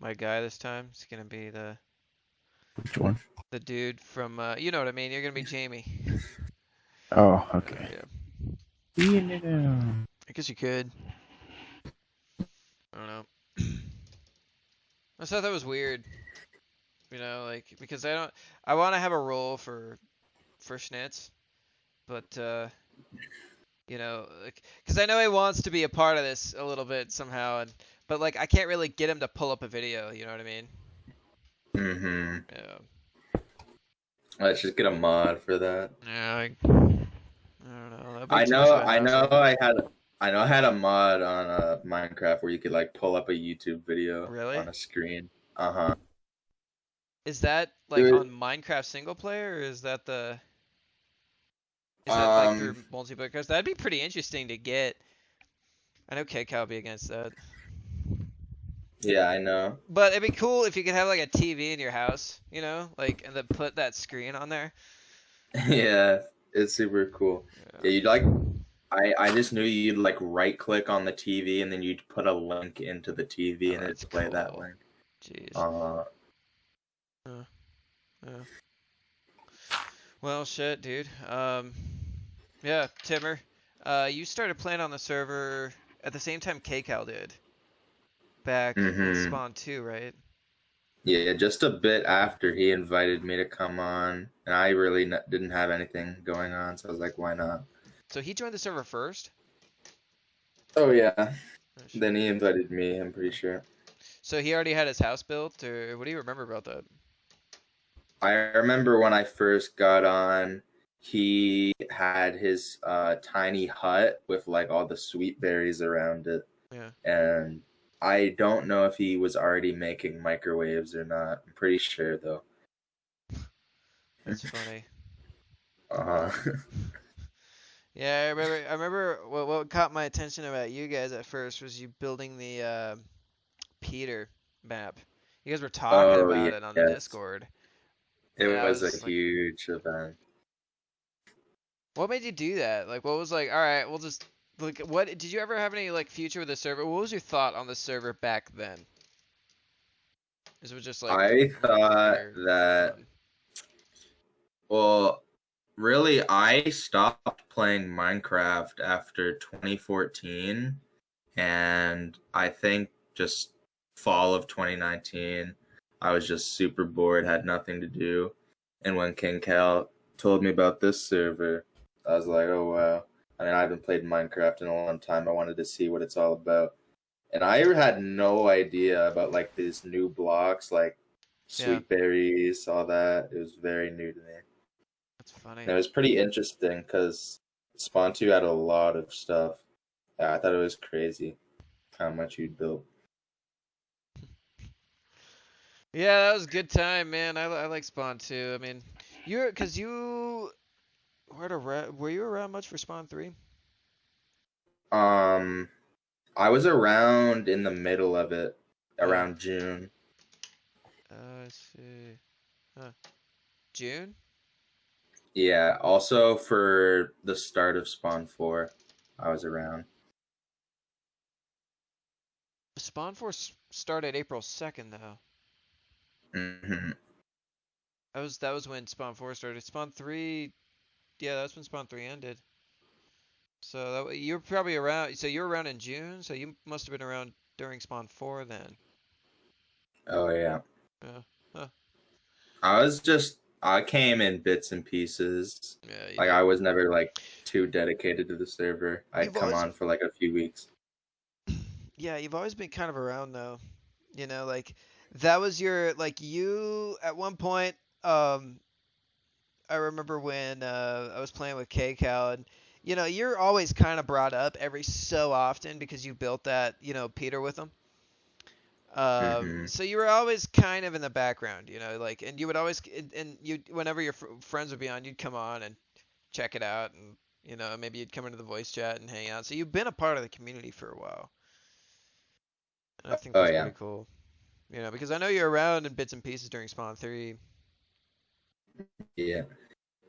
my guy this time. It's gonna be Which one? the dude from you know what I mean. You're gonna be Jamie. Oh, okay. Yeah. Yeah. I guess you could. I don't know. I just thought that was weird. You know, like because I want to have a role for Schnitz, but you know, like, because I know he wants to be a part of this a little bit somehow, but like I can't really get him to pull up a video. You know what I mean? Mm-hmm. Yeah. Let's just get a mod for that. Yeah. I don't know. That'd be I too much know, of a I know, hassle. I had a mod on Minecraft where you could like pull up a YouTube video Really? on a screen. Uh-huh. Is that like Dude, on Minecraft single player, or is that like through um, multiplayer? Because that'd be pretty interesting to get. I know kaycaul would be against that. yeah, I know. But it'd be cool if you could have like a TV in your house, you know, like and then put that screen on there. Yeah, it's super cool. Yeah, you'd Yeah. like, I just knew you'd like right click on the TV and then you'd put a link into the TV Oh, and that's it'd play that cool. link. Jeez. Uh, Uh, yeah. Well, shit, dude. Yeah, Timmer. You started playing on the server at the same time kaycaul did. Back in mm-hmm. Spawn 2, right? Yeah, just a bit after he invited me to come on, and I really didn't have anything going on, so I was like, why not? So he joined the server first? Oh yeah. Oh, shit. Then he invited me, I'm pretty sure. So he already had his house built, or what do you remember about that? I remember when I first got on, he had his tiny hut with like all the sweet berries around it. Yeah. And I don't know if he was already making microwaves or not. I'm pretty sure though. That's funny. Uh-huh. Yeah, I remember what caught my attention about you guys at first was you building the Peter map. You guys were talking Oh about yeah, it on the yes. Discord. It And I was a was like, huge event. what made you do that? Like, what was like, all right, we'll just, like, what, did you ever have any, like, future with the server? What was your thought on the server back then? Is it just like, I thought pure that, fun? well, really, I stopped playing Minecraft after 2014, and I think just fall of 2019, I was just super bored, had nothing to do, and when King Cal told me about this server, I was like, oh wow. I mean, I haven't played Minecraft in a long time. I wanted to see what it's all about. And I had no idea about like these new blocks, like Yeah, sweet berries, all that. It was very new to me. that's funny. And it was pretty interesting because Spawn 2 had a lot of stuff. Yeah, I thought it was crazy how much you'd built. Yeah, that was a good time, man. I like Spawn too. I mean, cause you were you around much for Spawn 3? Um, I was around in the middle of it, Yeah. around June. I see. Huh. June? Yeah, also for the start of Spawn 4, I was around. Spawn 4 started April 2nd though. Hmm. That was when Spawn 4 started. Spawn 3, yeah, that's when Spawn 3 ended. So you're probably around. So you were around in June. So you must have been around during Spawn 4 then. Oh yeah. Yeah. Huh. I came in bits and pieces. Yeah, you Like did. I was never like too dedicated to the server. I'd You've come always, on for like a few weeks. yeah, you've always been kind of around though. You know, like that was your like you at one point. Um, I remember when I was playing with kaycaul and. You know, you're always kind of brought up every so often because you built that, you know, Peter with him. Hmm. So you were always kind of in the background, you know, like, and you would always, and you, whenever your friends would be on, you'd come on and check it out, and you know, maybe you'd come into the voice chat and hang out. So you've been a part of the community for a while, and I think Oh that's yeah. pretty cool, you know, because I know you're around in bits and pieces during Spawn 3. Yeah.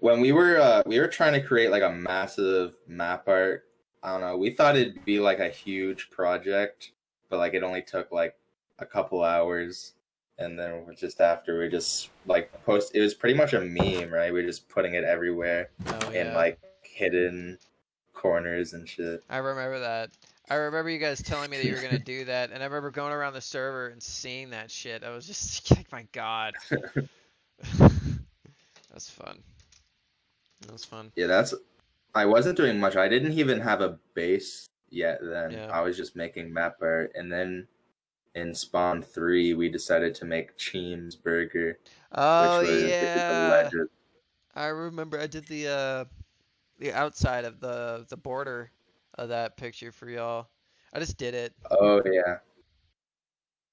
When we were trying to create like a massive map art, I don't know, we thought it'd be like a huge project, but like it only took like a couple hours, and then just after we just like post. It was pretty much a meme, right? We were just putting it everywhere Oh in yeah. like hidden corners and shit. I remember that. I remember you guys telling me that you were gonna do that, and I remember going around the server and seeing that shit. I was just like, my god. That's fun. That was fun. Yeah, that's. I wasn't doing much. I didn't even have a base yet then. Yeah. I was just making map art, and then in Spawn 3, we decided to make Cheem's Burger, Oh which is a yeah. legend. I remember I did the outside of the border of that picture for y'all. I just did it. Oh yeah,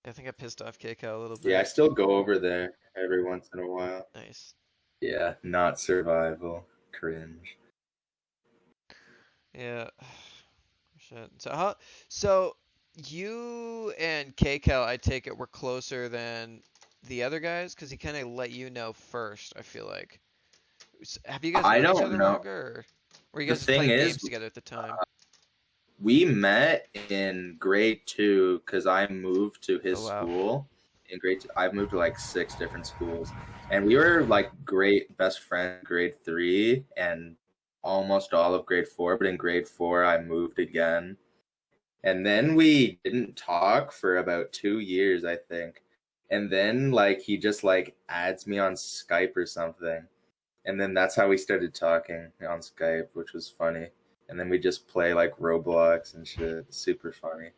I think I pissed off kaycaul a little yeah. I bit. still go over there every once in a while. Nice. Yeah, not survival. Cringe. Yeah. Shit. So you and kaycaul, I take it, were closer than the other guys because he kind of let you know first. I feel like. Have you guys I known each don't other know. longer, or were you The guys just thing playing is, games together at the time? we met in grade 2 because I moved to his Oh wow. school. In grade 2, I've moved to like 6 different schools, and we were like great best friends. Grade 3 and almost all of grade 4, but in grade 4 I moved again, and then we didn't talk for about 2 years, I think, and then like he just like adds me on Skype or something. And then that's how we started talking on Skype, which was funny. And then we just play like Roblox and shit. Super funny.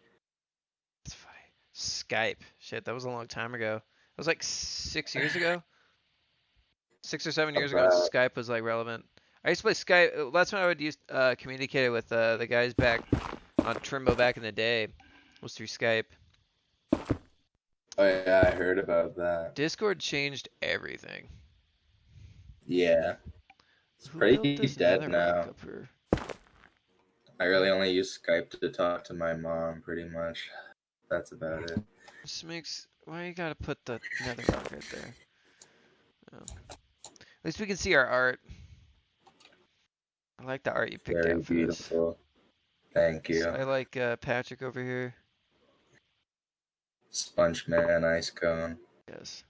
It's funny. Skype. Shit, that was a long time ago. It was like 6 years ago. 6 or 7 years ago, when About, Skype was like relevant. I used to play Skype. That's when I would use communicate with the guys back on Trimbo back in the day. Was through Skype. oh yeah, I heard about that. Discord changed everything. Yeah, it's Who built pretty this dead netherrack now. up here? I really only use Skype to talk to my mom, pretty much. That's about it. This makes. Why you gotta put the netherrack right there? Oh. At least we can see our art. I like the art you picked Very out for this. beautiful. Thank you. I like Patrick over here. Sponge Man Ice Cone. Yes.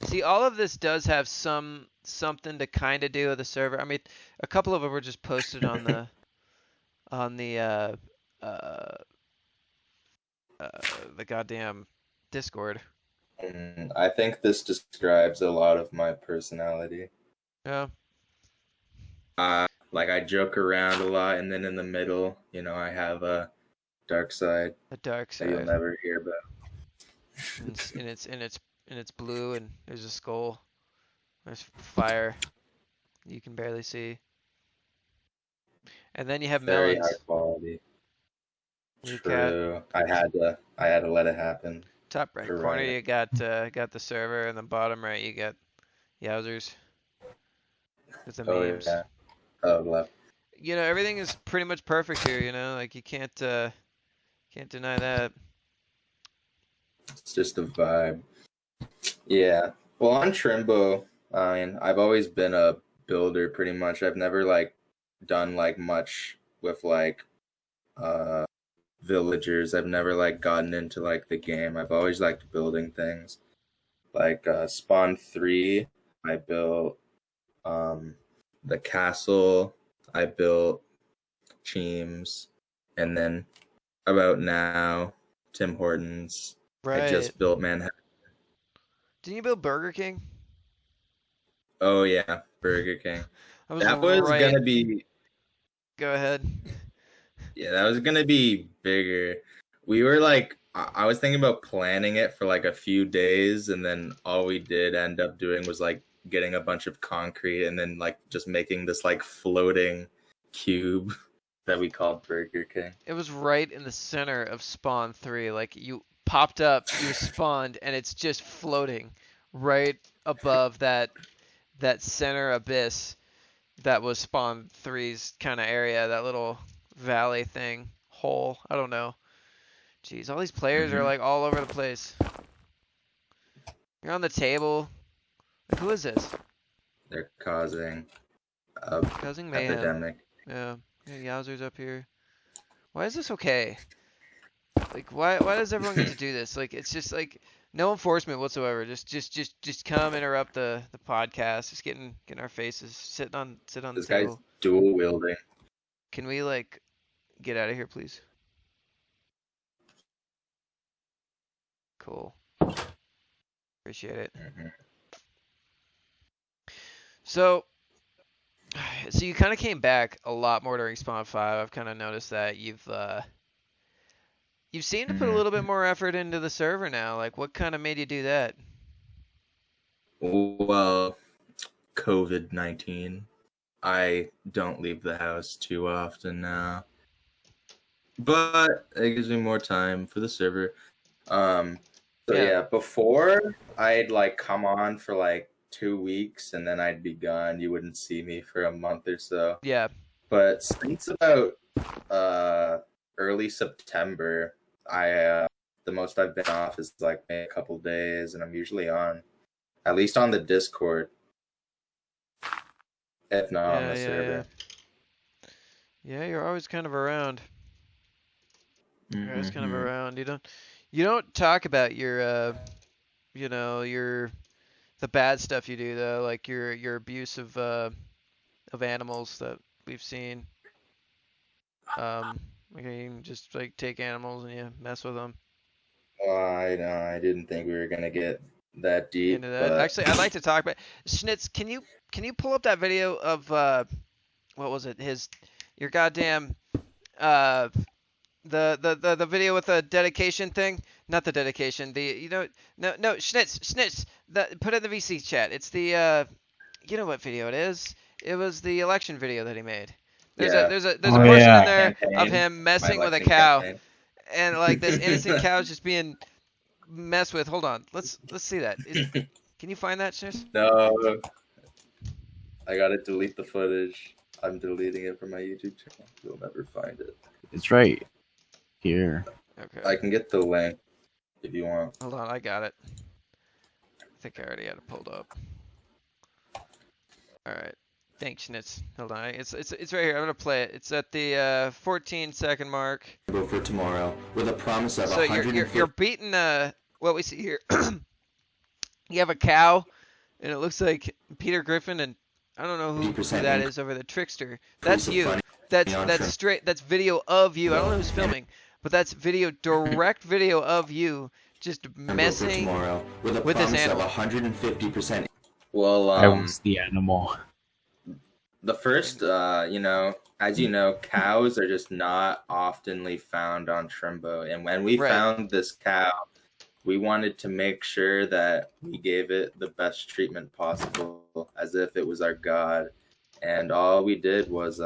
See, all of this does have something to kind of do with the server. I mean, a couple of them were just posted on the uh, the goddamn Discord. I think this describes a lot of my personality. Yeah. Like I joke around a lot, and then in the middle, I have a dark side The dark that you'll side. never hear about. And it's blue, and there's a skull. There's fire. You can barely see. And then you have Very melons. high quality. You got True. I had to let it happen. top right You're corner. right. You got the server, and the bottom right you got Yowzers. With the Oh memes. yeah. Oh left. Everything is pretty much perfect here. Like you can't deny that. It's just a vibe. Yeah. Well, on Trimbo, I mean, I've always been a builder pretty much. I've never like done like much with like villagers. I've never like gotten into like the game. I've always liked building things. Like Spawn 3, I built the castle, I built Cheems, and then about now, Tim Hortons. Right. I just built Manhattan. Didn't you build Burger King? Oh yeah, Burger King. That That was right. gonna be Go ahead. Yeah, that was gonna be bigger. We were like, I was thinking about planning it for like a few days, and then all we did end up doing was like getting a bunch of concrete and then like just making this like floating cube that we called Burger King. It was right in the center of Spawn 3. Like you popped up, you spawned, and it's just floating right above that center abyss that was Spawn 3's kind of area, that little valley thing, hole. I don't know. Jeez, all these players are like all over the place. You're on the table. Like, who is this? They're causing a Causing mayhem. epidemic. Yeah. Yowzers up here. Why is this okay? Like, why does everyone get to do this? Like, it's just like no enforcement whatsoever. Just come interrupt the podcast. Just getting our faces sit on the This guy's table. dual wielding. Can we like get out of here, please? Cool. Appreciate it. Mhm. So you kind of came back a lot more during Spawn 5. I've kind of noticed that you've seemed to put a little bit Mhm. more effort into the server now. Like, what kind of made you do that? Well, COVID-19. I don't leave the house too often now, but it gives me more time for the server. So Yeah. yeah, before I'd like come on for like 2 weeks and then I'd be gone. You wouldn't see me for a month or so. Yeah. But since about uh early September, I the most I've been off is like maybe a couple days, and I'm usually on, at least on the Discord, if not on Yeah. the Yeah. Yeah. server. Yeah. You're always kind of around. You're always kind of Mm-hmm. around. You don't talk about your your the bad stuff you do though, like your abuse of animals that we've seen. Like you can just like take animals and you mess with them. Well, I know I didn't think we were gonna get that deep, Into that. but Actually, I'd like to talk about Schnitz. Can you pull up that video of what was it? Your goddamn uh the video with the dedication thing? Not the dedication. No Schnitz. Put it in the VC chat. It's the you know what video it is? It was the election video that he made. yeah, There's a Oh portion in yeah. there of campaign, him my messing with a election cow, campaign. and like this innocent cow is just being messed with. Hold on, let's see that. Can you find that, Schnitz? No, I gotta delete the footage. I'm deleting it from my YouTube channel. You'll never find it. It's right here. Okay, I can get the link if you want. hold on, I got it. I think I already had it pulled up. All right. Thanks, Schnitz. Hold on. It's right here. I'm gonna play it. It's at the 14-second mark. For tomorrow, with a promise of So you're beating what we see here. You have a cow, and it looks like Peter Griffin, and I don't know who 50% that is over the Trickster. That's you. That's straight. That's video of you. I don't know who's filming, but that's direct video of you just messing with this animal. 150%. Well, I was the animal. the first, as you know, cows are just not oftenly found on Trimbo. And when we Right. found this cow, we wanted to make sure that we gave it the best treatment possible, as if it was our god. And all we did was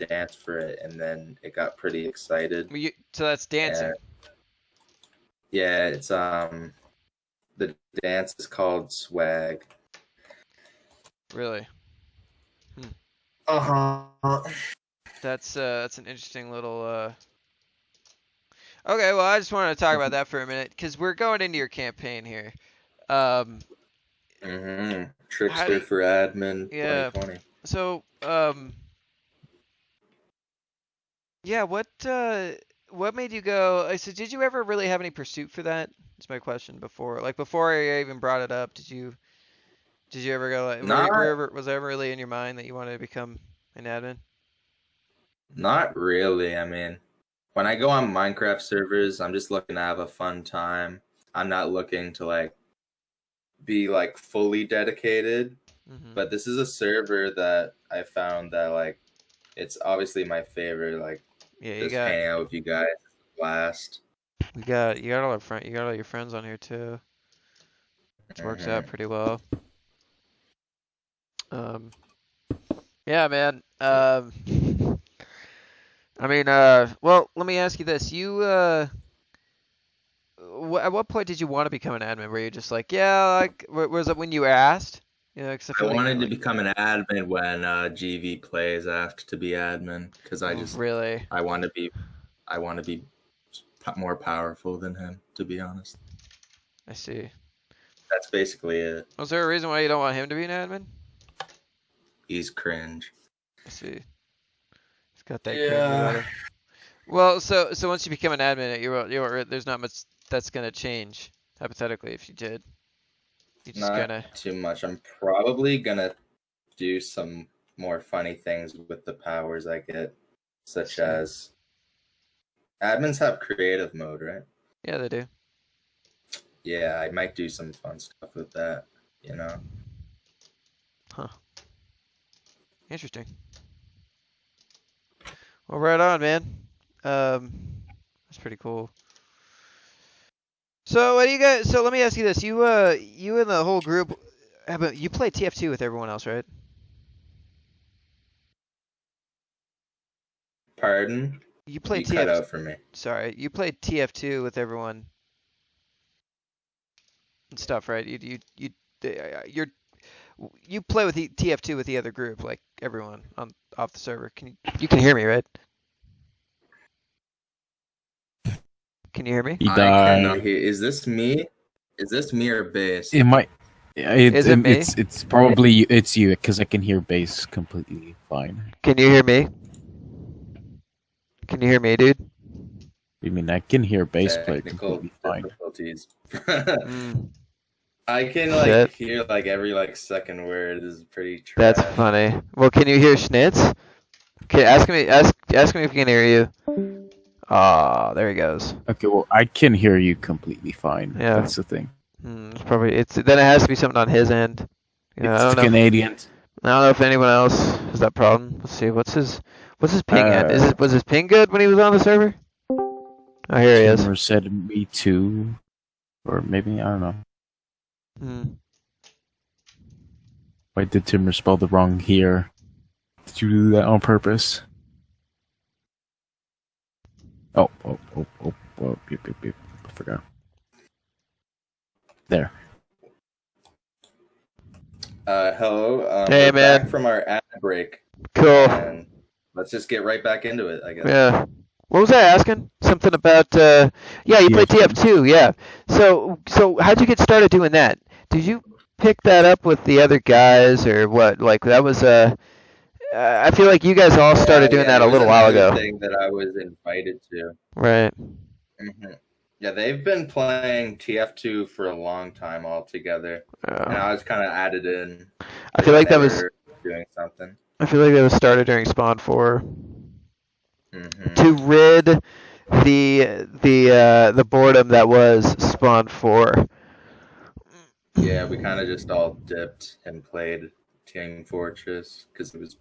dance for it, and then it got pretty excited. So that's dancing. And, yeah, it's the dance is called swag. Really. That's an interesting little Okay, well, I just wanted to talk about that for a minute because we're going into your campaign here. Trickster for admin. Yeah. 2020. So, yeah, what made you go? So, did you ever really have any pursuit for that? That's my question. Before I even brought it up, did you ever go like, was it ever really in your mind that you wanted to become an admin? Not really. I mean, when I go on Minecraft servers, I'm just looking to have a fun time. I'm not looking to be fully dedicated. Mm-hmm. But this is a server that I found that it's obviously my favorite. Yeah, hang out with you guys, blast. You got all your friends on here too, which works out pretty well. Yeah, man. I mean, well, let me ask you this: at what point did you want to become an admin? Were you just like, yeah, was it when you were asked? I wanted to become an admin when GV Plays asked to be admin because I want to be more powerful than him, to be honest. I see. That's basically it. Was there a reason why you don't want him to be an admin? He's cringe. I see. He's got that cringe about him. Well, so once you become an admin, there's not much that's gonna change hypothetically if you did. You just Not kinda. too much. I'm probably gonna do some more funny things with the powers I get, such as admins have creative mode, right? Yeah, they do. Yeah, I might do some fun stuff with that, you know. Huh. Interesting. Well, right on, man. That's pretty cool. So, what do you guys? So, let me ask you this: you and the whole group, you play TF2 with everyone else, right? Pardon? You play You cut TF. out for me. Sorry, you play TF2 with everyone and stuff, right? You play with TF2 with the other group, like everyone on off the server. You can hear me, right? Can you hear me? He I died. cannot hear. Is this me? Is this me or bass? It might. Is it me? It's probably it's you because I can hear bass completely fine. Can you hear me? Can you hear me, dude? I mean, I can hear bass play Technical completely fine. difficulties. Mm, I can Shit. hear every second word. This is pretty trash. That's funny. Well, can you hear Schnitz? Okay, ask me if he can hear you. Ah, there he goes. Okay, well, I can hear you completely fine. Yeah. That's the thing. Then it has to be something on his end. Yeah, I It's don't know. Canadians. I don't know if anyone else has that problem. Let's see. What's his ping at? Was his ping good when he was on the server? Oh, here he is. Timmer said me too, or maybe I don't know. Hmm. Why did Timmer spell the wrong here? Did you do that on purpose? Oh, yep. I forgot. There. Hello. Hey, We're man. back from our ad break. Cool. And let's just get right back into it, I guess. Yeah. What was I asking? Something about yeah, you play TF2, yeah. So how'd you get started doing that? Did you pick that up with the other guys or what? Like that was I feel like you guys all started doing that a little while ago. Thing that I was invited to. Right. Mm-hmm. Yeah, they've been playing TF2 for a long time altogether, and I was kind of added in. I feel like that was doing something. I feel like that was started during Spawn 4 Mm-hmm. to rid the boredom that was Spawn 4. Yeah, we kind of just all dipped and played Team Fortress because it was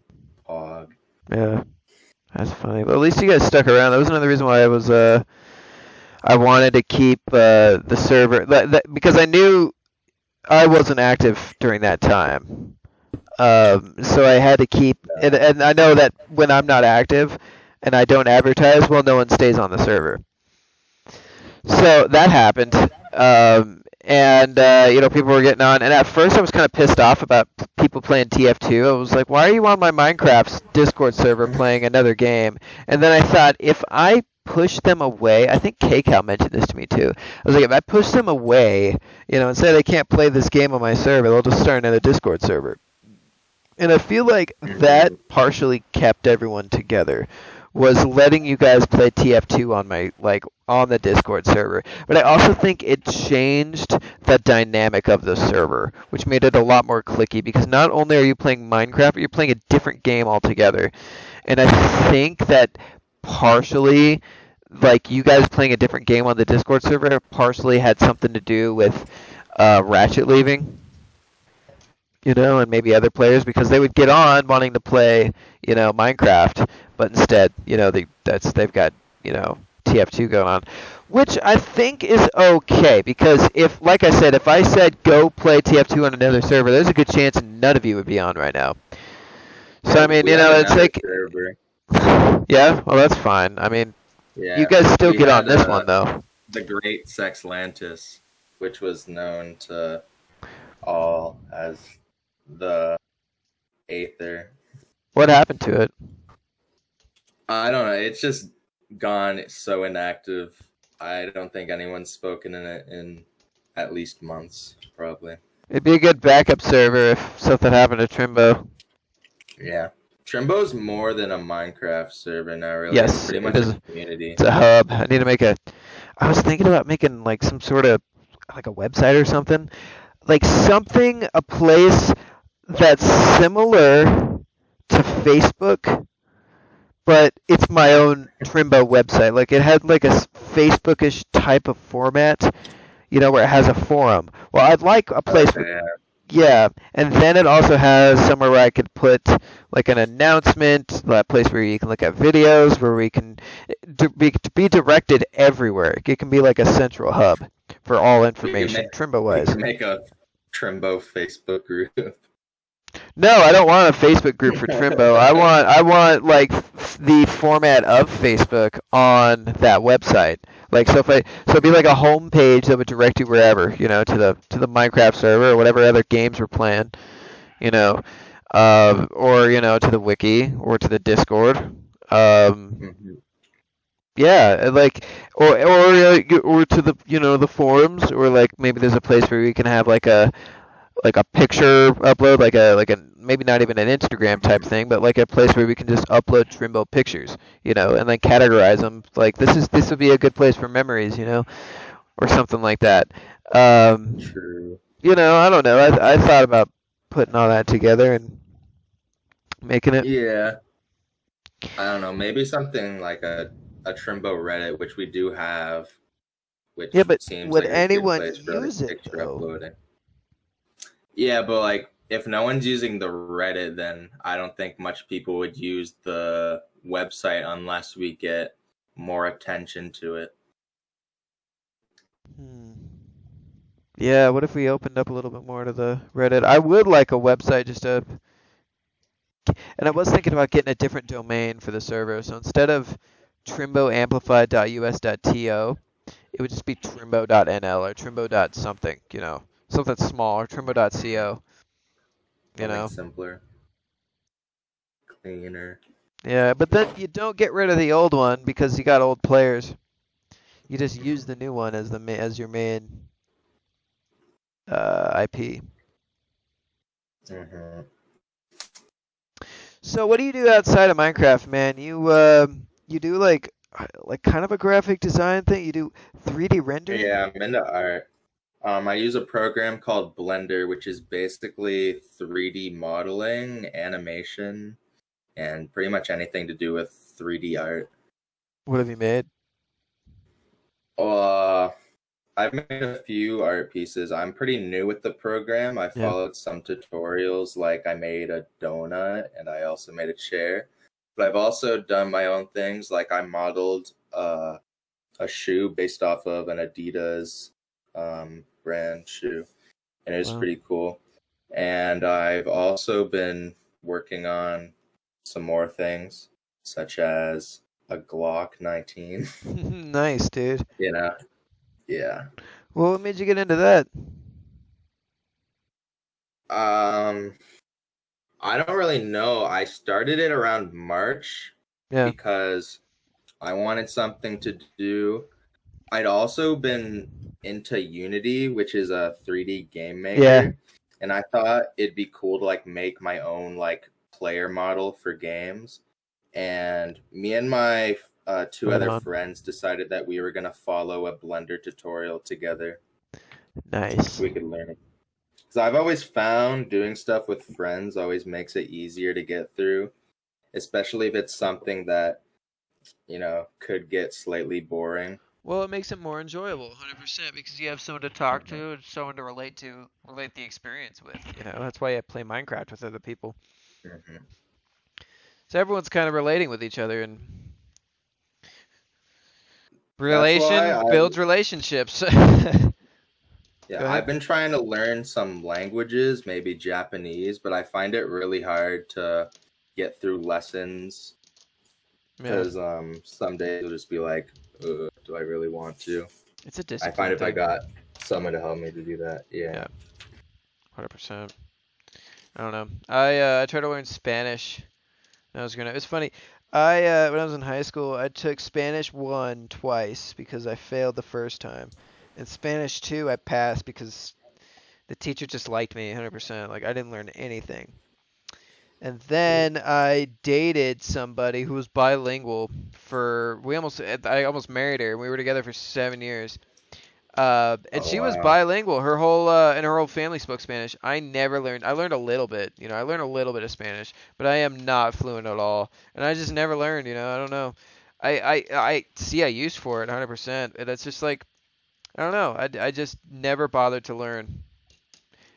Pog. Yeah, that's funny. But at least you guys stuck around. That was another reason why I wanted to keep the server because I knew I wasn't active during that time. So I had to keep, and I know that when I'm not active and I don't advertise, well, no one stays on the server. So that happened, and people were getting on. And at first, I was kind of pissed off about people playing TF2. I was like, "Why are you on my Minecraft Discord server playing another game?" And then I thought, if I push them away, I think kaycaul mentioned this to me too. I was like, if I push them away, and say they can't play this game on my server, they'll just start another Discord server. And I feel like that partially kept everyone together, was letting you guys play TF2 on my on the Discord server. But I also think it changed the dynamic of the server, which made it a lot more clicky because not only are you playing Minecraft, but you're playing a different game altogether. And I think that partially you guys playing a different game on the Discord server partially had something to do with Ratchet leaving. And maybe other players because they would get on wanting to play, Minecraft, but instead, they've got, TF2 going on, which I think is okay because like I said, if I said go play TF2 on another server, there's a good chance none of you would be on right now. So I mean, it's like, server. Yeah, well that's fine. I mean, Yeah, you guys still get on this one though. The Great Sexlantis, which was known to all as the Aether. What happened to it? I don't know. It's just gone. It's so inactive. I don't think anyone's spoken in it in at least months, probably. It'd be a good backup server if something happened to Trimbo. Yeah. Trimbo's more than a Minecraft server now, really. It's Yes, pretty it much is. a community. It's a hub. I need to make a. I was thinking about making like some sort of like a website or something, like something, a place that's similar to Facebook, but it's my own Trimbo website. Like it had like a Facebookish type of format, where it has a forum. Well, I'd like a place Okay, yeah. yeah, and then it also has somewhere where I could put like an announcement, a place where you can look at videos, where we can be directed everywhere. It can be like a central hub for all information, We Trimbo-wise. can make a Trimbo Facebook group. No, I don't want a Facebook group for Trimbo. I want like the format of Facebook on that website. Like so it'd be like a home page that would direct you wherever, to the Minecraft server or whatever other games we're playing, or to the wiki or to the Discord. Yeah, like or to the the forums, or like maybe there's a place where we can have like a picture upload, like a maybe not even an Instagram type thing, but like a place where we can just upload Trimbo pictures, and then categorize them. Like this would be a good place for memories, or something like that. True. I don't know. I thought about putting all that together and making it. Yeah. I don't know. Maybe something like a Trimbo Reddit, which we do have, which Yeah, but seems would like a good anyone place for use like it picture though? uploading. Yeah, but like if no one's using the Reddit, then I don't think much people would use the website unless we get more attention to it. Yeah, what if we opened up a little bit more to the Reddit? I would like a website and I was thinking about getting a different domain for the server. So instead of trimboamplified.us.to, it would just be trimbo.nl or trimbo.something, something small, or trimbo.co, Something simpler, cleaner. Yeah, but then you don't get rid of the old one because you got old players. You just use the new one as your main IP. Mm-hmm. So what do you do outside of Minecraft, man? You do like kind of a graphic design thing. You do 3D rendering. Yeah, I'm into art. I use a program called Blender, which is basically 3D modeling, animation, and pretty much anything to do with 3D art. What have you made? I've made a few art pieces. I'm pretty new with the program. I Yeah. followed some tutorials, like I made a donut and I also made a chair. But I've also done my own things, like I modeled a shoe based off of an Adidas brand shoe, and it was Wow. pretty cool. And I've also been working on some more things, such as a Glock 19. Nice, dude. Yeah. Well, what made you get into that? I don't really know. I started it around March because I wanted something to do. I'd also been into Unity, which is a 3D game maker. Yeah. And I thought it'd be cool to like make my own like player model for games. And me and my two other friends decided that we were gonna follow a Blender tutorial together. Nice. So we could learn it. Because I've always found doing stuff with friends always makes it easier to get through, especially if it's something that, could get slightly boring. Well, it makes it more enjoyable, 100%, because you have someone to talk to and someone to relate the experience with. That's why I play Minecraft with other people. Mm-hmm. So everyone's kind of relating with each other, and builds relationships. Yeah, I've been trying to learn some languages, maybe Japanese, but I find it really hard to get through lessons because some days it'll just be like, do I really want to? It's a discipline. I find if I got someone to help me to do that, yeah. 100%. I don't know. I tried to learn Spanish. It's funny. When I was in high school, I took Spanish 1 twice because I failed the first time. And Spanish 2, I passed because the teacher just liked me 100%. Like, I didn't learn anything. And then I dated somebody who was bilingual I almost married her. We were together for 7 years. And Oh she was wow. bilingual. And her whole family spoke Spanish. I never learned. I learned a little bit. I learned a little bit of Spanish, but I am not fluent at all. And I just never learned. I don't know. I see a use for it 100%. And it's just like I don't know. I just never bothered to learn.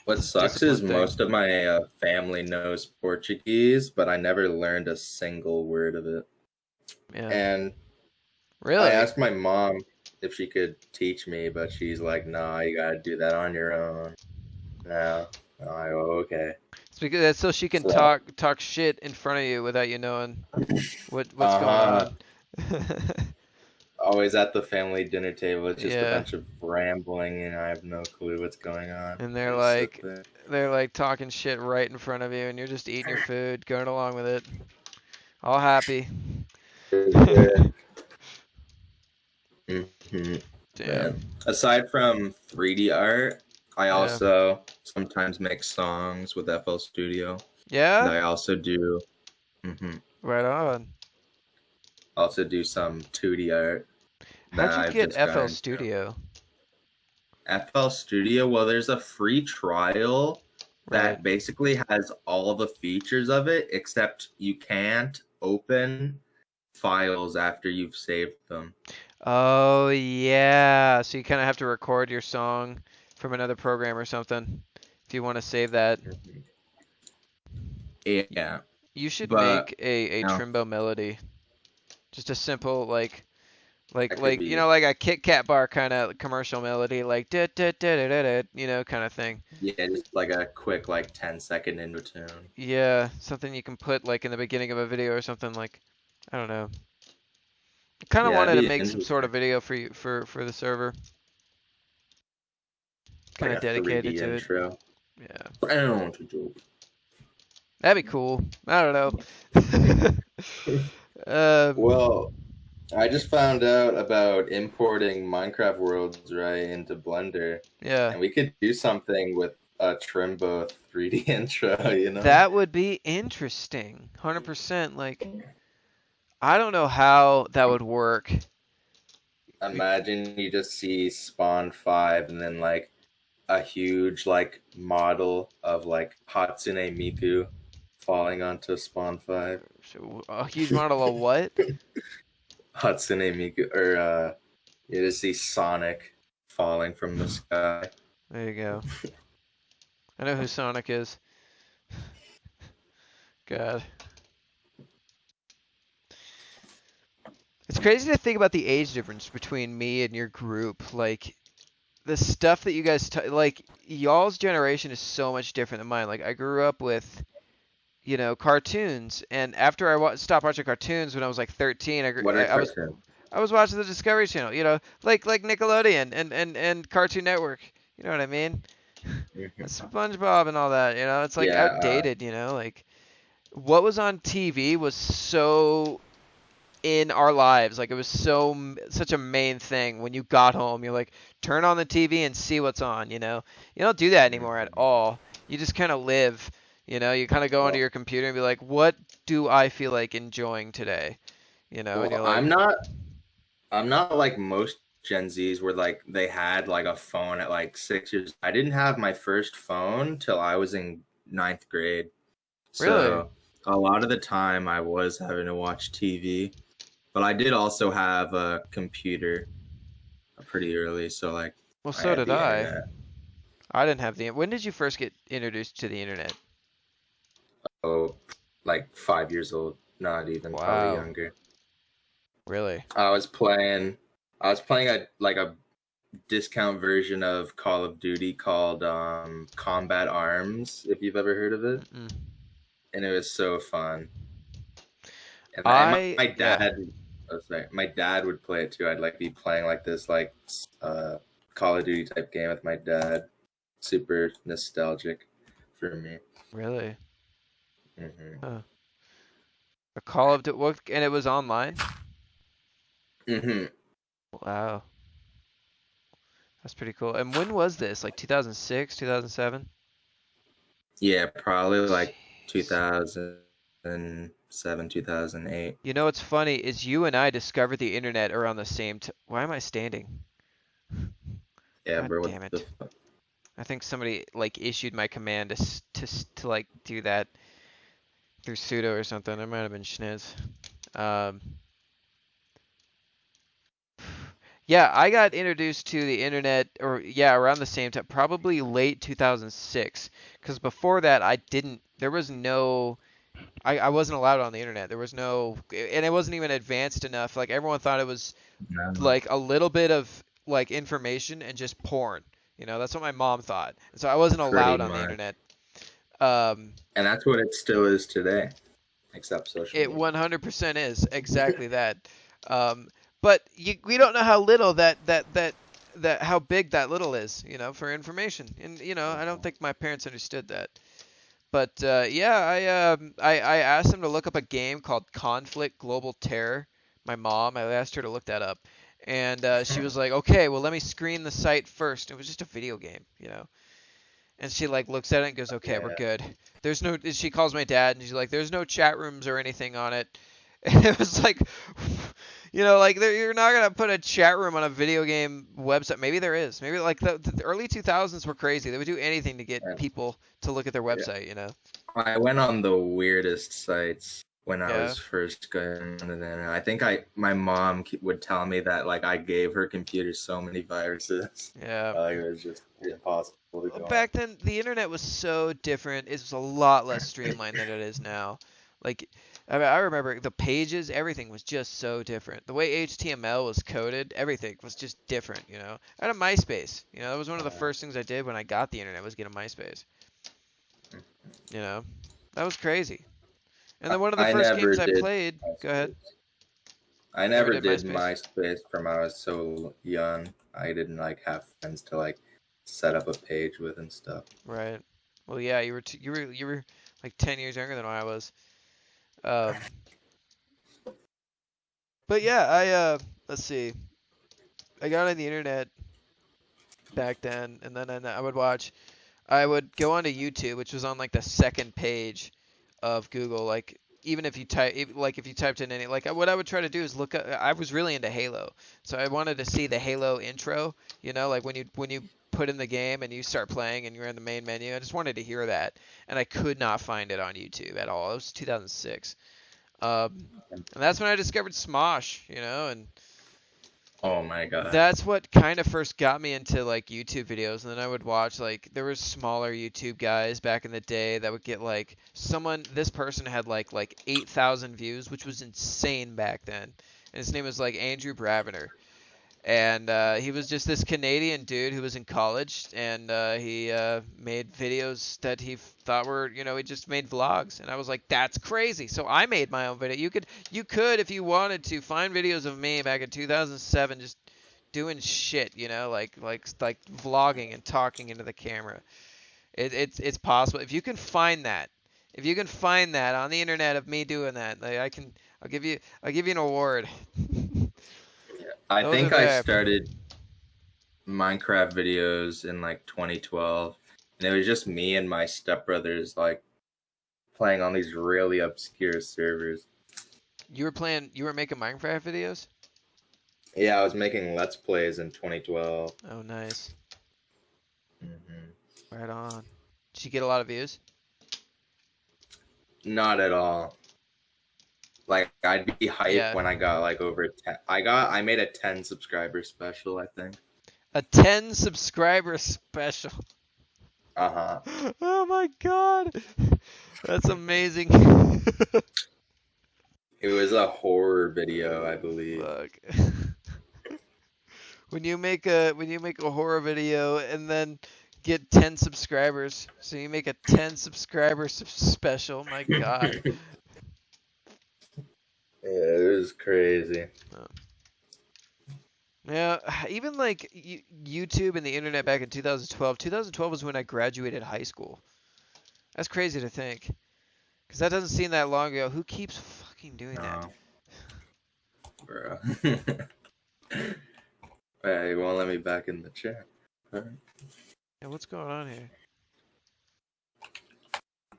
What It's a sucks is discipline thing. most of my family knows Portuguese, but I never learned a single word of it. Yeah. And I Really? asked my mom if she could teach me, but she's like, "Nah, you gotta do that on your own." No, I'm like, "Oh, okay." It's because that's so she can So, talk shit in front of you without you knowing what's uh going huh. on. Always at the family dinner table, it's just a Yeah. bunch of rambling, and I have no clue what's going on. And I just sit they're like talking shit right in front of you, and you're just eating your food, going along with it, all happy. there. Hmm. Man, Damn. aside from 3D art, I Yeah. also sometimes make songs with FL Studio. And Yeah? I also do, hmm Right on. also do some 2D art How'd that you I've get just FL gotten into. Studio? FL Studio, well, there's a free trial Right. that basically has all the features of it, except you can't open files after you've saved them. Oh, yeah. So you kind of have to record your song from another program or something if you want to save that. Mhm. Y- Yeah, You should but make a no, Trimbo melody. Just a simple that could be, like a Kit Kat bar kind of commercial melody, like da da da da da da, kind of thing. yeah, just like a quick, like 10-second into tune. Yeah, something you can put like in the beginning of a video or something like, I don't know. I kind of Yeah, that'd wanted to be make some sort interesting. of video for you for the server, kind Like of a dedicated 3D to it. intro. Yeah, I don't want to joke. that'd be cool. I don't know. um, Well, I just found out about importing Minecraft worlds right into Blender, yeah, and we could do something with a Trimbo 3D intro, you know? that would be interesting. 100%. Like, I don't know how that would work. Imagine you just see Spawn 5 and then like a huge like model of like Hatsune Miku falling onto Spawn 5. So, a huge model of what? Hatsune Miku, or you just see Sonic falling from the sky. There you go. I know who Sonic is. God. It's crazy to think about the age difference between me and your group. Like, the stuff that you guys, like, y'all's generation is so much different than mine. Like, I grew up with, cartoons, and after stopped watching cartoons when I was like 13, What are cartoons? I was watching the Discovery Channel, like Nickelodeon and Cartoon Network. You know what I mean? Mhm. SpongeBob and all that. It's like Yeah, outdated. Like what was on TV was so in our lives. Like it was such a main thing. When you got home, you're like, turn on the TV and see what's on. You don't do that anymore at mhm. all. You just kind of live. You kind of go onto Well, your computer and be like, what do I feel like enjoying today? And well, you're like, I'm not like most Gen Zs where like they had like a phone at like 6 years. I didn't have my first phone till I was in ninth grade. really? So a lot of the time I was having to watch TV, but I did also have a computer pretty early. So like Well, I so had did the I. internet. I didn't have the. When did you first get introduced to the internet? Oh, like 5 years old, not even, probably Wow, younger. really? I was playing. I was playing a discount version of Call of Duty called Combat Arms, if you've ever heard of it, Mm-mm. and it was so fun. And my Yeah. dad, oh, sorry, my dad would play it too. I'd like be playing like this uh, Call of Duty type game with my dad. Super nostalgic for me. Really? Hmm. Huh. A Call of Duty, and it was online? Hmm. Wow, that's pretty cool. And when was this? Like 2006, 2007? Yeah, probably like 2007, 2008. You know what's funny is you and I discovered the internet around the same time. Why am I standing? Yeah, God bro. What damn the it. fuck? I think somebody like issued my command to like do that through sudo or something. It might have been Schniz. Um, yeah, I got introduced to the internet, or yeah, around the same time, probably late 2006. Because before that, I didn't. There was no. I wasn't allowed on the internet. There was no, and it wasn't even advanced enough. Like everyone thought it was No. like a little bit of like information and just porn. You know, that's what my mom thought. And so I wasn't Pretty allowed on the much. internet. And that's what it still is today, except social It media. 100% is exactly that. Um, but we don't know how little that how big that little is, you know, for information. And you know, I don't think my parents understood that. But yeah, I asked them to look up a game called Conflict Global Terror. My mom, I asked her to look that up, and she was like, "Okay, well, let me screen the site first." It was just a video game, you know. And she like looks at it and goes, "Okay, we're Yeah. good." There's no. She calls my dad and she's like, "There's no chat rooms or anything on it." And it was like, you know, like you're not gonna put a chat room on a video game website. Maybe there is. Maybe like the early 2000s were crazy. They would do anything to get And, people to look at their yeah. website. You know. I went on the weirdest sites when I Yeah. was first going on the internet. I think my mom would tell me that like I gave her computer so many viruses. Yeah. Like it was just impossible to go on. Back then, the internet was so different. It was a lot less streamlined than it is now. Like, I remember the pages, everything was just so different. The way HTML was coded, everything was just different, you know. I had a MySpace. You know, that was one of the first things I did when I got the internet was get a MySpace. You know, that was crazy. And then one of the I first never games I did played, go ahead. MySpace. I You never never did did MySpace? MySpace from I was so young. I didn't like have friends to like set up a page with and stuff. Right. Well, yeah, you were like 10 years younger than I was. Um, but yeah, let's see. I got on the internet back then, and then I would watch. I would go onto YouTube, which was on like the second page of Google. Like even if you like if you typed in any, like what I would try to do is look up. I was really into Halo, so I wanted to see the Halo intro. You know, like when you put in the game and you start playing and you're in the main menu. I just wanted to hear that, and I could not find it on YouTube at all. It was 2006, and that's when I discovered Smosh. You know, and Oh my god. that's what kind of first got me into like YouTube videos, and then I would watch like there was smaller YouTube guys back in the day that would get like this person had like 8,000 views, which was insane back then. And his name was like Andrew Braviner, and he was just this Canadian dude who was in college, and he made videos that he thought were, you know, he just made vlogs, and I was like, that's crazy. So I made my own video. You could if you wanted to find videos of me back in 2007 just doing shit, you know, like vlogging and talking into the camera. It's possible if you can find that. If you can find that on the internet of me doing that, like I'll give you an award. I Those are think I there. started Minecraft videos in like 2012, and it was just me and my stepbrothers like playing on these really obscure servers. You were making Minecraft videos? Yeah, I was making Let's Plays in 2012. Oh, nice. Hmm. Right on. Did you get a lot of views? Not at all. Like I'd be hyped Yeah. when I got like over 10. I made a 10 subscriber special, I think. A 10 subscriber special. Uh-huh. Oh my god. That's amazing. It was a horror video, I believe. Fuck. When you make a horror video and then get 10 subscribers, so you make a 10 subscriber special. My god. Yeah, it was crazy. Yeah, even like YouTube and the internet back in 2012. 2012 was when I graduated high school. That's crazy to think. Because that doesn't seem that long ago. Who keeps fucking doing that? No, bro. Hey, you won't let me back in the chat. Alright. Yeah, what's going on here?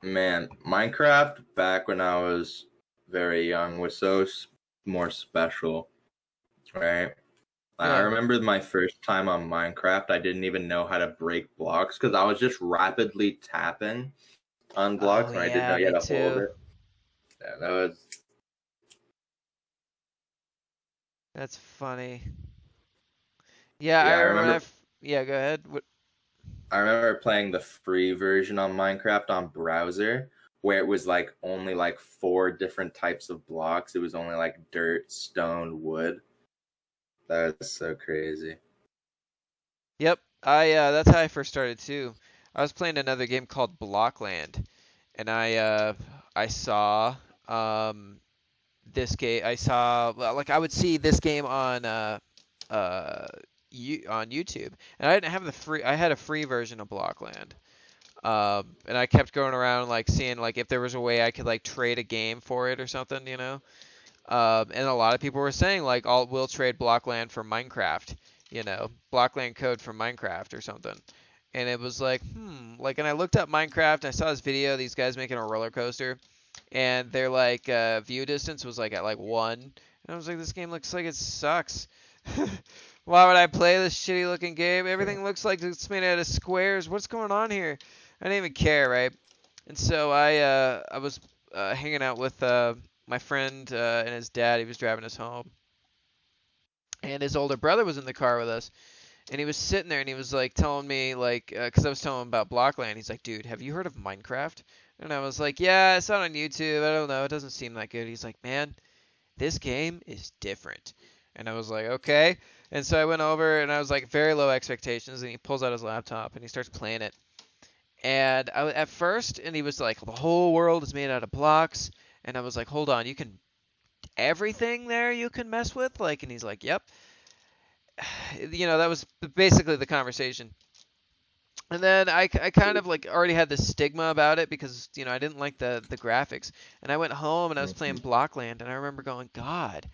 Man, Minecraft back when I was very young was so more special, right? I Yeah. remember my first time on Minecraft, I didn't even know how to break blocks because I was just rapidly tapping on Oh blocks when I didn't know yeah, you me had to hold too. it. Yeah, that was. That's funny. Yeah, I Yeah, remember when yeah, go ahead. I remember playing the free version on Minecraft on browser where it was like only like 4 different types of blocks. It was only like dirt, stone, wood. That was so crazy. Yep. That's how I first started too. I was playing another game called Blockland, and I saw um this game. I saw well, like I would see this game on uh on YouTube, and I didn't have the free. I had a free version of Blockland. And I kept going around like seeing like if there was a way I could like trade a game for it or something, you know. And a lot of people were saying like, "I'll we'll trade Blockland for Minecraft," you know, Blockland code for Minecraft or something. And it was like, like, and I looked up Minecraft and I saw this video, of these guys making a roller coaster, and their like view distance was like at like 1, and I was like, this game looks like it sucks. Why would I play this shitty looking game? Everything looks like it's made out of squares. What's going on here? I didn't even care, right? And so I was hanging out with my friend and his dad. He was driving us home, and his older brother was in the car with us. And he was sitting there, and he was like telling me like, because I was telling him about Blockland. He's like, dude, have you heard of Minecraft? And I was like, yeah, I saw it on YouTube. I don't know, it doesn't seem that good. He's like, man, this game is different. And I was like, okay. And so I went over, and I was like, very low expectations. And he pulls out his laptop, and he starts playing it. And at first, and he was like, the whole world is made out of blocks. And I was like, hold on, you can everything there you can mess with, like, and he's like, yep. You know, that was basically the conversation. And then I kind of like already had this stigma about it because you know I didn't like the graphics. And I went home and I was playing Blockland, and I remember going, God,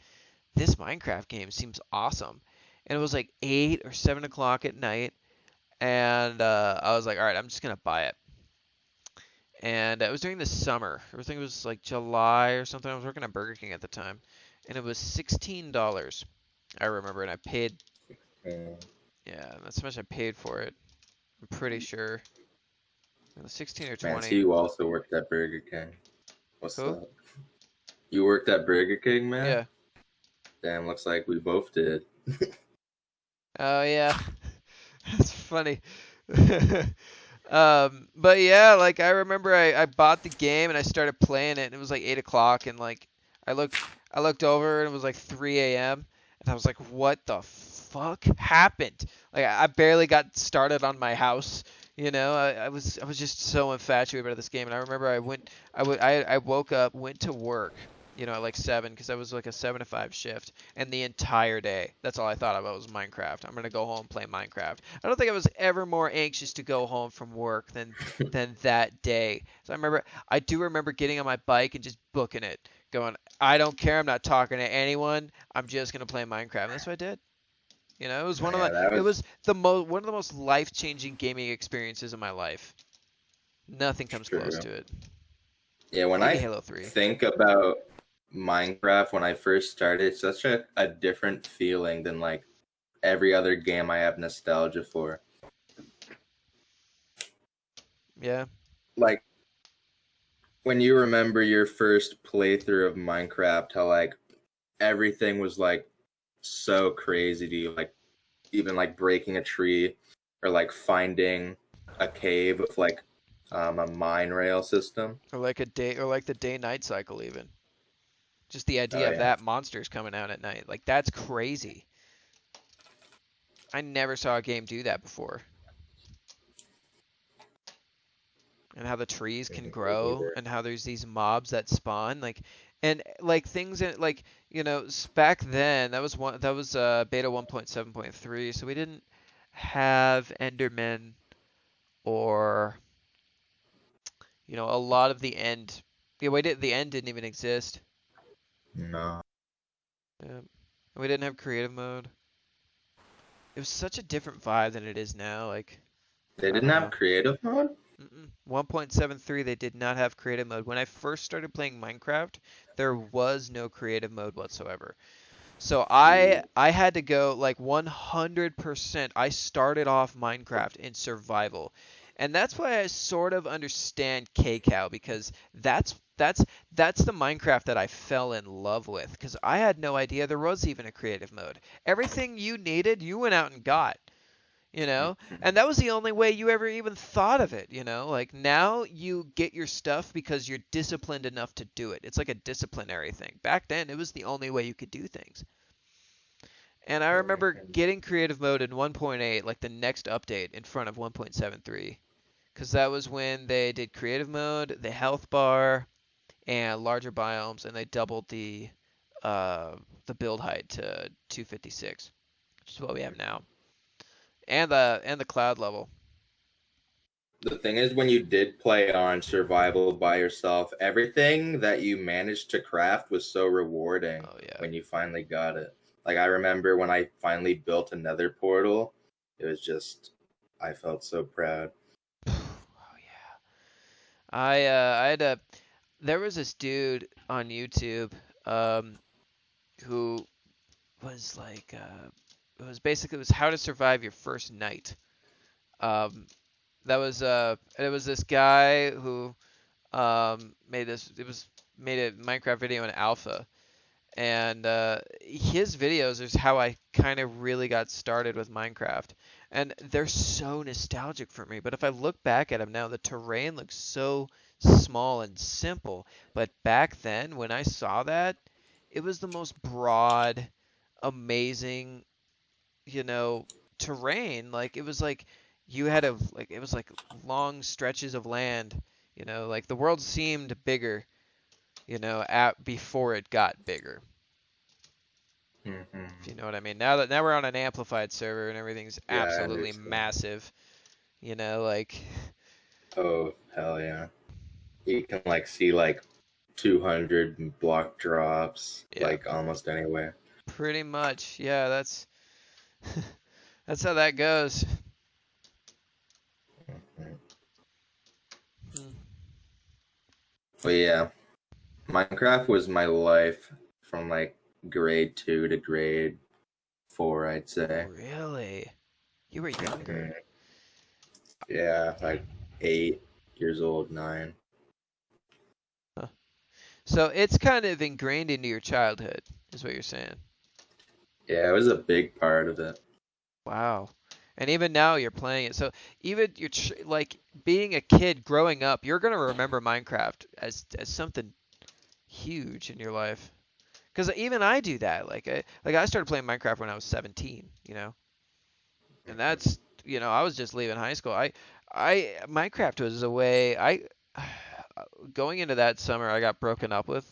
this Minecraft game seems awesome. And it was like 8 or 7 o'clock at night, and I was like, all right, I'm just gonna buy it. And it was during the summer. I think it was like July or something. I was working at Burger King at the time, and it was $16. I remember, and I paid. Mm. Yeah, that's how much I paid for it. I'm pretty sure. It was 16 or Man, so 20. you also worked at Burger King. What's Who? up? You worked at Burger King, man? Yeah. Damn, looks like we both did. Oh yeah. That's funny. But yeah, like I remember I bought the game and I started playing it, and it was like 8 o'clock, and like I looked over and it was like 3 a.m. and I was like, what the fuck happened? Like I barely got started on my house, you know. I was just so infatuated by this game, and I remember I woke up, went to work, you know, at like 7 because I was like a 7 to 5 shift, and the entire day, that's all I thought about was Minecraft. I'm gonna go home play Minecraft. I don't think I was ever more anxious to go home from work than that day. So I do remember getting on my bike and just booking it, going, I don't care, I'm not talking to anyone, I'm just gonna play Minecraft. And that's what I did. You know, Yeah, that it was was one of the most life-changing gaming experiences of my life. Nothing comes close true. to it. Yeah, when Maybe I Halo 3. think about Minecraft when I first started, it's such a different feeling than like every other game I have nostalgia for. Yeah. Like when you remember your first playthrough of Minecraft, how like everything was like so crazy to you, like even like breaking a tree or like finding a cave with like a mine rail system. Or like the day-night cycle even. Just the Oh idea of yeah. that monsters coming out at night. Like that's crazy. I never saw a game do that before. And how the trees can Me grow, neither. and how there's these mobs that spawn, like, and like things in like, you know, back then that was beta 1.7.3, so we didn't have Endermen or, you know, a lot of the end. Yeah, the end didn't even exist. No. Yeah. And we didn't have creative mode. It was such a different vibe than it is now. Like, They I didn't don't have know. creative mode? 1.73, they did not have creative mode. When I first started playing Minecraft, there was no creative mode whatsoever. So I had to go like 100%. I started off Minecraft in survival. And that's why I sort of understand kaycaul, because that's the Minecraft that I fell in love with, because I had no idea there was even a creative mode. Everything you needed, you went out and got, you know? And that was the only way you ever even thought of it, you know? Like now you get your stuff because you're disciplined enough to do it. It's like a disciplinary thing. Back then, it was the only way you could do things. And I remember getting creative mode in 1.8, like the next update in front of 1.73, because that was when they did creative mode, the health bar, and larger biomes, and they doubled the build height to 256, which is what we have now, and the cloud level. The thing is, when you did play on survival by yourself, everything that you managed to craft was so rewarding Oh yeah. when you finally got it. Like, I remember when I finally built another portal, it was just, I felt so proud. Oh yeah. I had a there was this dude on YouTube who was like it was how to survive your first night. Um, it was this guy who made a Minecraft video in alpha, and his videos is how I kind of really got started with Minecraft, and they're so nostalgic for me. But if I look back at them now, the terrain looks so small and simple, but back then when I saw that, it was the most broad, amazing, you know, terrain. Like it was like you had a like it was like long stretches of land, you know, like the world seemed bigger, you know, at before it got bigger. If you know what I mean. Now we're on an amplified server and everything's Yeah, I absolutely understand. massive, you know, like Oh, hell yeah. You can, like, see, like, 200 block drops, yeah, like, almost anywhere. pretty much. Yeah, that's that's how that goes. Hmm. But yeah, Minecraft was my life from, like, grade 2 to grade 4, I'd say. Really? You were younger. Mhm. Yeah, like 8 years old, 9. Huh. So it's kind of ingrained into your childhood, is what you're saying. Yeah, it was a big part of it. Wow. And even now you're playing it. So even like being a kid growing up, you're gonna remember Minecraft as something huge in your life. Because even I do that. Like I started playing Minecraft when I was 17, you know, and that's I was just leaving high school. I Minecraft was a way I going into that summer I got broken up with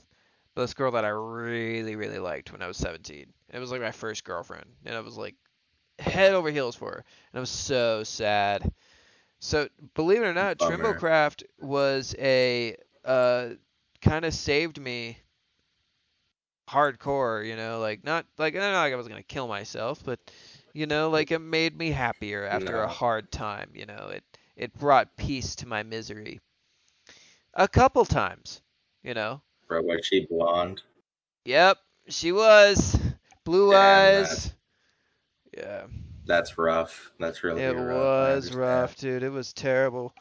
this girl that I really really liked when I was 17. It was like my first girlfriend, and I was like head over heels for her, and I was so sad. So believe it or not, Bummer. Trimbocast was a kind of saved me hardcore, like not like I was gonna kill myself, but like it made me happier after a No. hard time. It brought peace to my misery a couple times. You know. Bro, was she blonde? Yep, she was blue Damn, eyes. Yeah, that's rough. That's really it rough. I was understand. rough, dude. It was terrible.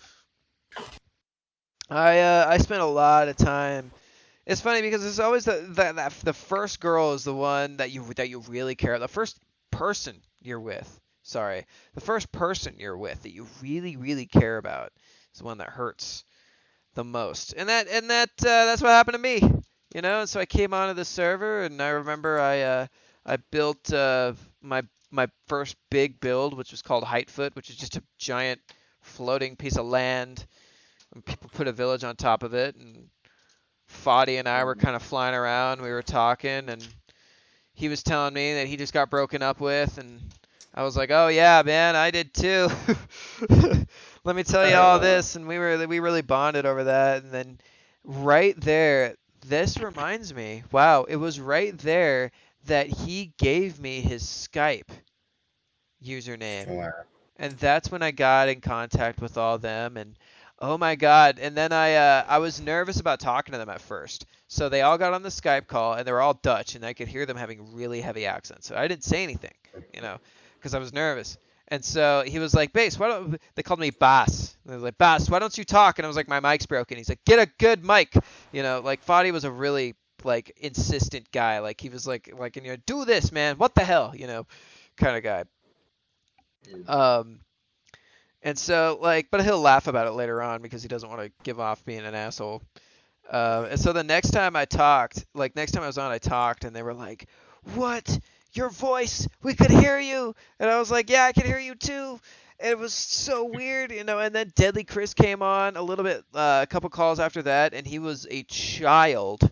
I spent a lot of time. It's funny because it's always the first girl is the one that you really care. The first person you're with. Sorry, the first person you're with that you really really care about is the one that hurts the most. That's what happened to me. And so I came onto the server, and I remember I built my first big build, which was called Heightfoot, which is just a giant floating piece of land, and people put a village on top of it, and Foddy and I were kind of flying around. We were talking, and he was telling me that he just got broken up with, and I was like, "Oh yeah, man, I did too." Let me tell you all this, and we really bonded over that. And then right there, this reminds me. Wow, it was right there that he gave me his Skype username. Wow. And that's when I got in contact with all them, and Oh my God. And then I was nervous about talking to them at first. So they all got on the Skype call and they were all Dutch and I could hear them having really heavy accents. So I didn't say anything, you know, because I was nervous. And so he was like, Bass, why don't they called me Bass? And they was like, Bass, why don't you talk? And I was like, my mic's broken. He's like, get a good mic. You know, like Fadi was a really like insistent guy. Like he was like, you know, do this, man. What the hell, you know, kind of guy. Um, and so like, but he'll laugh about it later on because he doesn't want to give off being an asshole. And so the next time I talked, like next time I was on, I talked, and they were like, "What? Your voice? We could hear you." And I was like, "Yeah, I can hear you too." And it was so weird, you know. And then Deadly Chris came on a little bit, a couple calls after that, and he was a child.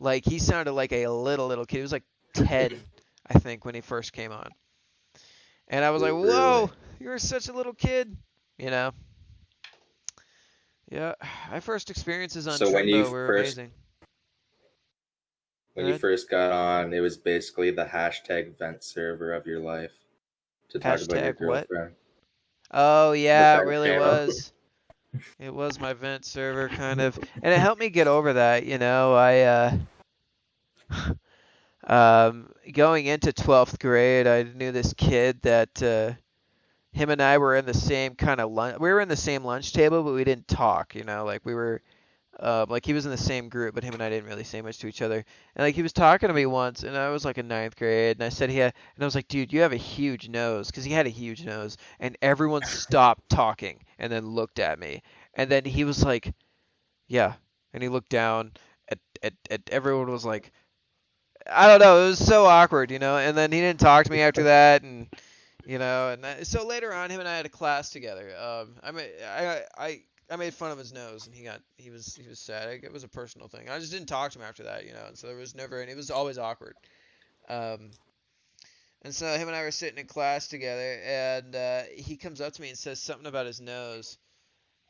Like he sounded like a little kid. He was like 10, I think, when he first came on. And I was like, "Whoa, Really? you're such a little kid," you know. Yeah, my first experiences on So when Trimbo you were first amazing. when Go you ahead. first got on, it was basically the hashtag vent server of your life to talk about your Hashtag what? girlfriend. Oh The yeah, it vent really channel. was. It was my vent server kind of, and it helped me get over that. You know, going into 12th grade, I knew this kid that him and I were in the same kind of lunch. We were in the same lunch table, but we didn't talk. You know, like we were. Like he was in the same group, but him and I didn't really say much to each other. And like he was talking to me once, and I was like in ninth grade, and I said and I was like, dude, you have a huge nose, because he had a huge nose, and everyone stopped talking and then looked at me, and then he was like, yeah, and he looked down at everyone was like, I don't know, it was so awkward, you know. And then he didn't talk to me after that, and you know, and so later on, him and I had a class together. I made fun of his nose, and he was sad. It was a personal thing. I just didn't talk to him after that, you know. And so there was never, and it was always awkward. Um, and so him and I were sitting in class together, and he comes up to me and says something about his nose,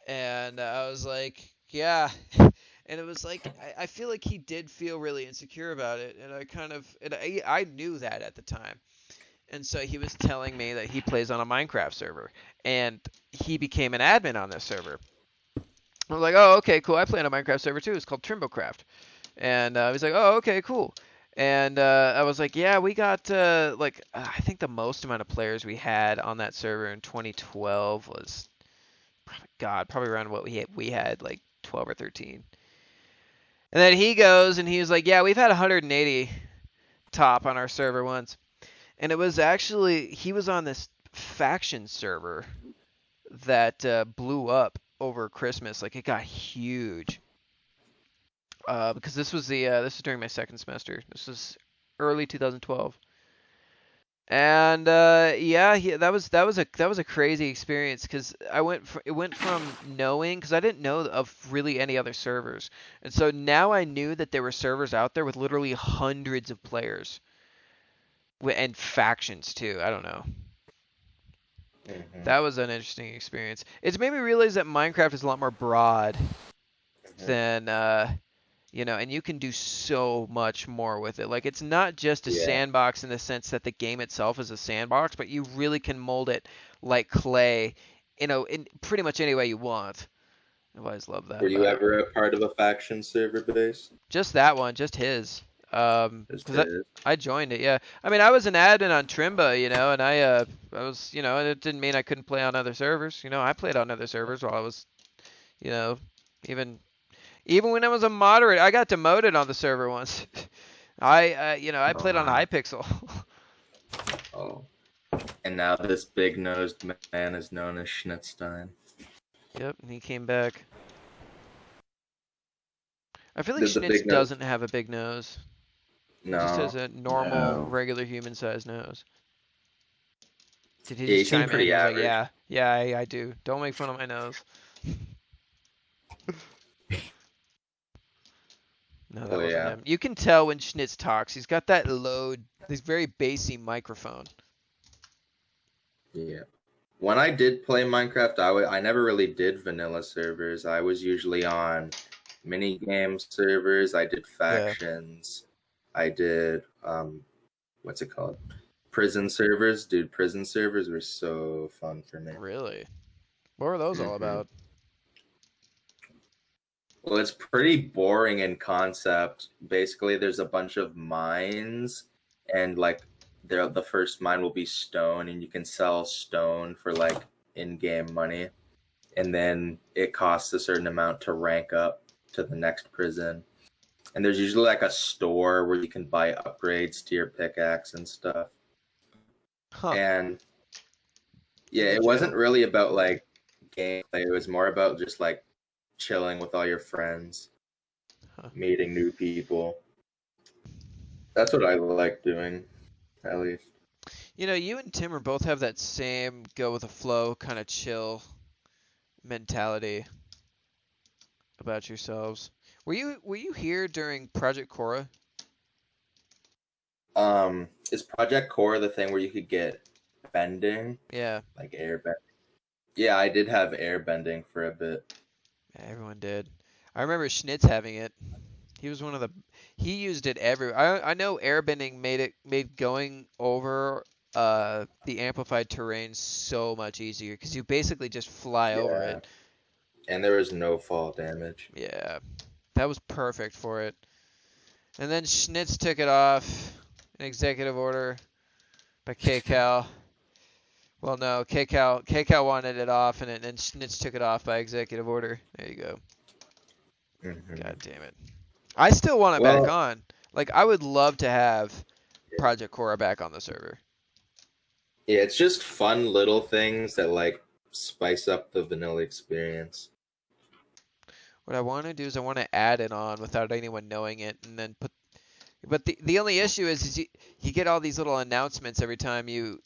and I was like, yeah. And it was like I feel like he did feel really insecure about it, and I knew that at the time. And so he was telling me that he plays on a Minecraft server, and he became an admin on this server. I was like, oh, okay, cool. I play on a Minecraft server too. It's called Trimbocast. And he's like, oh, okay, cool. And I was like, yeah, we got I think the most amount of players we had on that server in 2012 was, probably around what we had like 12 or 13. And then he goes and he was like, yeah, we've had 180 top on our server once. And it was actually, he was on this faction server that blew up over Christmas. Like it got huge. Because this was during my second semester. This was early 2012. And yeah, that was a crazy experience because it went from knowing, because I didn't know of really any other servers, and so now I knew that there were servers out there with literally hundreds of players and factions too. I don't know. Hmm. That was an interesting experience. It's made me realize that Minecraft is a lot more broad than and you can do so much more with it. Like it's not just a Yeah. sandbox in the sense that the game itself is a sandbox, but you really can mold it like clay, in pretty much any way you want. I've always loved that Were you about it. ever a part of a faction server base? Just that one, just his. Just 'Cause his. I joined it, yeah. I mean, I was an admin on Trimba, and I was, and it didn't mean I couldn't play on other servers. I played on other servers while I was, you know, even even when I was a moderate, I got demoted on the server once. I Oh played on wow. Hypixel. Oh. And now this big nosed man is known as Schnitzstein. Yep, and he came back. I feel like Did the Schnitz big nose? doesn't have a big nose. He just has No. a normal, No. regular human-sized nose. Did he Yeah, he just seemed chime in? pretty He was like, average. yeah, yeah, I do. Don't make fun of my nose. No, Oh that wasn't yeah. him. You can tell when Schnitz talks. He's got that low, this very bassy microphone. Yeah. When I did play Minecraft, I never really did vanilla servers. I was usually on mini game servers. I did Yeah. factions. I did what's it called? Prison servers. Dude, prison servers were so fun for me. Really? What were those all Hmm. about? Well, it's pretty boring in concept. Basically, there's a bunch of mines, and like the first mine will be stone, and you can sell stone for like in-game money, and then it costs a certain amount to rank up to the next prison. And there's usually like a store where you can buy upgrades to your pickaxe and stuff. Huh. And yeah, Pretty it wasn't chill. really about like gameplay. It was more about just like chilling with all your friends, Huh. meeting new people. That's what I like doing, at least. You know, you and Timmer both have that same go with the flow, kind of chill mentality about yourselves. Were you here during Project Cora? Is Project Core the thing where you could get bending, Yeah, like air bend? Yeah, I did have air bending for a bit. yeah, everyone did. I remember Schnitz having it. He was one of the he used it every. I know airbending made going over the amplified terrain so much easier because you basically just fly over Yeah, it. and there was no fall damage. Yeah, that was perfect for it. And then Schnitz took it off, an executive order by kaycaul. Well, no, kaycaul wanted it off, and then Schnitz took it off by executive order. There you go. Hmm. God damn it. I still want it back Well, on. Like, I would love to have yeah, Project Cora back on the server. it's just fun little things that like spice up the vanilla experience. What I want to do is I want to add it on without anyone knowing it, and then put. But the only issue is you get all these little announcements every time you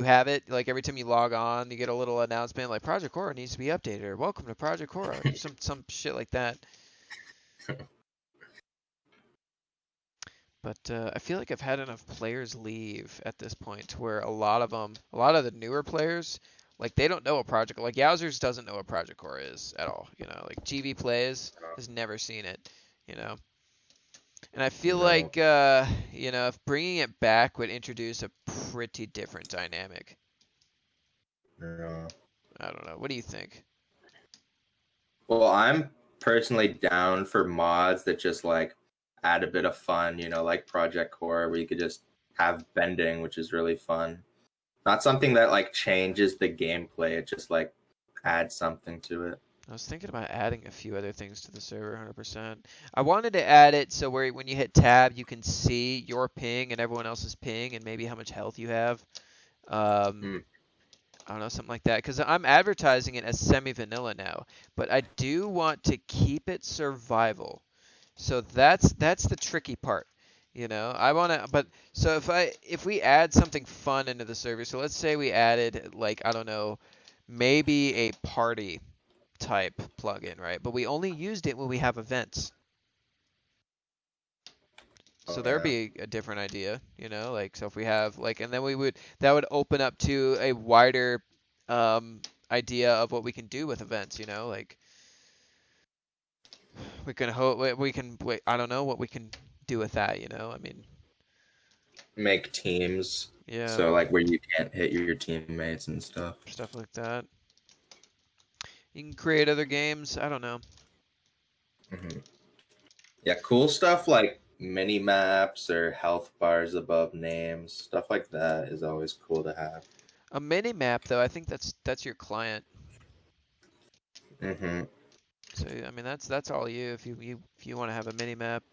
have it. Like every time you log on, you get a little announcement like Project Cora needs to be updated, or Welcome to Project Cora, or some shit like that. But I feel like I've had enough players leave at this point to where a lot of the newer players, like they don't know what Project, like Yowzers doesn't know what Project Core is at all. You know, like GB plays has never seen it. You know, and I feel No, like if bringing it back would introduce a pretty different dynamic. no. I don't know. What do you think? Well, I'm personally down for mods that just like add a bit of fun, like Project Core, where you could just have bending, which is really fun. Not something that like changes the gameplay, it just like adds something to it. I was thinking about adding a few other things to the server, 100%. I wanted to add it so where when you hit tab, you can see your ping and everyone else's ping and maybe how much health you have. Um, Mm. I don't know, something like that. Because I'm advertising it as semi-vanilla now, but I do want to keep it survival. So that's the tricky part. You know, I want to, but so if we add something fun into the server, so let's say we added like I don't know, maybe a party type plugin, right? But we only used it when we have events. So Oh there'd yeah. be a different idea, you know, like so if we have like and then that would open up to a wider idea of what we can do with events, you know, like we can wait, I don't know what we can do with that, you know. I mean, Make teams yeah, so like where you can't hit your teammates and stuff. stuff like that. You can create other games, I don't know. Hmm. Yeah, cool stuff like mini maps or health bars above names, stuff like that is always cool to have. A mini map though, I think that's your client. Hmm. So I mean that's all you if you want to have a mini map.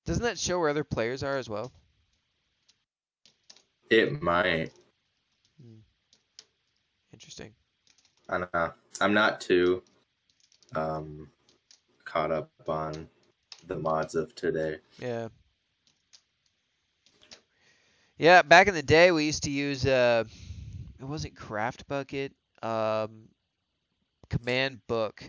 Doesn't that show where other players are as well? It might. Hmm, interesting. I don't know. I'm not too um, caught up on the mods of today. Yeah. Yeah, back in the day we used to use it wasn't Craft Bucket, um Command Book.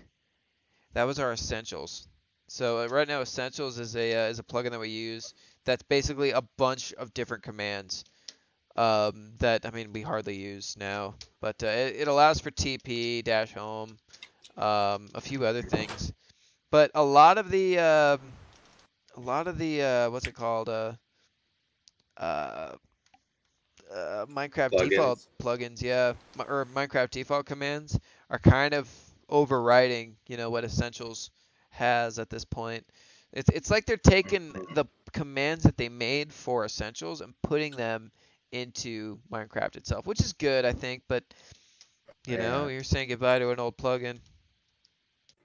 That was our essentials. So right now essentials is a plugin that we use that's basically a bunch of different commands that I mean we hardly use now, but it allows for TP dash home, a few other things. But a lot of the what's it called uh, Minecraft default Plugins. plugins, yeah, or Minecraft default commands are kind of overriding, you know, what Essentials has at this point. It's like they're taking the commands that they made for Essentials and putting them into Minecraft itself, which is good, I think. But Yeah. you're saying goodbye to an old plugin.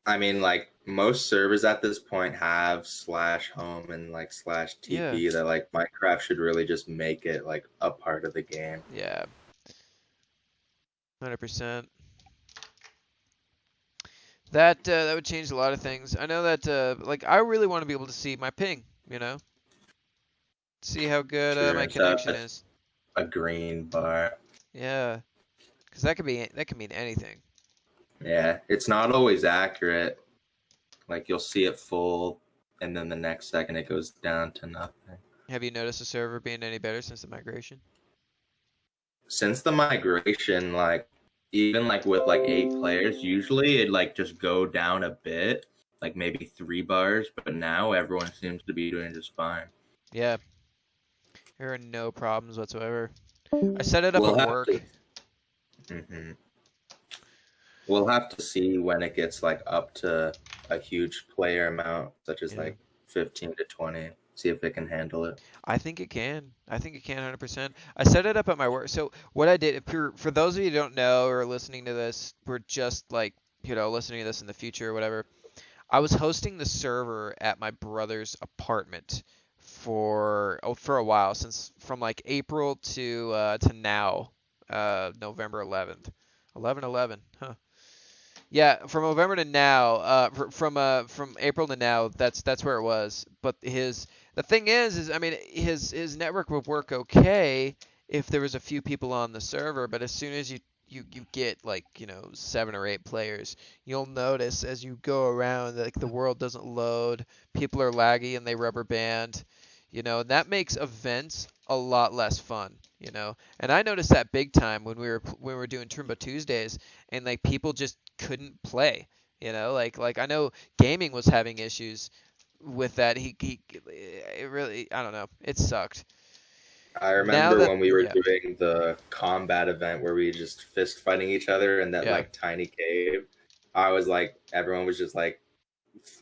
I mean, like most servers at this point have /home and like Yeah, /TP that like Minecraft should really just make it like a part of the game. yeah, 100%. That would change a lot of things. I know that like I really want to be able to see my ping, see how good my Sure. So connection is. a green bar. Yeah, because that can mean anything. Yeah, it's not always accurate. Like you'll see it full, and then the next second it goes down to nothing. Have you noticed the server being any better since the migration? Since the migration, like even like with like 8 players, usually it like just go down a bit, like maybe 3 bars. But now everyone seems to be doing just fine. Yeah, there are no problems whatsoever. I set it up We'll at have work. to. hmm We'll have to see when it gets like up to a huge player amount, such as Yeah. like 15 to 20. See if it can handle it. I think it can. I think it can 100%. I set it up at my work. So what I did, for those of you who don't know or are listening to this, we're just like, listening to this in the future or whatever. I was hosting the server at my brother's apartment for a while, since from like April to now, November 11th. 11/11, huh? Yeah, from November to now, from April to now, that's where it was. But the thing is I mean his network would work okay if there was a few people on the server, but as soon as you get like 7 or 8 players, you'll notice as you go around like the world doesn't load, people are laggy and they rubber band, and that makes events a lot less fun. And I noticed that big time when we were doing Trimbo Tuesdays, and like people just couldn't play. Like I know gaming was having issues with that. He it really, I don't know. It sucked. I Now remember that when we were yeah doing the combat event where we just fist fighting each other in that yeah like tiny cave. I was like, everyone was just like,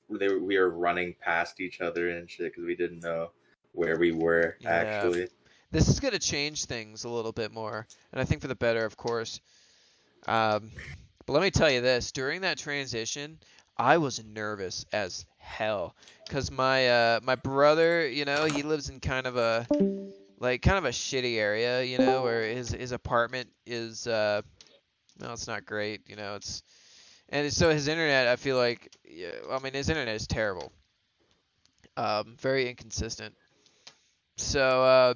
we were running past each other and shit because we didn't know where we were yeah, actually. this is gonna change things a little bit more, and I think for the better, of course. Um, but let me tell you this: during that transition, I was nervous as hell because my brother, he lives in kind of a shitty area, where his apartment is no, it's not great, so his internet, I feel like, yeah, I mean, his internet is terrible, very inconsistent. So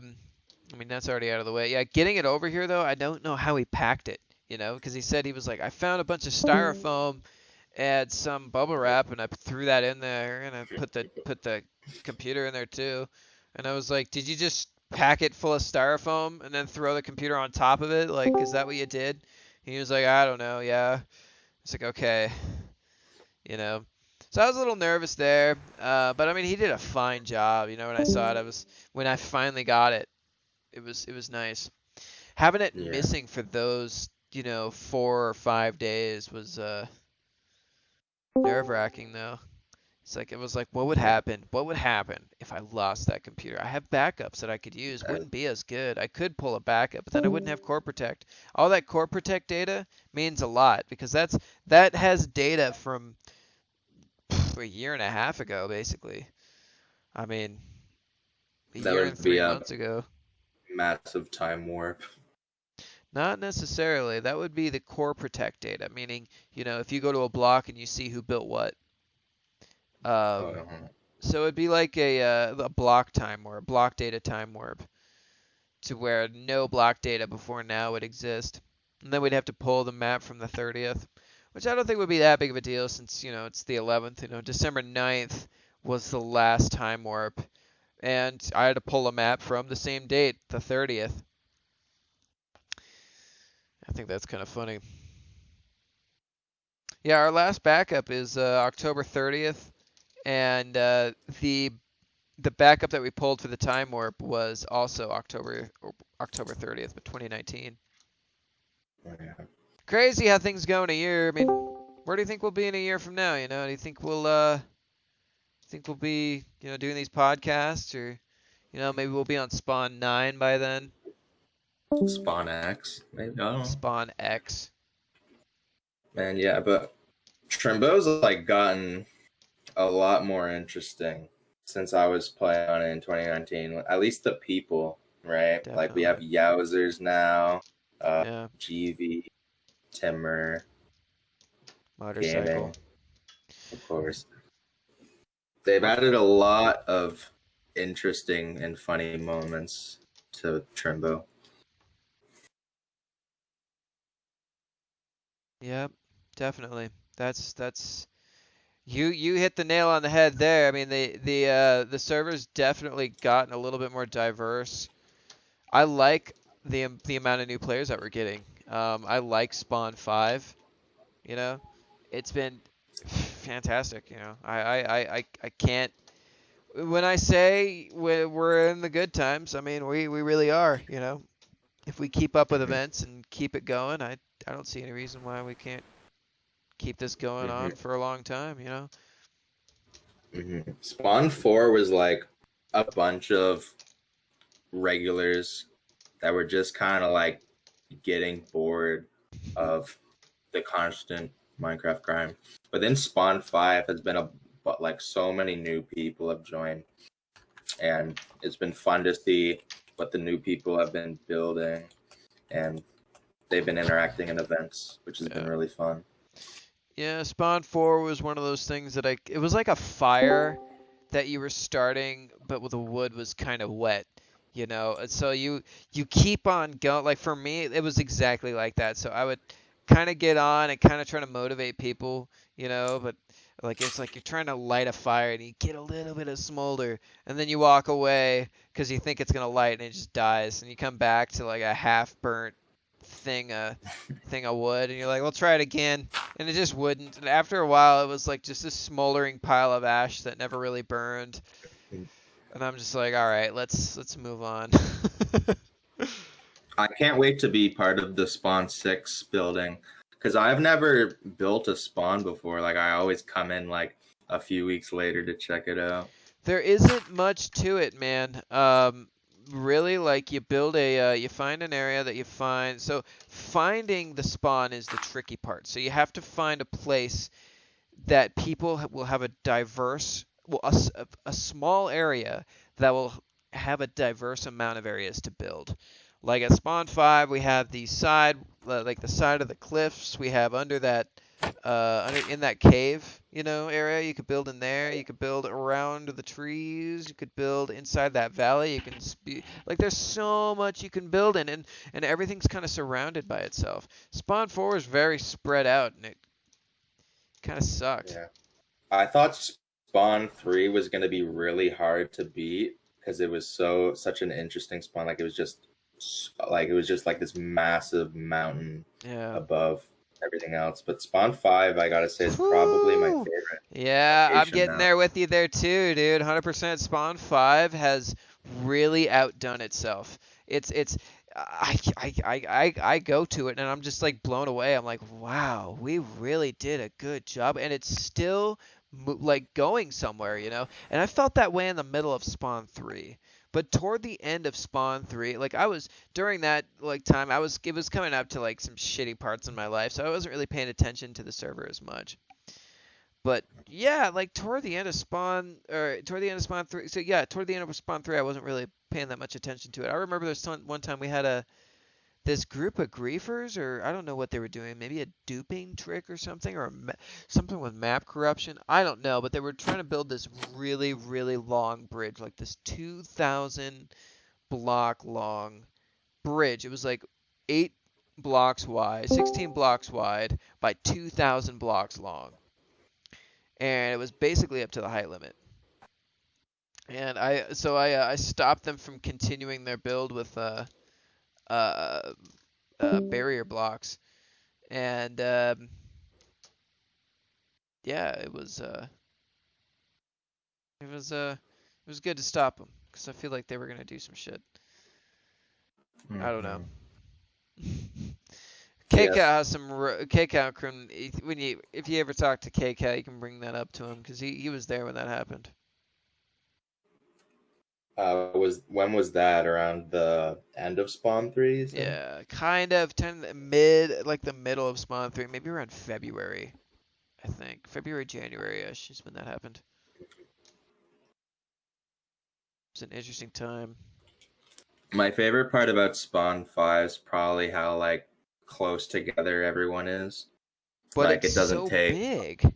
I mean, that's already out of the way. Yeah, getting it over here though, I don't know how he packed it, because he said he was like, I found a bunch of styrofoam and some bubble wrap, and I threw that in there, and I put the computer in there too. And I was like, did you just pack it full of styrofoam and then throw the computer on top of it? Like, is that what you did? And he was like, I don't know. Yeah. It's like, okay, you know. So I was a little nervous there, but I mean, he did a fine job. When I saw it, when I finally got it, it was nice. Having it Yeah. missing for those 4 or 5 days was nerve-wracking though. It was like, what would happen? What would happen if I lost that computer? I have backups that I could use. Wouldn't be as good. I could pull a backup, but then I wouldn't have Core Protect. All that Core Protect data means a lot because that has data from a year and a half ago, basically. I mean, a That year and would be three a months ago. massive time warp. Not necessarily. That would be the Core Protect data, meaning, if you go to a block and you see who built what. Oh, Um, so it'd be like a block time warp, block data time warp, to where no block data before now would exist. And then we'd have to pull the map from the 30th, which I don't think would be that big of a deal since, it's the 11th. December 9th was the last time warp, and I had to pull a map from the same date, the 30th. I think that's kind of funny. Yeah, our last backup is October 30th, and the backup that we pulled for the time warp was also October 30th, but 2019. yeah. Crazy how things go in a year. I mean, where do you think we'll be in a year from now? Do you think we'll think we'll be, doing these podcasts, or, maybe we'll be on Spawn 9 by then? Spawn X, maybe. I don't know. Spawn X. Man, yeah, but Trimbo's like gotten a lot more interesting since I was playing on it in 2019. At least the people, right? Like we have Definitely. Yowzers now, Yeah. GV, Timmer, Motorcycle. Gaming, of course. They've Mar- added a lot of interesting and funny moments to Trimbo. Yep. Definitely. That's you hit the nail on the head there. I mean, the server's definitely gotten a little bit more diverse. I like the amount of new players that we're getting. I like Spawn 5, you know. It's been fantastic, you know. I can't, when I say we're in the good times, I mean we really are, you know. If we keep up with Mm-hmm. events and keep it going, I don't see any reason why we can't keep this going Mm-hmm. on for a long time, you know. Mm-hmm. Spawn 4 was like a bunch of regulars that were just kind of like getting bored of the constant Minecraft grind. But then Spawn 5 has been but like so many new people have joined, and it's been fun to see what the new people have been building, and they've been interacting in events, which has been Yeah. really fun. Yeah, Spawn 4 was one of those things that it was like a fire that you were starting, but with the wood was kind of wet, you know. And so you keep on going. Like for me, it was exactly like that. So I would kind of get on and kind of try to motivate people, you know. But like it's like you're trying to light a fire and you get a little bit of smolder, and then you walk away because you think it's gonna light and it just dies, and you come back to like a half burnt thing thing of wood, and you're like, "Well, try it again," and it just wouldn't. And after a while, it was like just this smoldering pile of ash that never really burned. And I'm just like, all right, let's move on. I can't wait to be part of the Spawn 6 building, because I've never built a spawn before. Like I always come in like a few weeks later to check it out. There isn't much to it, man. Really, like you find an area that you find. So finding the spawn is the tricky part. So you have to find a place that people will have a diverse, well, a small area that will have a diverse amount of areas to build. Like at Spawn 5, we have the side, like the side of the cliffs. We have under that, in that cave, area. You could build in there. You could build around the trees. You could build inside that valley. You can like there's so much you can build in, and everything's kind of surrounded by itself. Spawn 4 is very spread out, and it kind of sucked. Yeah. I thought Spawn 3 was going to be really hard to beat because it was such an interesting spawn. Like it was just like this massive mountain Yeah. above everything else. But Spawn 5, I gotta say, is probably my Whew. favorite Yeah, I'm location getting now. there with you there too, dude. 100% Spawn 5 has really outdone itself. It's I go to it and I'm just like blown away. I'm like, wow, we really did a good job, and it's still like going somewhere, you know. And I felt that way in the middle of Spawn 3. But toward the end of Spawn 3, like I was during that like time, it was coming up to like some shitty parts in my life, so I wasn't really paying attention to the server as much. But yeah, like toward the end of Spawn, or toward the end of Spawn 3, so yeah, toward the end of Spawn 3, I wasn't really paying that much attention to it. I remember there's one time we had this group of griefers, or I don't know what they were doing, maybe a duping trick or something, or something with map corruption. I don't know, but they were trying to build this really, really long bridge, like this 2,000 block long bridge. It was like 8 blocks wide, 16 blocks wide by 2,000 blocks long, and it was basically up to the height limit. And I stopped them from continuing their build with uh, barrier blocks, and yeah, it was good to stop them because I feel like they were gonna do some shit. I don't know. Mhm. KCal Yes. has some KCal when if you ever talk to KCal, you can bring that up to him because he was there when that happened. When was that? Around the end of Spawn 3, you said? Yeah, like the middle of Spawn 3, maybe around February, I think. February, January-ish is when that happened. It's an interesting time. My favorite part about Spawn 5 is probably how like close together everyone is. But Like it's it doesn't so take. big.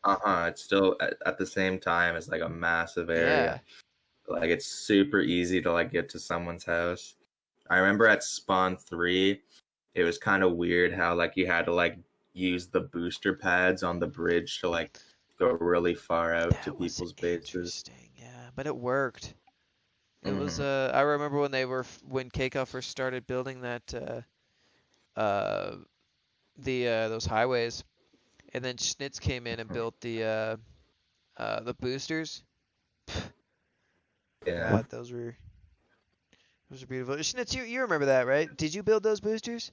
It's still at the same time it's like a massive Yeah. area. Like it's super easy to like get to someone's house. I remember at Spawn 3, it was kind of weird how like you had to like use the booster pads on the bridge to like go really far out to That was people's bases. interesting. Yeah, but it worked. It was Hmm. I remember when kaycaul first started building that uh those highways, and then Schnitz came in and built the boosters. Yeah. God, those were beautiful. Schnitz, you remember that, right? Did you build those boosters?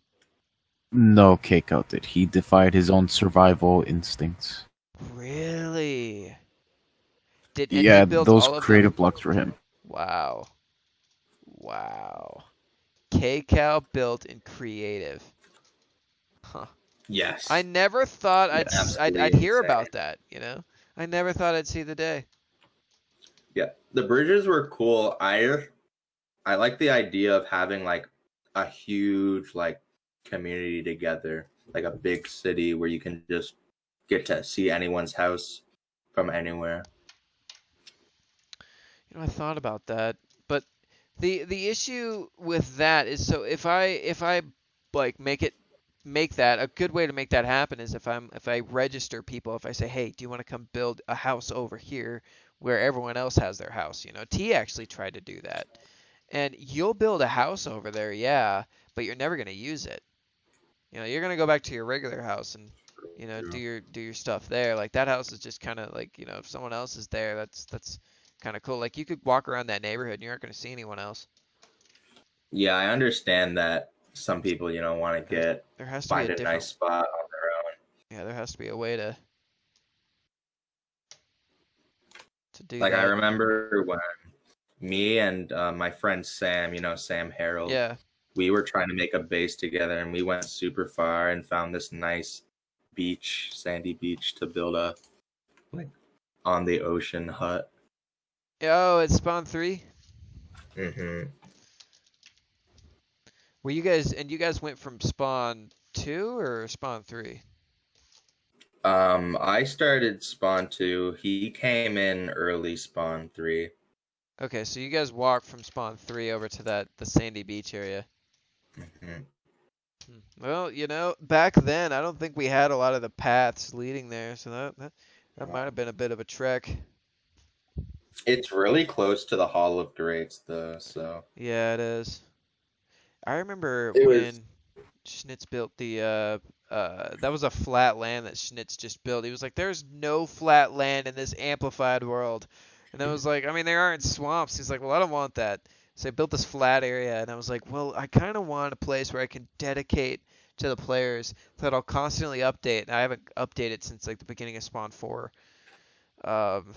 No, kaycaul did. He defied his own survival instincts. Really? And he Yeah, built those all of them? creative blocks were him. Wow. Wow. kaycaul built in creative. Huh. Yes. I never thought Yes. I'd Absolutely hear insane. about that, you know? I never thought I'd see the day. Yeah, the bridges were cool. I like the idea of having like a huge like community together, like a big city where you can just get to see anyone's house from anywhere. You know, I thought about that, but the issue with that is, so if I like make that a good way to make that happen is if I register people, if I say, hey, do you want to come build a house over here where everyone else has their house? You know, T actually tried to do that, and you'll build a house over there, yeah, but you're never gonna use it. You know, you're gonna go back to your regular house and, you know, do your stuff there. Like that house is just kind of like, you know, if someone else is there, that's kind of cool. Like you could walk around that neighborhood and you aren't gonna see anyone else. Yeah, I understand that some people, want to There has to be a find a nice different, spot on their own. yeah, there has to be a way to do Like I that. remember when me and my friend Sam, Sam Harold, Yeah. we were trying to make a base together, and we went super far and found this nice beach, sandy beach, to build a like on the ocean hut. Oh, it's Spawn 3? Hmm. Were you guys went from Spawn 2 or Spawn 3? I started Spawn 2. He came in early Spawn 3. Okay, so you guys walked from Spawn 3 over to the sandy beach area. Hmm. Well, you know, back then I don't think we had a lot of the paths leading there, so that might have been a bit of a trek. It's really close to the Hall of Greats, though. So Yeah, it is. I remember it was. when Schnitz built that was a flat land that Schnitz just built. He was like, "There's no flat land in this amplified world," and I was like, "I mean, there aren't swamps." He's like, "Well, I don't want that." So I built this flat area, and I was like, "Well, I kind of want a place where I can dedicate to the players that I'll constantly update." And I haven't updated since like the beginning of Spawn 4. Um,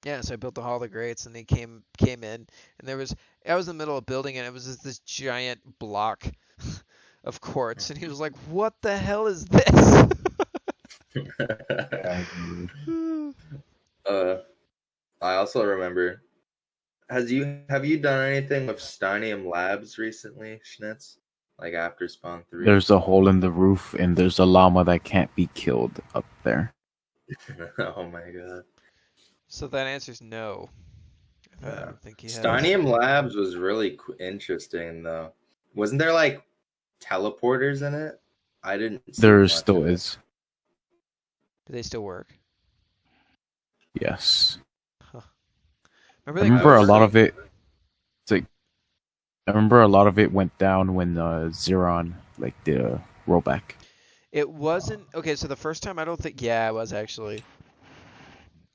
yeah, so I built the Hall of the Greats, and they came in, and I was in the middle of building it. It was just this giant block of quartz, and he was like, "What the hell is this?" uh, I also remember. Have you done anything with Steinium Labs recently, Schnitz? Like after Spawn 3? There's a hole in the roof, and there's a llama that can't be killed up there. Oh my god. So that answer's no. I Yeah. don't think he has. Steinium Labs was really interesting, though. Wasn't there like teleporters in it? I didn't see There much still of it. is. Do they still work? Yes. Huh. I Remember remember a was lot like- of it. It's like I remember a lot of it went down when Zeron like did a rollback. It wasn't okay. So the first time, I don't think. Yeah, it was actually.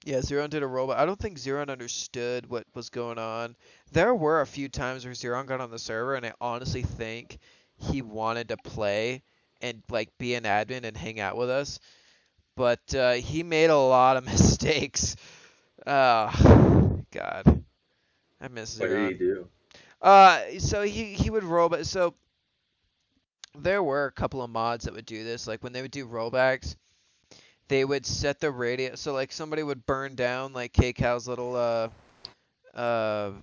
Yeah, Zeron did a robot. I don't think Zeron understood what was going on. There were a few times where Zeron got on the server, and I honestly think he wanted to play and like be an admin and hang out with us, but he made a lot of mistakes. Oh, God. I miss What did he Zeron. do? So he would roll back. So there were a couple of mods that would do this. Like when they would do rollbacks, they would set the radius. So like somebody would burn down like kaycaul's little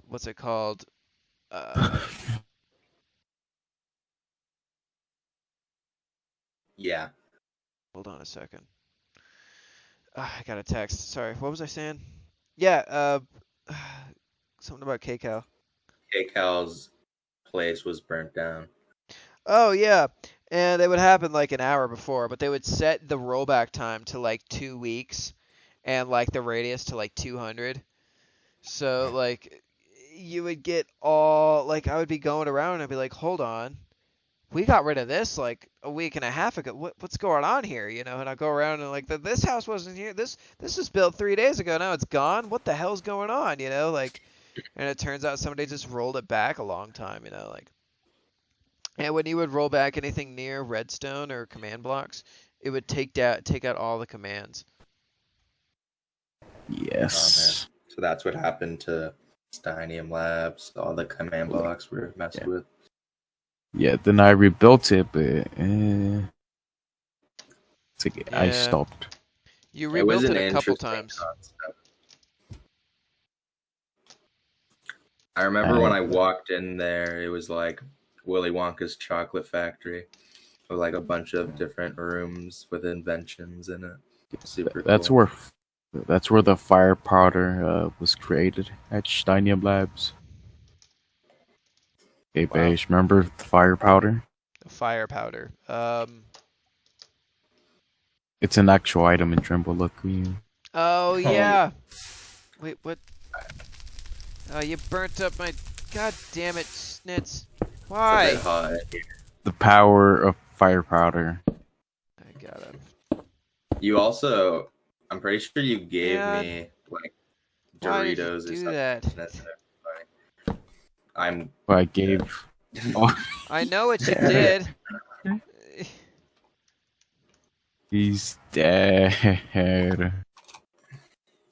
what's it called? Uh, Yeah. hold on a second. I got a text. Sorry, what was I saying? Yeah, something about kaycaul. kaycaul's place was burnt down. Oh yeah, and it would happen like an hour before, but they would set the rollback time to like 2 weeks, and like the radius to like 200. So like you would get all like I would be going around and I'd be like, hold on, we got rid of this like a week and a half ago. What's going on here? You know, and I go around and like this house wasn't here. This was built 3 days ago. Now it's gone. What the hell's going on? You know, like, and it turns out somebody just rolled it back a long time. You know, like. And when you would roll back anything near redstone or command blocks, it would take out all the commands. Yes. So that's what happened to Steinium Labs. All the command blocks were messed with. Yeah, then I rebuilt it, but it's like I Yeah. stopped. You It was rebuilt an it a couple interesting times. concept. I remember when I walked in there, it was like Willy Wonka's chocolate factory with like a bunch of different rooms with inventions in it. Super That's cool. where the fire powder was created at Steinium Labs. Hey, Wow. Beige, remember the fire powder? The fire powder. It's an actual item in Trimble. Look, Oh yeah. Wait, what? Oh, you burnt up my. God damn it, Snitz. It's a Why? bit hot. the power of fire powder. I got him. You also, I'm pretty sure you gave Yeah. me like Why did you Doritos or do something. that? That's funny. I'm. What I gave. Oh, I know what you did. he's dead.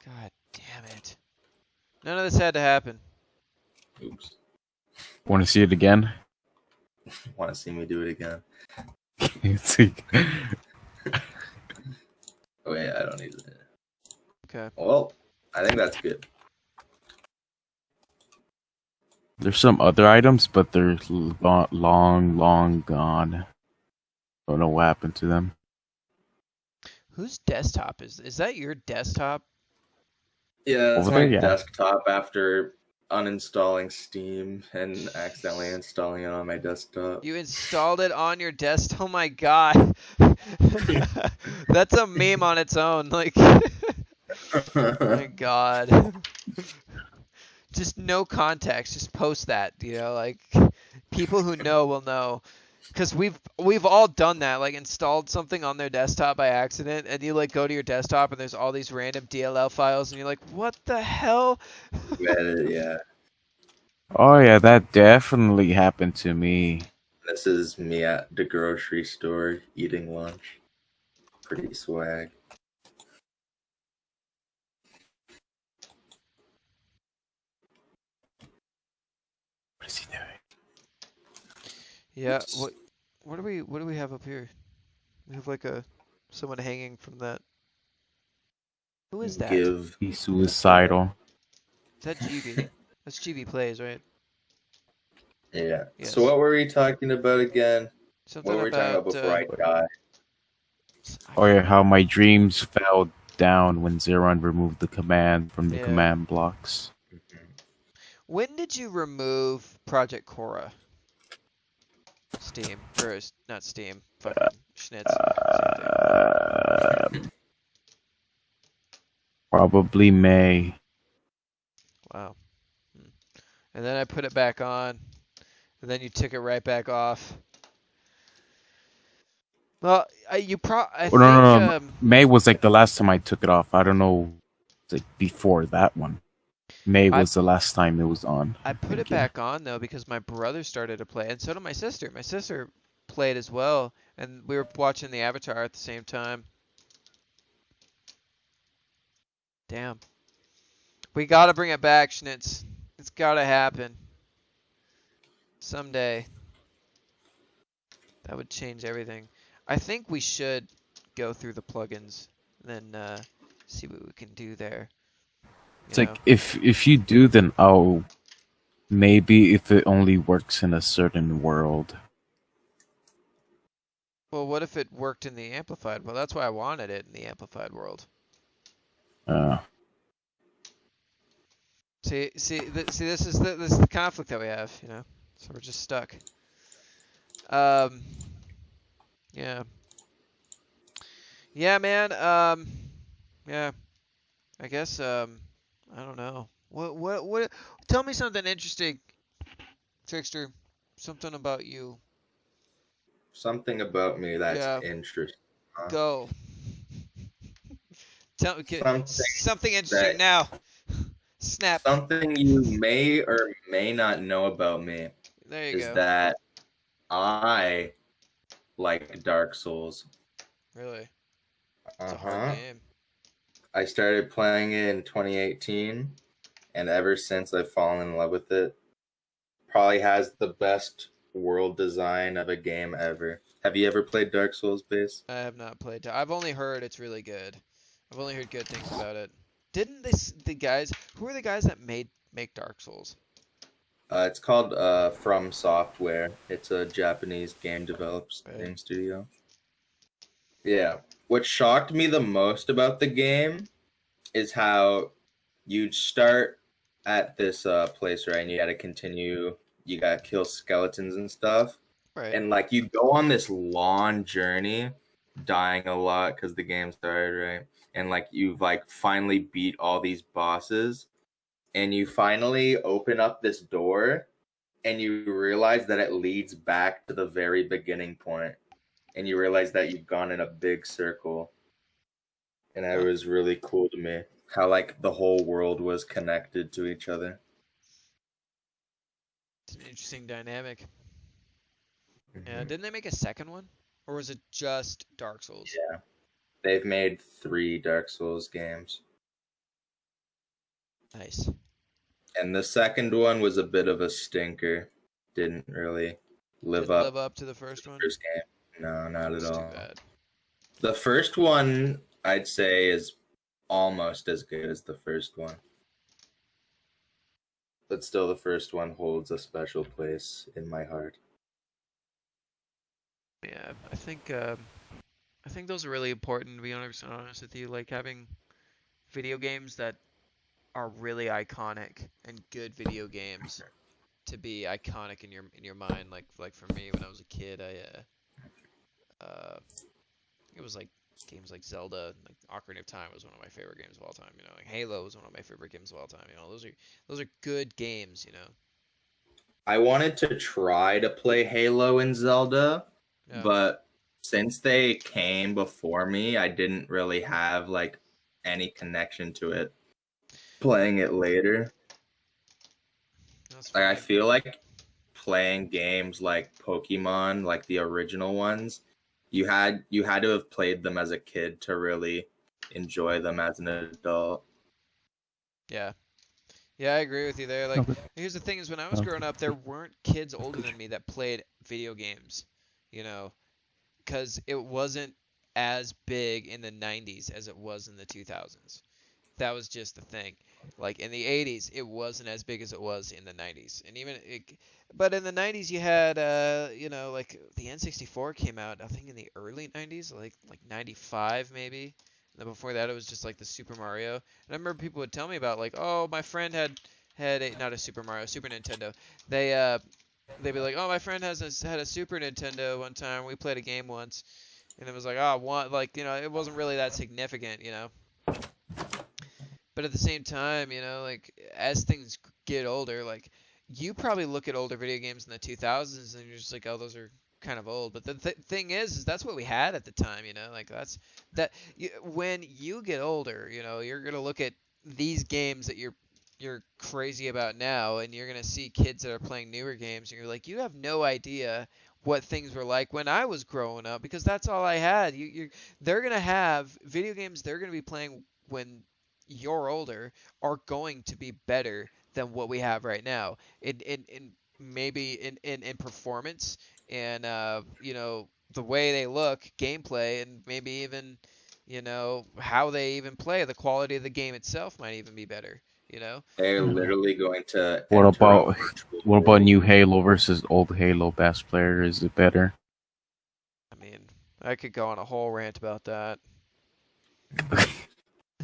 God damn it. None of this had to happen. Oops. Want to see it again? Want to see me do it again? It's like, Oh wait, I don't need it. Okay. Well, I think that's good. there's some other items, but they're long gone. Don't know what happened to them. Whose desktop is that your desktop? Yeah, that's Over my there, yeah. desktop after uninstalling Steam and accidentally installing it on my desktop. You installed it on your desktop? Oh my god. That's a meme on its own. Like, oh my god. Just no context. Just post that. You know, like people who know will know. Because we've all done that, like installed something on their desktop by accident, and you like go to your desktop and there's all these random DLL files, and you're like, what the hell? Yeah. Oh yeah, that definitely happened to me. This is me at the grocery store eating lunch. Pretty swag. What is he doing? Yeah. What do we have up here? We have like someone hanging from that. Who is that? Is He's suicidal. that GB? That's GB Plays, right? Yeah. Yes. So what were we talking about again? Something What were we talking about before I died? Oh yeah, how my dreams fell down when Zeron removed the command from the Yeah. command blocks. When did you remove Project Cora? Steam. Or not Steam. Fucking Schnitz. Same thing. Probably May. Wow. And then I put it back on. And then you took it right back off. Well, I think No. May was like the last time I took it off. I don't know. It's like before that one. May was the last time it was on. I put it back on though because my brother started to play, and so did my sister. My sister played as well, and we were watching the Avatar at the same time. Damn. We gotta bring it back, Schnitz. It's gotta happen someday. That would change everything. I think we should go through the plugins, then see what we can do there. It's like if you do, then maybe if it only works in a certain world. Well, what if it worked in the amplified? Well, that's why I wanted it in the amplified world. See, this is the conflict that we have, you know. So we're just stuck. Yeah. Yeah, man. Yeah. I guess. I don't know. What? Tell me something interesting, Trickster. Something about you. Something about me that's Yeah. interesting. Huh? Go. Tell me Something something interesting that now. Snap. something you may or may not know about me There you is go. that I like Dark Souls. Really. It's a hard Uh-huh. game. I started playing it in 2018, and ever since I've fallen in love with it. Probably has the best world design of a game ever. Have you ever played Dark Souls base? I have not played. I've only heard it's really good. I've only heard good things about it. Didn't the guys? Who are the guys that make Dark Souls? It's called From Software. It's a Japanese game developing studio. Yeah. What shocked me the most about the game is how you'd start at this place, right? And you got to continue. You got to kill skeletons and stuff. Right. And like you go on this long journey, dying a lot because the game started, right? And like you've like finally beat all these bosses, and you finally open up this door, and you realize that it leads back to the very beginning point, and you realize that you've gone in a big circle, and it was really cool to me how like the whole world was connected to each other. It's an interesting dynamic. Yeah. Mhm. Didn't they make a second one, or was it just Dark Souls? Yeah, they've made 3 Dark Souls games. Nice. And the second one was a bit of a stinker. Didn't really live Didn't live up up to the to first the one. first game. No, not That's at too all. bad. The first one, I'd say, is almost as good as the first one. But still, the first one holds a special place in my heart. Yeah, I think those are really important. To be honest with you, like having video games that are really iconic and good video games to be iconic in your mind. Like for me, when I was a kid, it was like games like Zelda, like Ocarina of Time was one of my favorite games of all time. You know, like Halo was one of my favorite games of all time. You know, those are good games. You know. I wanted to try to play Halo and Zelda, Yeah. but since they came before me, I didn't really have like any connection to it. Playing it later, That's like I funny. feel like playing games like Pokemon, like the original ones, you had to have played them as a kid to really enjoy them as an adult. Yeah. Yeah, I agree with you there. Like, Okay. here's the thing: is when I was growing up, there weren't kids older than me that played video games. You know, because it wasn't as big in the 90s as it was in the 2000s. That was just the thing. Like in the 80s, it wasn't as big as it was in the 90s. And but in the 90s you had you know, like the N64 came out I think in the early 90s, like 95 maybe. And then before that it was just like the Super Mario. And I remember people would tell me about like, "Oh, my friend had a not a Super Mario, Super Nintendo." They'd be like, "Oh, my friend had a Super Nintendo one time. We played a game once." And it was like, "Oh, one like, you know, it wasn't really that significant, you know." But at the same time, you know, like as things get older, like you probably look at older video games in the 2000s and you're just like, "Oh, those are kind of old." But the thing is that's what we had at the time, you know? Like when you get older, you know, you're going to look at these games that you're crazy about now, and you're going to see kids that are playing newer games and you're like, "You have no idea what things were like when I was growing up, because that's all I had." They're going to have video games they're going to be playing when you're older are going to be better than what we have right now. In maybe in performance and you know, the way they look, gameplay, and maybe even, you know, how they even play. The quality of the game itself might even be better. You know. They're literally going to What enter a about virtual what about world. new Halo versus old Halo? Best player, is it better? I mean, I could go on a whole rant about that.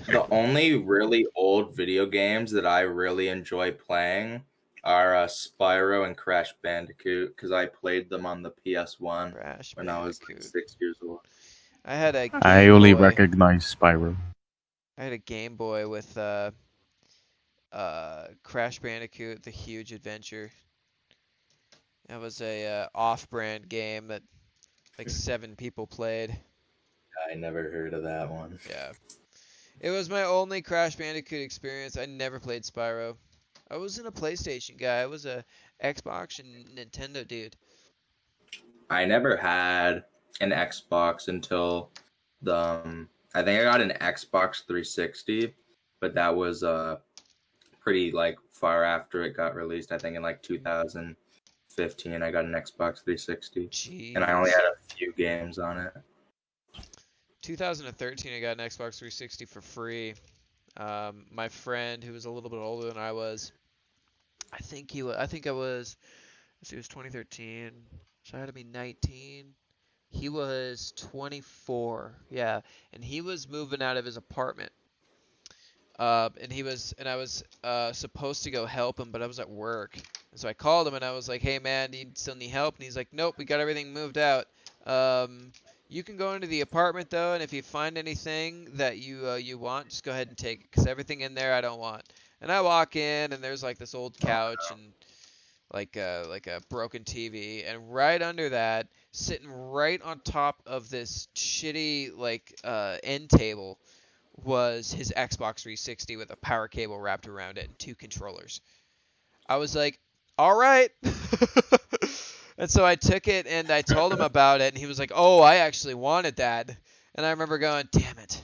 The only really old video games that I really enjoy playing are Spyro and Crash Bandicoot because I played them on the PS1 Crash when I was like Bandicoot. 6 years old. I had a I Game only Boy. recognize Spyro. I had a Game Boy with Crash Bandicoot: The Huge Adventure. That was a off-brand game that like 7 people played. I never heard of that one. Yeah. It was my only Crash Bandicoot experience. I never played Spyro. I wasn't a PlayStation guy. I was a Xbox and Nintendo dude. I never had an Xbox until the I think I got an Xbox 360, but that was pretty like far after it got released. I think in like 2015 I got an Xbox 360 and I only Jeez. had a few games on it. 2013, I got an Xbox 360 for free. My friend, who was a little bit older than I was, I think he was. I think I was. Let's see, it was 2013, so I had to be 19. He was 24, yeah, and he was moving out of his apartment. And I was supposed to go help him, but I was at work. And so I called him and I was like, "Hey man, do you still need help?" And he's like, "Nope, we got everything moved out. You can go into the apartment though, and if you find anything that you want, just go ahead and take it, 'cause everything in there I don't want." And I walk in and there's like this old couch and like a broken TV, and right under that, sitting right on top of this shitty like end table, was his Xbox 360 with a power cable wrapped around it and 2 controllers. I was like, all right. And so I took it and I told him about it, and he was like, oh, I actually wanted that. And I remember going, damn it.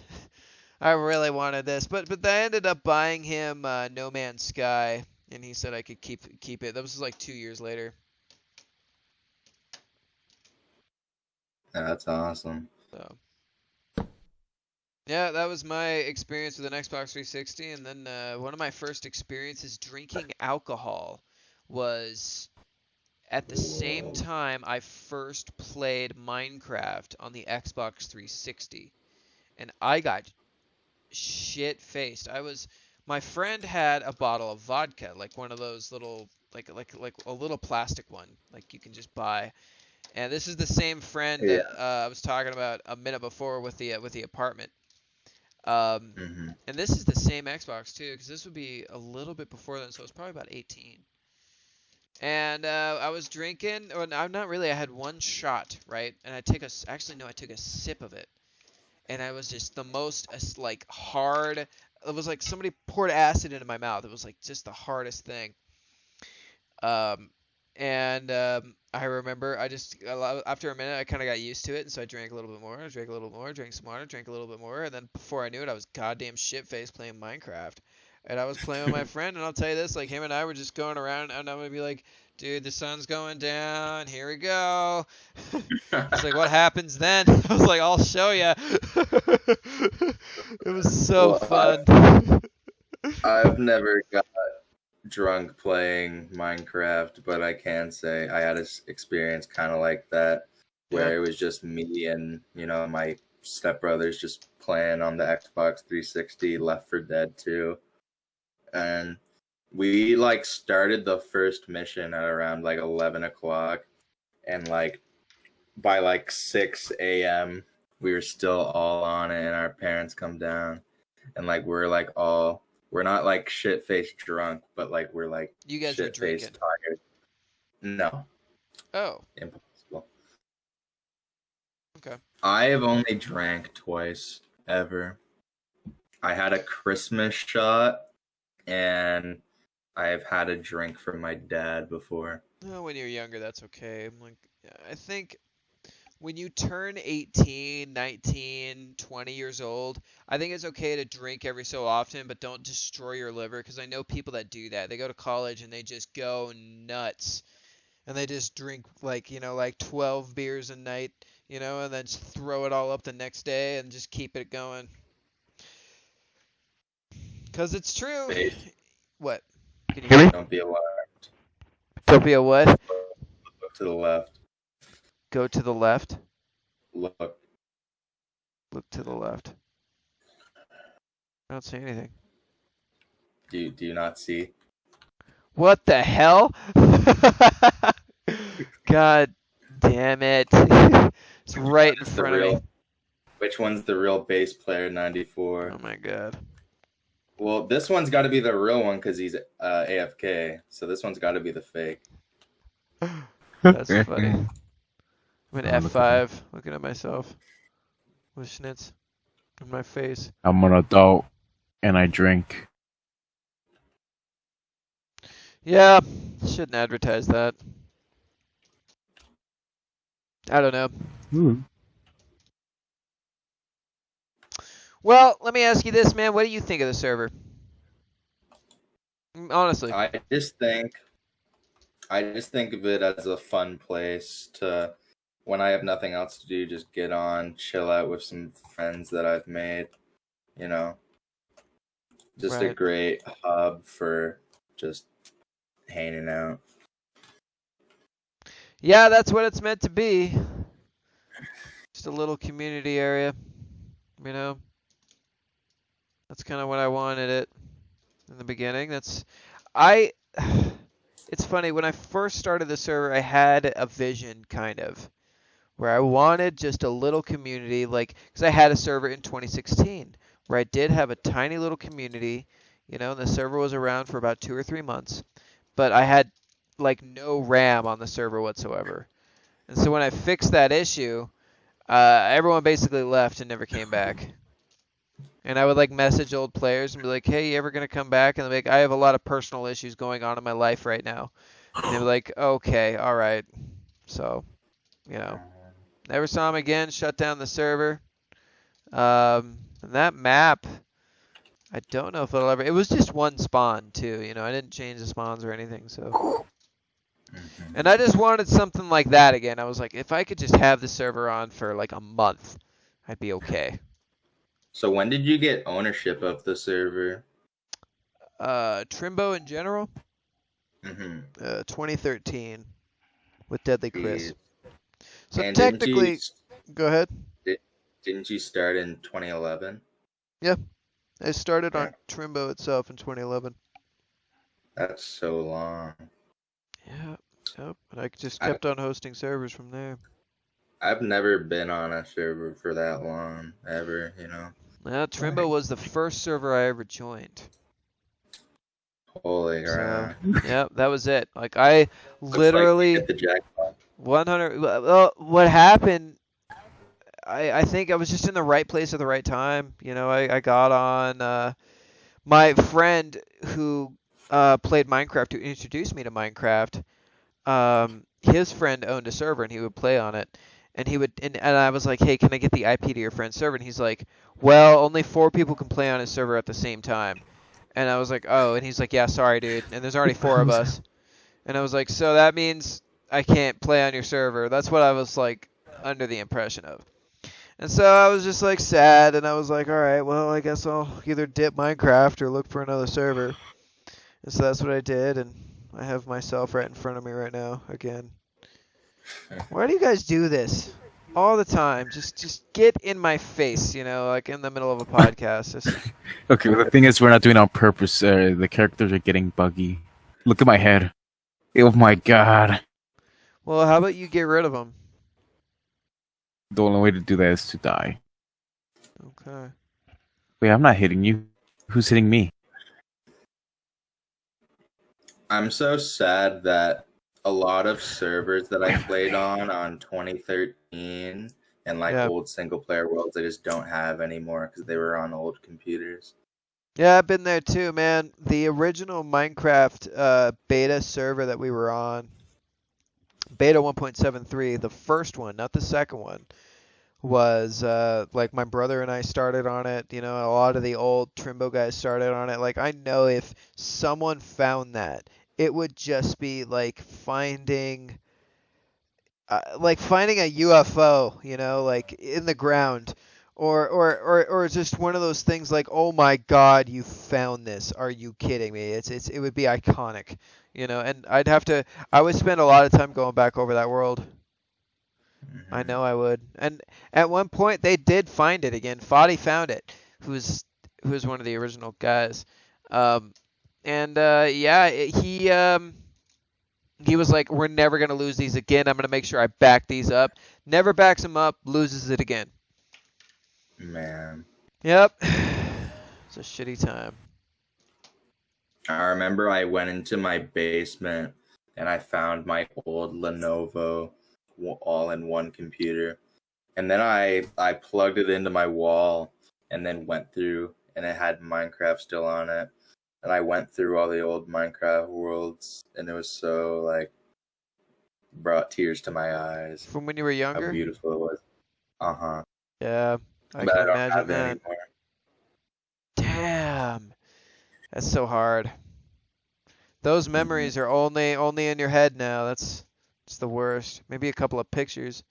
I really wanted this. But I ended up buying him No Man's Sky, and he said I could keep it. That was like 2 years later. That's awesome. So yeah, that was my experience with an Xbox 360, and then one of my first experiences drinking alcohol was at the same time I first played Minecraft on the Xbox 360, and I got shit faced. My friend had a bottle of vodka, like one of those little like a little plastic one, like you can just buy. And this is the same friend Yeah. that I was talking about a minute before with the apartment. Um, hmm and this is the same Xbox too, because this would be a little bit before then, so it's probably about 18. And I was drinking, or I'm not really. I had one shot, right? And actually no, I took a sip of it, and I was just the most like hard. It was like somebody poured acid into my mouth. It was like just the hardest thing. Um, and I remember after a minute I kind of got used to it, and so I drank a little bit more. I drank a little more, drank some more, drank a little bit more, and then before I knew it, I was goddamn shit faced playing Minecraft. And I was playing with my friend, and I'll tell you this, like him and I were just going around, and I'm gonna be like, dude, the sun's going down. Here we go. He's like, what happens then? I was like, I'll show you. It was so Well, fun. I've never got drunk playing Minecraft, but I can say I had an experience kind of like that, Yeah. where it was just me and my stepbrothers just playing on the Xbox 360, Left 4 Dead 2, and we like started the first mission at around like 11 o'clock, and like by like 6 a.m. we were still all on it, and our parents come down, and like we're not like shit faced drunk, but like we're like You guys were shit faced drinking. tired. No, Oh, impossible. okay. I have only drank twice ever. I had a Christmas shot, and I've had a drink from my dad before. When you're younger, that's okay. I'm like, I think when you turn 18, 19, 20 years old, I think it's okay to drink every so often, but don't destroy your liver, because I know people that do that. They go to college and they just go nuts. And they just drink like, like 12 beers a night, and then just throw it all up the next day and just keep it going. Because it's true. Base. What? Can you hear me? Don't be alarmed. Don't be a what? Look to the left. Go to the left. Look. Look to the left. I don't see anything. Do you not see? What the hell? God damn it. It's right in front of me. Which one's the real bass player, 94? Oh my god. Well, this one's got to be the real one because he's AFK. So this one's got to be the fake. That's funny. I'm in F5 looking at myself with schnitz in my face. I'm an adult and I drink. Yeah, shouldn't advertise that. I don't know. Well, let me ask you this, man. What do you think of the server? Honestly. I just think of it as a fun place to, when I have nothing else to do, just get on, chill out with some friends that I've made. Just a great hub for just hanging out. Yeah, that's what it's meant to be. Just a little community area, That's kind of what I wanted it in the beginning. It's funny, when I first started the server, I had a vision kind of where I wanted just a little community, because I had a server in 2016 where I did have a tiny little community, and the server was around for about 2 or 3 months, but I had no RAM on the server whatsoever. And so when I fixed that issue, everyone basically left and never came back. And I would message old players and be like, hey, you ever going to come back? And they'd be like, I have a lot of personal issues going on in my life right now. And they'd be like, okay, all right. So, never saw him again, shut down the server. And that map, I don't know if it'll ever, it was just one spawn too, I didn't change the spawns or anything, so. And I just wanted something like that again. I was like, if I could just have the server on for a month, I'd be okay. So when did you get ownership of the server? Trimbo in general? 2013 with Deadly Chris. So and technically, go ahead. Didn't you start in 2011? Yeah, I started on Trimbo itself in 2011. That's so long. Yeah, yep. And I just kept on hosting servers from there. I've never been on a server for that long, ever, Yeah, Trimbo was the first server I ever joined. Holy crap. Yeah, that was it. I literally hit the jackpot. 100. Well, what happened? I think I was just in the right place at the right time. I got on. My friend who played Minecraft, who introduced me to Minecraft, his friend owned a server and he would play on it. And he would, and I was like, hey, can I get the IP to your friend's server? And he's like, well, only 4 people can play on his server at the same time. And I was like, oh, and he's like, yeah, sorry, dude. And there's already 4 of us. And I was like, so that means I can't play on your server. That's what I was under the impression of. And so I was just sad, and I was like, all right, well, I guess I'll either dip Minecraft or look for another server. And so that's what I did, and I have myself right in front of me right now again. Why do you guys do this all the time? Just get in my face, in the middle of a podcast. Okay, well, the thing is, we're not doing it on purpose. The characters are getting buggy. Look at my head. Oh my god. Well, how about you get rid of them? The only way to do that is to die. Okay. Wait, I'm not hitting you. Who's hitting me? I'm so sad that a lot of servers that I played on 2013 and old single player worlds, I just don't have anymore because they were on old computers. Yeah, I've been there too, man. The original Minecraft beta server that we were on Beta 1.73, the first one, not the second one, was like my brother and I started on it. You know, a lot of the old Trimbo guys started on it. Like I know if someone found that, it would just be like finding a UFO, you know, like in the ground, or just one of those things like, oh my God, you found this? Are you kidding me? It would be iconic, you know. And I would spend a lot of time going back over that world. I know I would. And at one point they did find it again. Foddy found it, who's one of the original guys. And yeah, he was like, we're never going to lose these again. I'm going to make sure I back these up. Never backs them up, loses it again. Man. Yep. It's a shitty time. I remember I went into my basement and I found my old Lenovo all-in-one computer. And then I plugged it into my wall and then went through, and it had Minecraft still on it. And I went through all the old Minecraft worlds, and it was so, like, brought tears to my eyes. From when you were younger? How beautiful it was. Uh-huh. Yeah, I But can I don't imagine have it that. anymore. Damn. That's so hard. Those memories are only in your head now. It's the worst. Maybe a couple of pictures.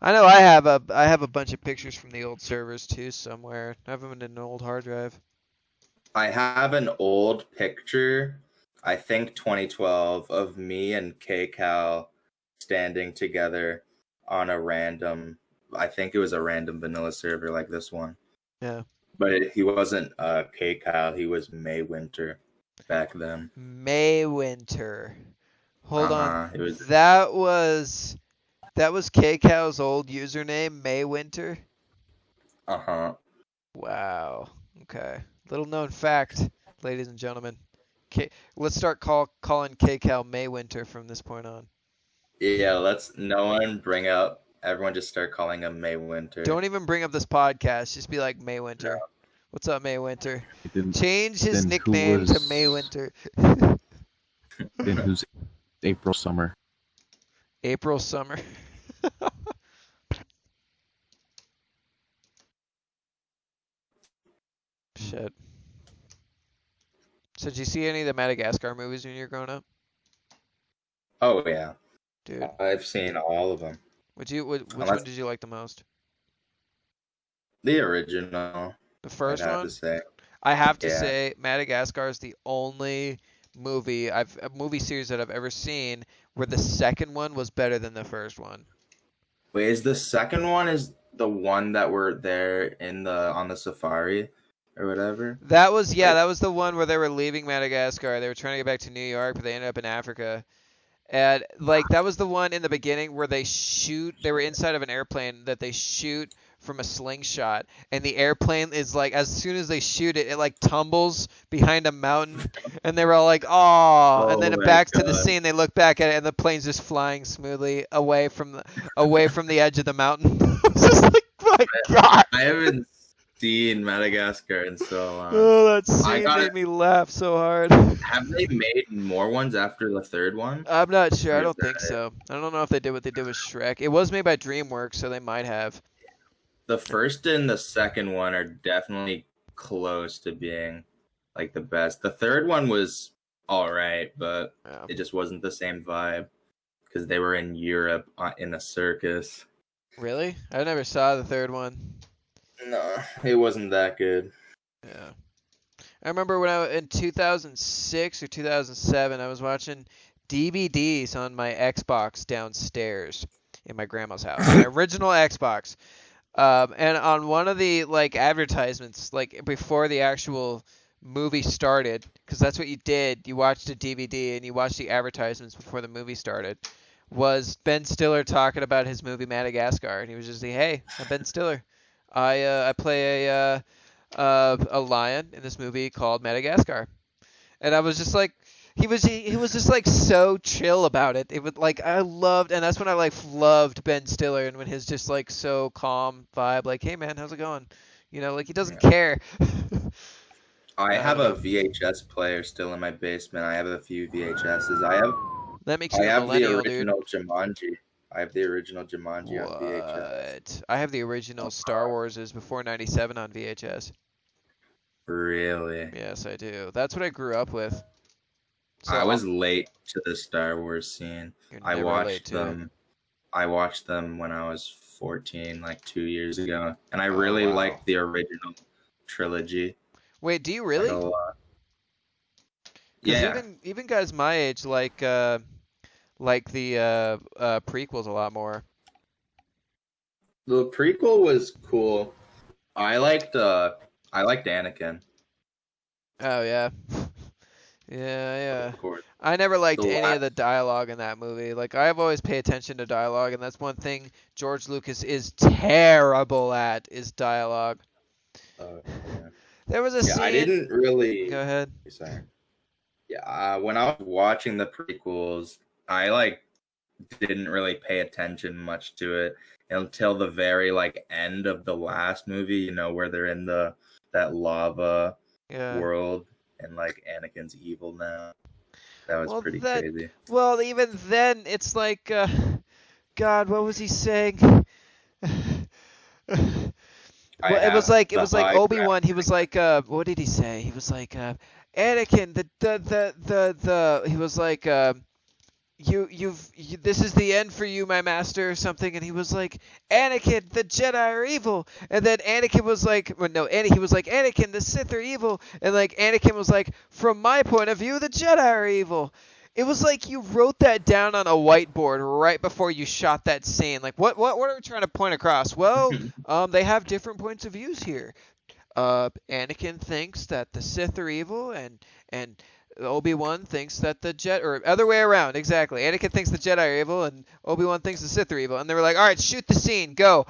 I know I have a bunch of pictures from the old servers too somewhere. I have them in an old hard drive. I have an old picture, I think 2012, of me and kaycaul standing together on I think it was a random vanilla server like this one. Yeah. But he wasn't kaycaul, he was Maywinter back then. Maywinter. Hold on. It was... That was kaycaul's old username, Maywinter? Uh-huh. Wow. Okay. Little known fact, ladies and gentlemen. Let's start calling kaycaul Maywinter from this point on. Yeah, everyone just start calling him Maywinter. Don't even bring up this podcast. Just be like Maywinter. No. What's up, Maywinter? Then, Change his then nickname to Maywinter. Then who's April Summer? April Summer. Shit. So did you see any of the Madagascar movies when you were growing up? Oh, yeah. Dude. I've seen all of them. Which one did you like the most? The original. The first one? I'd have to say. I have to Yeah. say Madagascar is the only movie series that I've ever seen where the second one was better than the first one. Wait, is the second one is the one that were there on the safari or whatever? That was the one where they were leaving Madagascar. They were trying to get back to New York, but they ended up in Africa. And like that was the one in the beginning where they were inside of an airplane that they shoot from a slingshot, and the airplane is like, as soon as they shoot it, it like tumbles behind a mountain, and they were all like, "Oh!" And then it backs to the scene. They look back at it, and the plane's just flying smoothly away from the edge of the mountain. It's just like, my God. I haven't seen Madagascar in so long. Oh, that scene made me laugh so hard. Have they made more ones after the third one? I'm not sure. Or I is don't that think it? so. I don't know if they did what they did with Shrek. It was made by DreamWorks, so they might have. The first and the second one are definitely close to being like the best. The third one was all right, but Yeah. it just wasn't the same vibe because they were in Europe in a circus. Really? I never saw the third one. No, it wasn't that good. Yeah. I remember when in 2006 or 2007, I was watching DVDs on my Xbox downstairs in my grandma's house. My original Xbox. And on one of the like advertisements, like before the actual movie started, because that's what you did. You watched a DVD and you watched the advertisements before the movie started. Was Ben Stiller talking about his movie Madagascar, and he was just like, "Hey, I'm Ben Stiller. I play a lion in this movie called Madagascar," and I was just like, he was just like so chill about it. It was like I loved, and that's when I like loved Ben Stiller, and when his just like so calm vibe, like, "Hey man, how's it going?" You know, like he doesn't care. I have a VHS player still in my basement. I have a few VHSs. I have That makes I you a have the millennial, dude. original Jumanji. I have the original Jumanji on VHS. What? I have the original Star Wars before '97 on VHS. Really? Yes, I do. That's what I grew up with. So I was late to the Star Wars scene. you're I never late watched to it. them. I watched them when I was 14, like 2 years ago, and I Oh, really wow. liked the original trilogy. Wait, do you Like really? a lot. Because Yeah, even guys my age like the prequels a lot more. the prequel was cool. I liked Anakin, Oh yeah. Yeah. of course. I never liked The any of last, the dialogue in that movie. Like I've always paid attention to dialogue, and that's one thing George Lucas is terrible at is dialogue. yeah. There was a Yeah, I scene. didn't really. Go ahead. Sorry. Yeah, when I was watching the prequels, I like didn't really pay attention much to it until the very like end of the last movie. You know, where they're in that lava Yeah. world and like Anakin's evil now. That was pretty crazy. Well, even then, it's like, God, what was he saying? Well, it was like Obi-Wan. He was like, what did he say? He was like, Anakin, he was like, this is the end for you, my master, or something. And he was like, Anakin, the Jedi are evil. And then Anakin was like, well, no, he was like, Anakin, the Sith are evil. And like Anakin was like, from my point of view, the Jedi are evil. It was like you wrote that down on a whiteboard right before you shot that scene. Like, what are we trying to point across? Well, they have different points of views here. Anakin thinks that the Sith are evil, and Obi-Wan thinks that the Jedi, or other way around, exactly. Anakin thinks the Jedi are evil, and Obi-Wan thinks the Sith are evil. And they were like, all right, shoot the scene, go.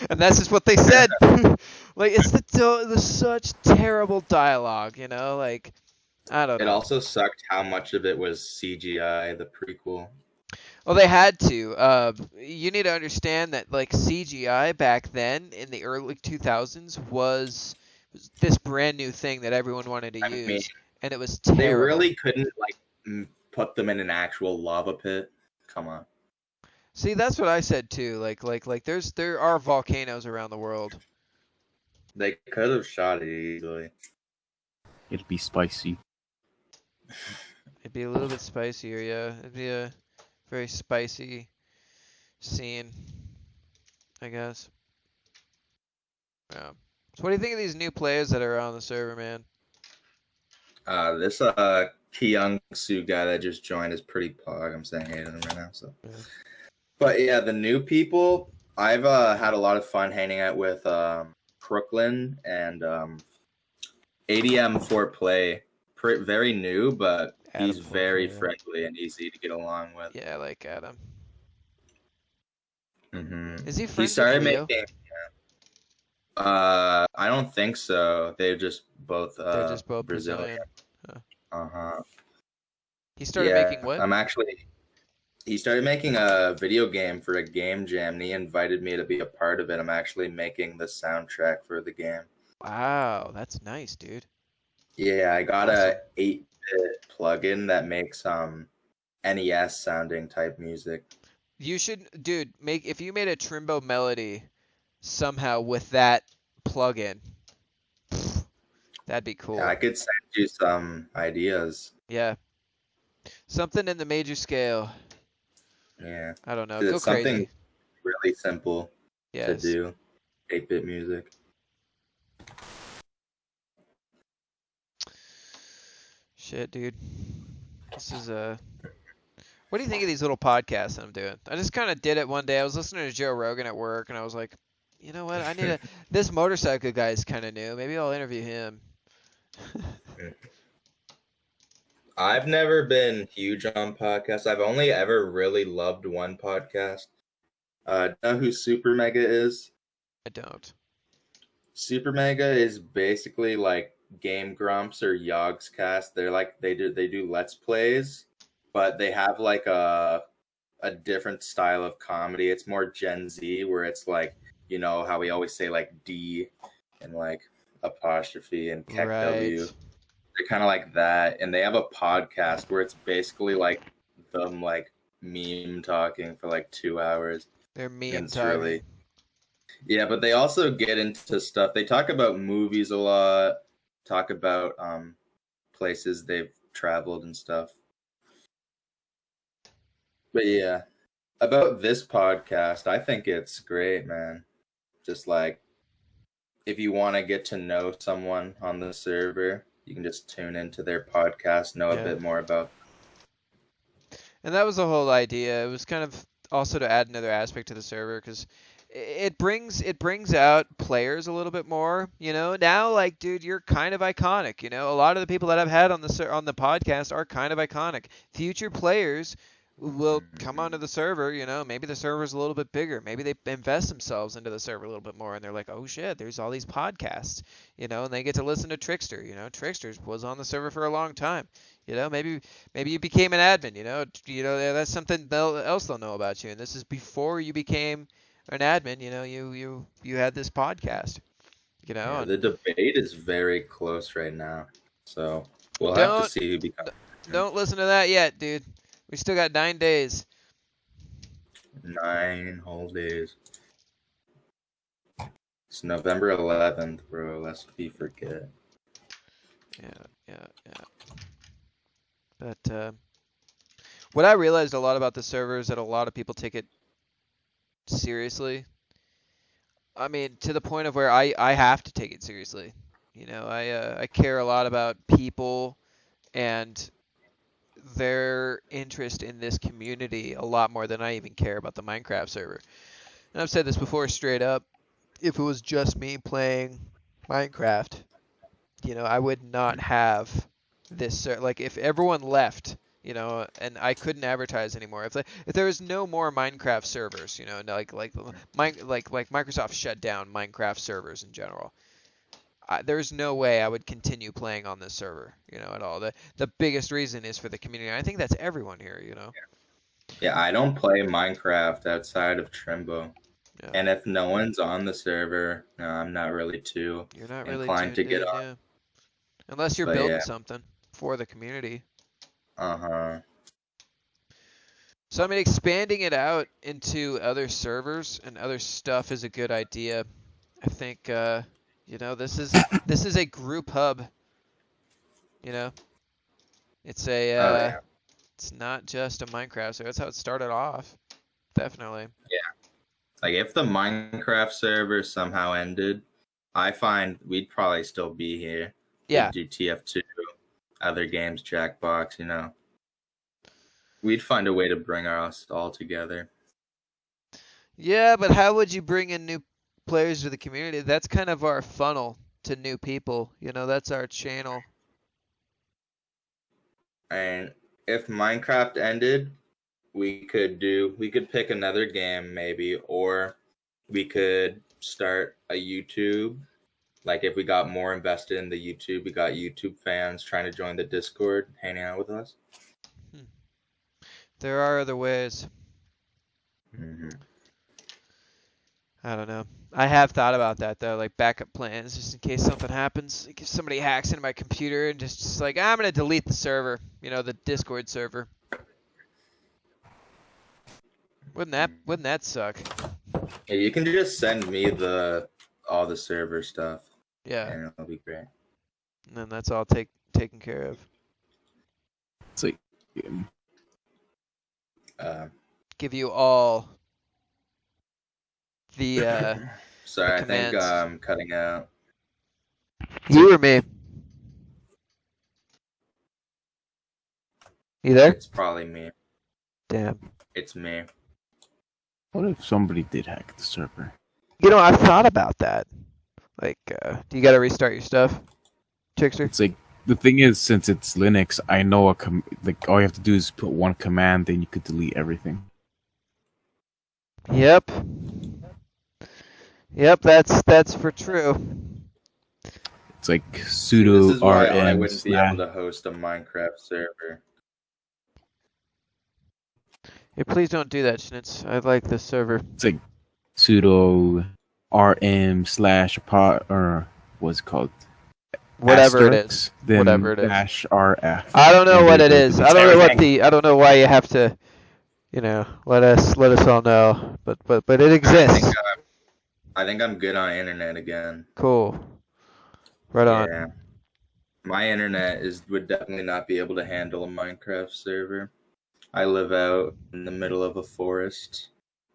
And that's just what they said. Like, it's the such terrible dialogue, you know? Like, I don't know. It also sucked how much of it was CGI, the prequel. Well, they had to. You need to understand that like CGI back then in the early 2000s was this brand new thing that everyone wanted to use, and it was terrible. They really couldn't like put them in an actual lava pit. Come on. See, that's what I said too. Like there are volcanoes around the world. They could have shot it easily. It'd be spicy. It'd be a little bit spicier, yeah. It'd be a very spicy scene, I guess. Yeah. So what do you think of these new players that are on the server, man? This Kyung Soo guy that just joined is pretty pog. I'm saying hey to him right now. So, Yeah. But yeah, the new people, I've had a lot of fun hanging out with Crooklyn and ADM for play. Very new, but he's very friendly and easy to get along with. Yeah, I like Adam. Mm-hmm. Is he friends He started with Leo? making. I don't think so. They're just both. They're just both Brazilian. Huh. Uh-huh. He started making what? He started making a video game for a game jam, and he invited me to be a part of it. I'm actually making the soundtrack for the game. Wow, that's nice, dude. Yeah, I got Awesome. a 8-bit plugin that makes NES sounding type music. You should, dude, if you made a Trimbo melody somehow with that plugin, that'd be cool. Yeah, I could send you some ideas. Yeah. Something in the major scale. Yeah. I don't know. It's Go something crazy. really simple to Yes. do. 8-bit music. Shit, dude. This is What do you think of these little podcasts that I'm doing? I just kind of did it one day. I was listening to Joe Rogan at work, and I was like, you know what? I need this motorcycle guy is kind of new. Maybe I'll interview him. I've never been huge on podcasts. I've only ever really loved one podcast. Do you know who Super Mega is? I don't. Super Mega is basically like Game Grumps or Yogscast. They're like they do Let's Plays, but they have like a different style of comedy. It's more Gen Z, where it's like, you know how we always say like D and like apostrophe and Keck W. They're kind of like that, and they have a podcast where it's basically like them like meme talking for like 2 hours. They're And meme it's talking. really yeah, but they also get into stuff. They talk about movies a lot, talk about places they've traveled and stuff. But yeah, about this podcast, I think it's great, man. Just like if you want to get to know someone on the server, you can just tune into their podcast, know a Yeah. bit more about. And that was the whole idea. It was kind of also to add another aspect to the server because it brings out players a little bit more. You know, now like, dude, you're kind of iconic. You know, a lot of the people that I've had on the podcast are kind of iconic. Future players will come onto the server. You know, maybe the server's a little bit bigger. Maybe they invest themselves into the server a little bit more, and they're like, oh shit, there's all these podcasts. You know, and they get to listen to Trickster. You know, Trickster was on the server for a long time. You know, maybe you became an admin. You know that's something else they'll know about you. And this is before you became an admin. You know, you had this podcast. You know, Yeah, and the debate is very close right now, so we'll have to don't see who becomes. don't listen to that yet, dude. We still got 9 days. 9 whole days. It's November 11th, bro. Lest we forget. Yeah. But what I realized a lot about the server is that a lot of people take it seriously. I mean, to the point of where I have to take it seriously. You know, I care a lot about people and their interest in this community a lot more than I even care about the Minecraft server. And I've said this before straight up. If it was just me playing Minecraft, you know, I would not have this like if everyone left, you know, and I couldn't advertise anymore. If there was no more Minecraft servers, you know, like Microsoft shut down Minecraft servers in general. There's no way I would continue playing on this server, you know, at all. The biggest reason is for the community. I think that's everyone here, you know. Yeah, I don't play Minecraft outside of Trimbo. Yeah. And if no one's on the server, I'm not really too You're not really inclined to tuned get in, on. yeah. Unless you're But building yeah. something for the community. Uh-huh. So I mean, expanding it out into other servers and other stuff is a good idea. I think you know, this is a group hub. You know, it's a Oh, yeah. it's not just a Minecraft server. That's how it started off. Definitely. Like, if the Minecraft server somehow ended, I find we'd probably still be here. Yeah. We'd do TF2, other games, Jackbox, you know. We'd find a way to bring us all together. Yeah, but how would you bring in new players to the community? That's kind of our funnel to new people. You know, that's our channel. And if Minecraft ended, we could pick another game maybe, or we could start a YouTube. Like, if we got more invested in the YouTube, we got YouTube fans trying to join the Discord, hanging out with us. There are other ways. Mm-hmm. I don't know. I have thought about that though, like backup plans, just in case something happens. Like if somebody hacks into my computer and just like, I'm gonna delete the server, you know, the Discord server. Wouldn't that suck? Yeah, you can just send me all the server stuff. Yeah. And it'll be great. And then that's all taken care of. It's like, Give you all the sorry, I think commands. I'm cutting out. You or me? You there? It's probably me. Damn. It's me. what if somebody did hack the server? You know, I've thought about that. Like, do you gotta restart your stuff, Trickster? It's like, the thing is, since it's Linux, I know like all you have to do is put one command, then you could delete everything. Yep. Yep, that's for true. It's like This sudo is why I rm wouldn't be slash. able to host a Minecraft server. Hey, please don't do that, Schnitz. I like this server. It's like sudo rm slash pot, or what's it called, Whatever it is. asterisk, then Whatever it is. -RF. I don't know and what they it go to is. the I don't know what everything. I don't know why you have to, let us all know. But it I exists. think I think I'm good on internet again. Cool. Right on. Yeah. My internet would definitely not be able to handle a Minecraft server. I live out in the middle of a forest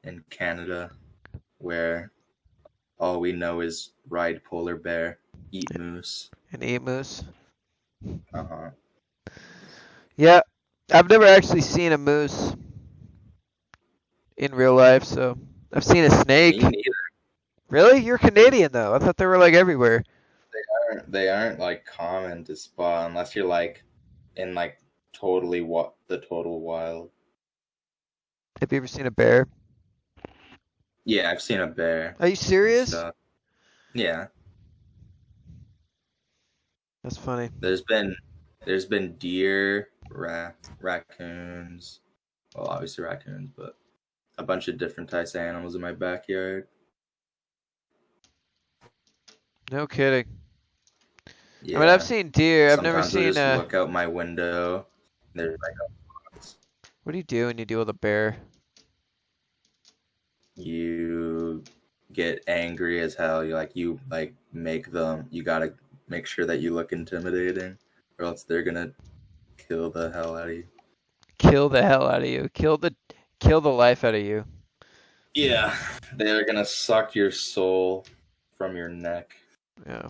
in Canada where all we know is ride polar bear, eat moose. An emus. Uh-huh. Yeah, I've never actually seen a moose in real life, so I've seen a snake. Me neither. Really? You're Canadian though. I thought they were like everywhere. They aren't like common to spot unless you're like in like totally the total wild. Have you ever seen a bear? Yeah, I've seen a bear Are you and serious? stuff. Yeah. That's funny. There's been deer, raccoons, well obviously raccoons, but a bunch of different types of animals in my backyard. No kidding. Yeah. I mean, I've seen deer. I've never Sometimes I'll seen. just look out my window. There's like What do you do when you deal with a bear? you get angry as hell. You make them. You gotta make sure that you look intimidating, or else they're gonna kill the hell out of you. Kill the hell out of you. Kill the life out of you. Yeah, they're gonna suck your soul from your neck. Yeah.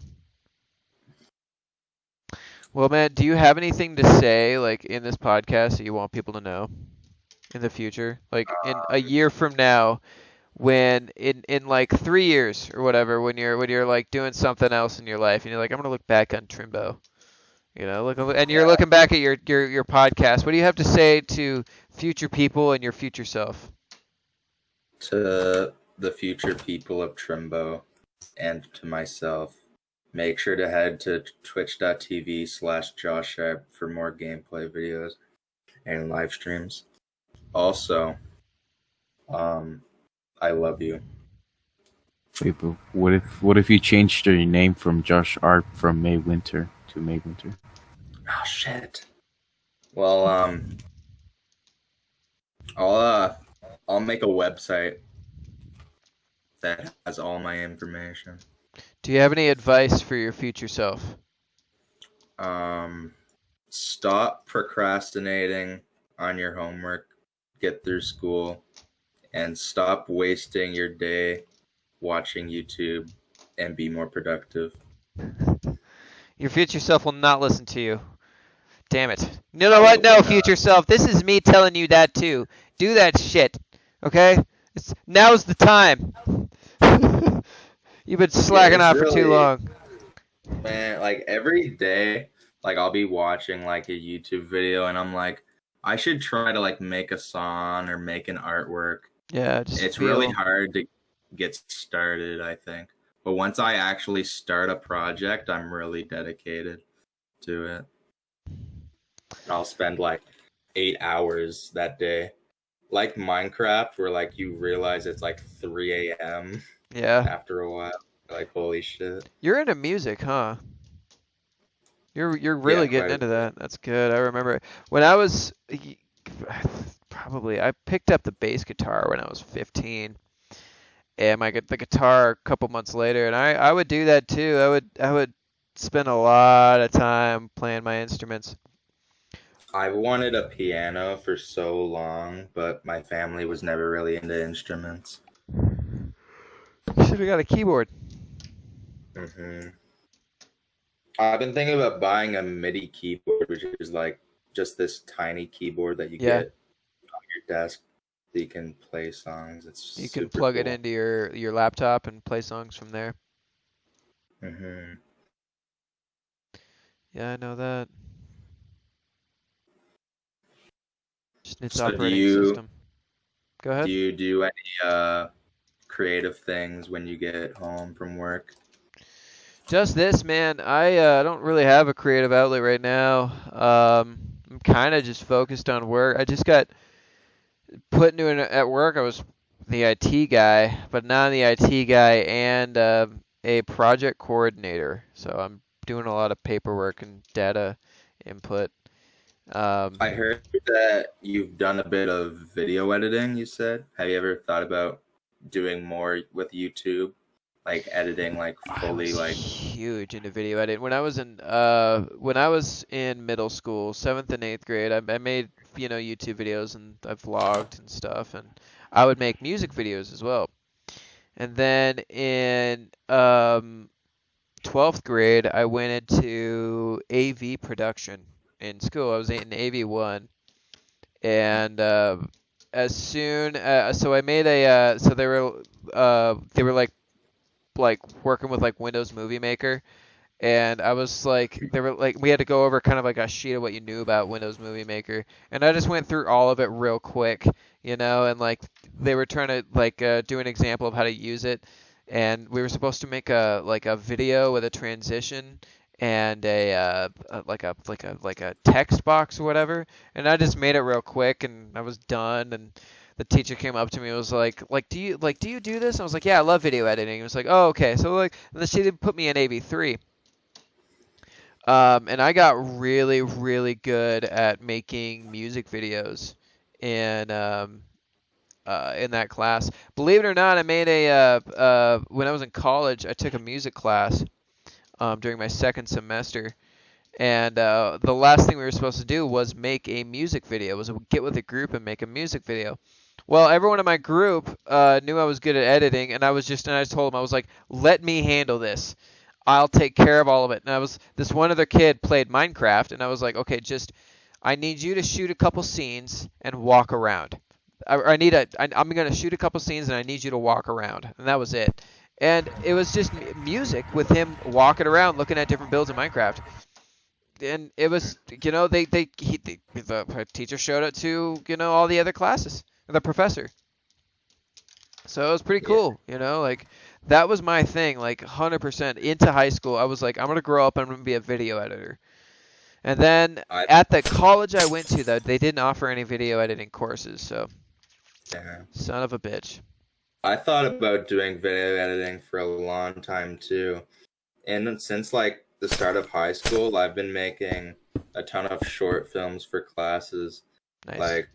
Well, man, do you have anything to say like in this podcast that you want people to know in the future? Like in a year from now, when in like 3 years or whatever, when you're like doing something else in your life and you're like, I'm gonna look back on Trimbo. And you're looking back at your podcast. What do you have to say to future people and your future self? To the future people of Trimbo and to myself, make sure to head to twitch.tv/Josh Sharp for more gameplay videos and live streams. Also, I love you. Wait, but what if you changed your name from Josh Art from May Winter to May Winter? Oh shit. Well, I'll make a website that has all my information. Do you have any advice for your future self? Stop procrastinating on your homework, get through school, and stop wasting your day watching YouTube and be more productive. Your future self will not listen to you. Damn it. You know what? No, future self. This is me telling you that too. Do that shit. Okay? Now's the time. You've been slacking off for too long. Man, like every day, like I'll be watching like a YouTube video and I'm like, I should try to like make a song or make an artwork. Yeah, it's really hard to get started, I think. But once I actually start a project, I'm really dedicated to it. I'll spend like 8 hours that day. Like Minecraft, where like you realize it's like 3 a.m. Yeah. After a while. Like, holy shit. You're into music, huh? You're really getting into that. That's good. I remember when I was I picked up the bass guitar when I was 15. And the guitar a couple months later, and I would do that too. I would spend a lot of time playing my instruments. I've wanted a piano for so long, but my family was never really into instruments. You should have got a keyboard. I've been thinking about buying a MIDI keyboard, which is like just this tiny keyboard that you get on your desk that you can play songs. You can plug it into your laptop and play songs from there. Yeah, I know that. Just its operating system. Go ahead. Do you do any creative things when you get home from work? Just this, man. I don't really have a creative outlet right now. I'm kind of just focused on work. I just got put into at work. I was the IT guy, but now I'm the IT guy and a project coordinator. So I'm doing a lot of paperwork and data input. I heard that you've done a bit of video editing, you said. Have you ever thought about doing more with YouTube? Like editing like I fully was like huge into video editing when I was in middle school, 7th and 8th grade. I made YouTube videos and I vlogged and stuff, and I would make music videos as well. And then in 12th grade, I went into AV production in school. I was in AV1, and so I made so they were like working with like Windows Movie Maker, and I was like, they were like, we had to go over kind of like a sheet of what you knew about Windows Movie Maker, and I just went through all of it real quick, and like they were trying to like do an example of how to use it, and we were supposed to make a video with a transition and a text box or whatever, and I just made it real quick, and I was done, and the teacher came up to me and was like, do you do this? And I was like, yeah, I love video editing. It was like, oh, okay. So like, and then she did put me in AV3. And I got really, really good at making music videos in that class. Believe it or not, I made when I was in college, I took a music class during my second semester. And the last thing we were supposed to do was make a music video, was get with a group and make a music video. Well, everyone in my group knew I was good at editing, and I just told them, I was like, let me handle this. I'll take care of all of it. And this one other kid played Minecraft, and I was like, okay, I need you to shoot a couple scenes and walk around. I'm going to shoot a couple scenes, and I need you to walk around. And that was it. And it was just music with him walking around, looking at different builds in Minecraft. And it was, the teacher showed it to, all the other classes, the professor. So it was pretty cool, like that was my thing, like 100% into high school. I was like, I'm going to grow up, I'm going to be a video editor. And then at the college I went to, though, they didn't offer any video editing courses, so son of a bitch. I thought about doing video editing for a long time too. And since like the start of high school, I've been making a ton of short films for classes. Nice. Like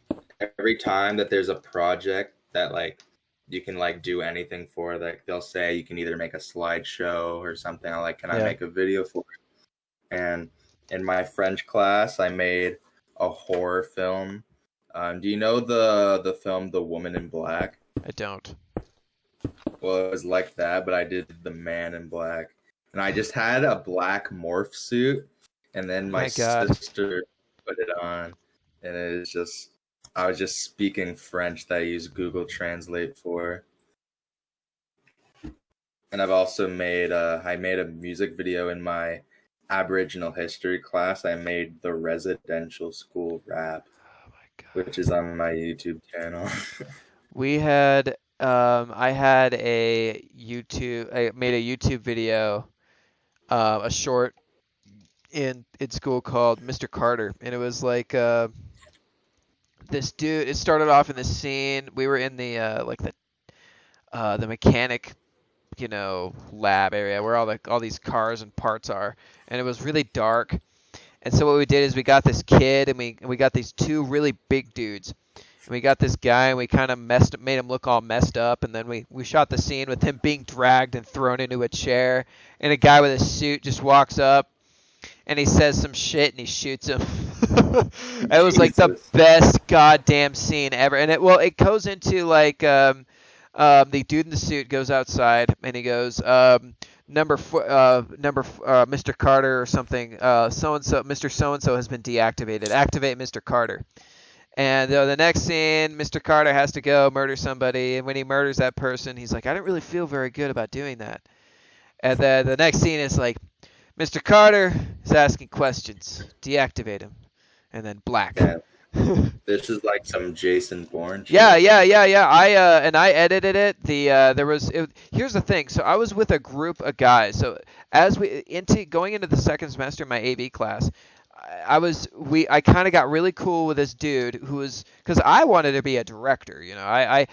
every time that there's a project that like you can like do anything for, like they'll say you can either make a slideshow or something. I'm like, can I make a video for it? And in my French class, I made a horror film. Do you know the film The Woman in Black? I don't. Well, it was like that, but I did The Man in Black. And I just had a black morph suit, and then my sister put it on, and I was just speaking French that I use Google Translate for. And I've also made I made a music video in my Aboriginal history class. I made the residential school rap, which is on my YouTube channel. I made a YouTube video, a short in school called Mr. Carter, and it was like this dude. It started off in this scene. We were in the mechanic, lab area where all these cars and parts are, and it was really dark. And so what we did is we got this kid, and we got these two really big dudes. And we got this guy, and we kind of made him look all messed up, and then we shot the scene with him being dragged and thrown into a chair, and a guy with a suit just walks up, and he says some shit, and he shoots him. It was like the best goddamn scene ever. And it goes into like the dude in the suit goes outside, and he goes, Mr. Carter or something, so-and-so, Mr. So-and-so has been deactivated. Activate Mr. Carter. And the next scene, Mr. Carter has to go murder somebody, and when he murders that person, he's like, I didn't really feel very good about doing that. And then the next scene is like, Mr. Carter is asking questions. Deactivate him. And then black. Yeah. This is like some Jason Bourne shit. Yeah. I edited it. Here's the thing. So I was with a group of guys. So as going into the second semester of my AV class, I kind of got really cool with this dude who was, because I wanted to be a director, I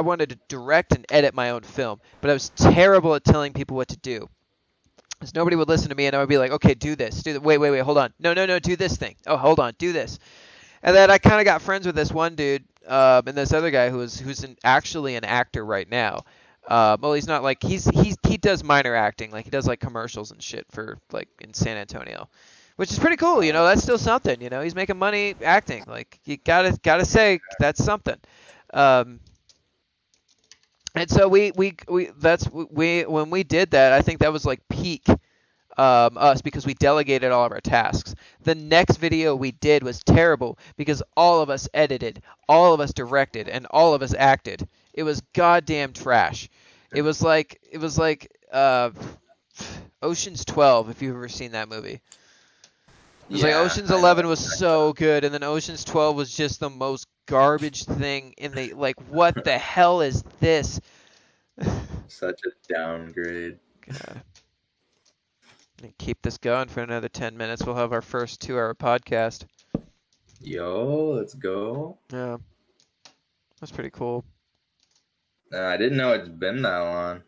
wanted to direct and edit my own film, but I was terrible at telling people what to do. Because nobody would listen to me, and I would be like, okay, do this. Wait, hold on. No, do this thing. Oh, hold on, do this. And then I kind of got friends with this one dude, and this other guy who's actually an actor right now. Well, he's not like he does minor acting, like he does like commercials and shit for like in San Antonio, which is pretty cool. You know, that's still something. You know, he's making money acting. Like you gotta say that's something. And so we when we did that, I think that was like peak us because we delegated all of our tasks. The next video we did was terrible because all of us edited, all of us directed, and all of us acted. It was goddamn trash. It was like Ocean's 12, if you've ever seen that movie. It was like Ocean's 11 was so good, and then Ocean's 12 was just the most garbage thing in the, like, what the hell is this? Such a downgrade. God. Keep this going for another 10 minutes. We'll have our first 2-hour podcast. Yo, let's go. Yeah. That's pretty cool. I didn't know it's been that long.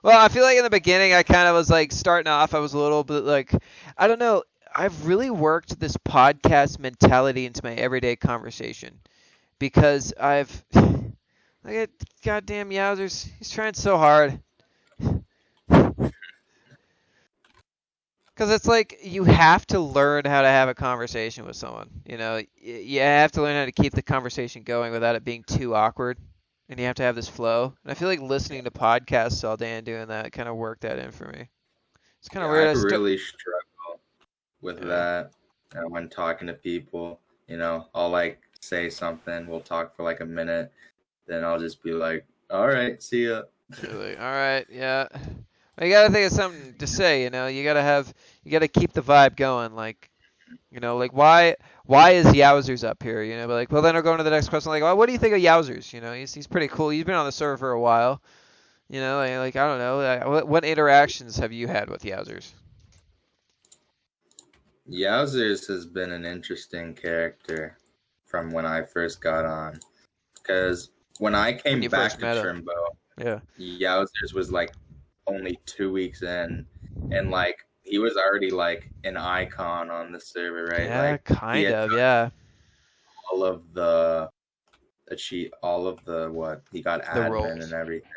Well, I feel like in the beginning I kind of was like starting off, I was a little bit like, I don't know. I've really worked this podcast mentality into my everyday conversation because I've, look at goddamn Yowzers. He's trying so hard. Because it's like you have to learn how to have a conversation with someone. You know, you have to learn how to keep the conversation going without it being too awkward. And you have to have this flow. And I feel like listening to podcasts all day and doing that kind of worked that in for me. It's kind of weird. I really struggle with that when talking to people. You know, I'll like say something, we'll talk for like a minute, then I'll just be like, all right, see ya. Like, all right, yeah. Well, you gotta think of something to say, you know. You gotta keep the vibe going. Like, you know, like why is Yowzers up here? You know, but like, well, then I'll go on to the next question. Like, well, what do you think of Yowzers? You know, he's pretty cool. He's been on the server for a while. You know, like I don't know. What interactions have you had with Yowzers? Yowzers has been an interesting character from when I first got on. Because when I came back to Trimbo, Yowzers was like only 2 weeks in, and like he was already like an icon on the server, right? Yeah, like, kind of, yeah. All of the what he got admin roles. And everything.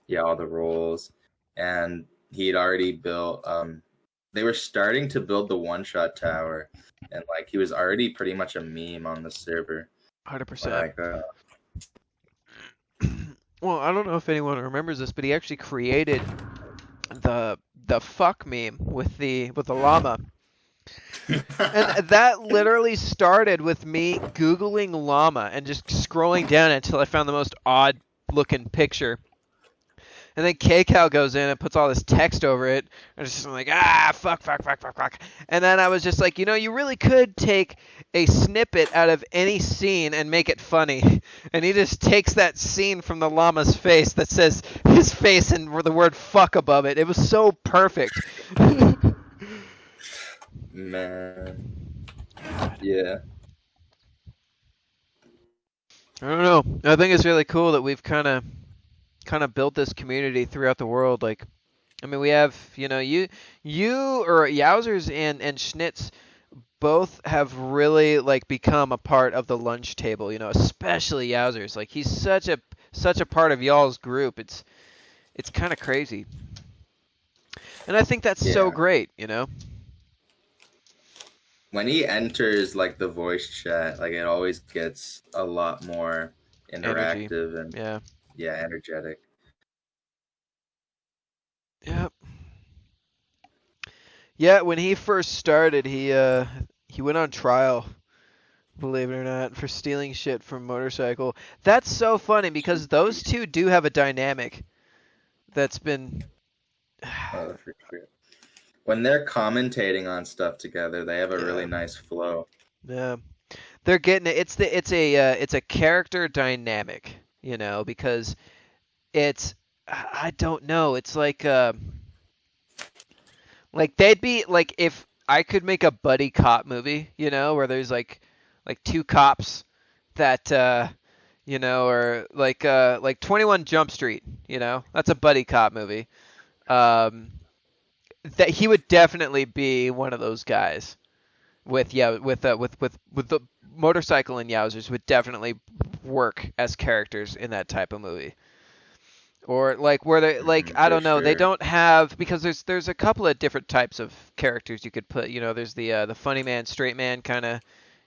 Yeah, all the roles, and he'd already built. They were starting to build the one-shot tower, and like he was already pretty much a meme on the server. 100%. Well, I don't know if anyone remembers this, but he actually created the fuck meme with the llama. And that literally started with me Googling llama and just scrolling down until I found the most odd looking picture. And then kaycaul goes in and puts all this text over it. And I'm like, fuck. And then I was just like, you know, you really could take a snippet out of any scene and make it funny. And he just takes that scene from the llama's face that says his face and the word fuck above it. It was so perfect. Man. Yeah. I don't know. I think it's really cool that we've kind of built this community throughout the world. Like, I mean, we have, you know, you or Yowzers and Schnitz both have really like become a part of the lunch table, you know, especially Yowzers. Like, he's such a part of y'all's group. It's kind of crazy. And I think that's so great, you know. When he enters like the voice chat, like it always gets a lot more interactive and energetic. Yep. Yeah, when he first started, he went on trial, believe it or not, for stealing shit from Motorcycle. That's so funny because those two do have a dynamic that's been for sure. When they're commentating on stuff together, they have a really nice flow. Yeah. They're getting it. It's a character dynamic, you know, because I don't know. It's like they'd be like if I could make a buddy cop movie, you know, where there's like two cops that you know, or like 21 Jump Street, you know. That's a buddy cop movie. that he would definitely be one of those guys. With the motorcycle and Yowzers would definitely work as characters in that type of movie. Or like where they like I For don't know, they sure. don't have because there's a couple of different types of characters you could put. There's the funny man, straight man kind of,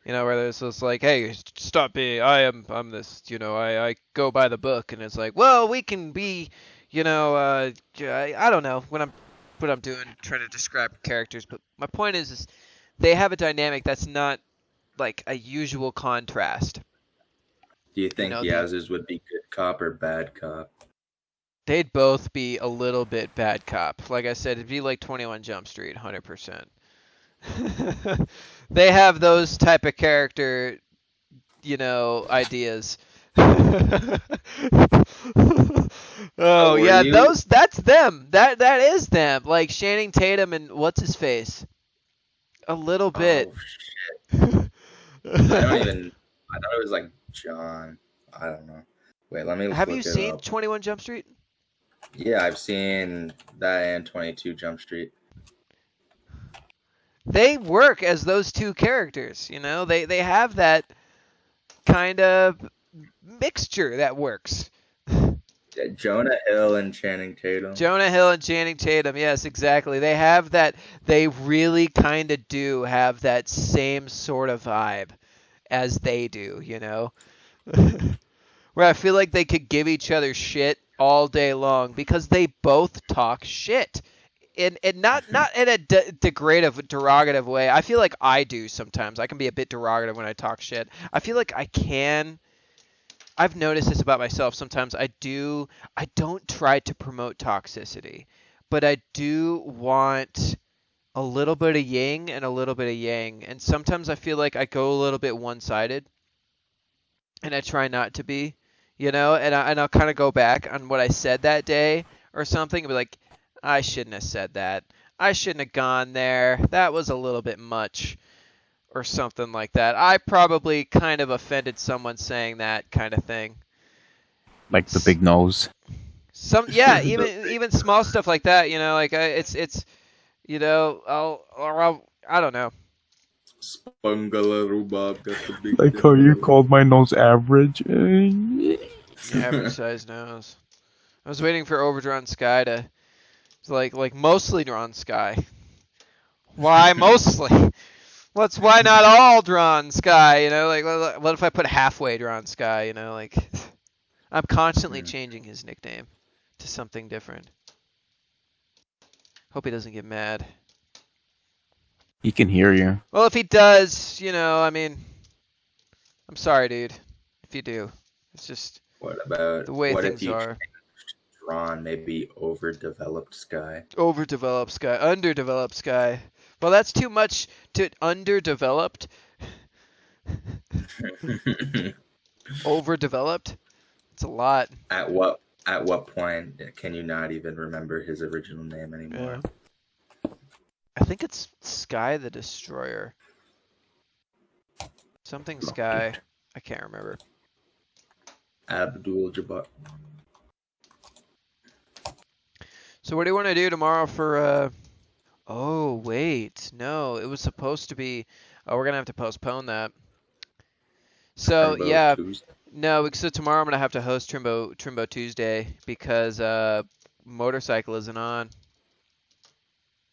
where there's this like, hey, stop being I'm this, I go by the book, and it's like, well, we can be, I don't know what I'm doing trying to describe characters, but my point is they have a dynamic that's not like a usual contrast. Do you think The Yaz's would be good cop or bad cop? They'd both be a little bit bad cop. Like I said, it'd be like 21 Jump Street, 100%. They have those type of character, ideas. Oh yeah, that's them. That is them. Like Channing Tatum and what's his face? A little bit. Oh shit! I thought it was like John. I don't know. Wait, let me Have look you it seen up. 21 Jump Street? Yeah, I've seen that and 22 Jump Street. They work as those two characters, They have that kind of mixture that works. Yeah, Jonah Hill and Channing Tatum. Jonah Hill and Channing Tatum, yes, exactly. They have that. They really kind of do have that same sort of vibe as they do, Where I feel like they could give each other shit all day long because they both talk shit. And not in a derogative way. I feel like I do sometimes. I can be a bit derogative when I talk shit. I feel like I can. I've noticed this about myself. Sometimes I don't try to promote toxicity, but I do want a little bit of yin and a little bit of yang. And sometimes I feel like I go a little bit one-sided, and I try not to be, and I'll kind of go back on what I said that day or something and be like, I shouldn't have said that. I shouldn't have gone there. That was a little bit much. Or something like that. I probably kind of offended someone saying that kind of thing. Like the big nose. Even small stuff like that, it's I don't know. Spangala Rhubarb got the big Like how you called my nose average. Average size nose. I was waiting for overdrawn sky to like mostly drawn sky. Why mostly? Why not all drawn sky? Like what if I put halfway drawn sky? Like I'm constantly changing his nickname to something different. Hope he doesn't get mad. He can hear you. Well, if he does, I mean, I'm sorry, dude. If you do, it's just what about the way what things if you are. Drawn maybe overdeveloped sky? Overdeveloped sky, underdeveloped sky. Well, that's too much to underdeveloped. Overdeveloped. It's a lot. At what point can you not even remember his original name anymore? Yeah. I think it's Sky the Destroyer. Something Sky. I can't remember. Abdul Jabbar. So what do you want to do tomorrow for Oh, wait. No, it was supposed to be we're going to have to postpone that. So, Trimbo yeah. Tuesday. No, so tomorrow I'm going to have to host Trimbo Tuesday because Motorcycle isn't on.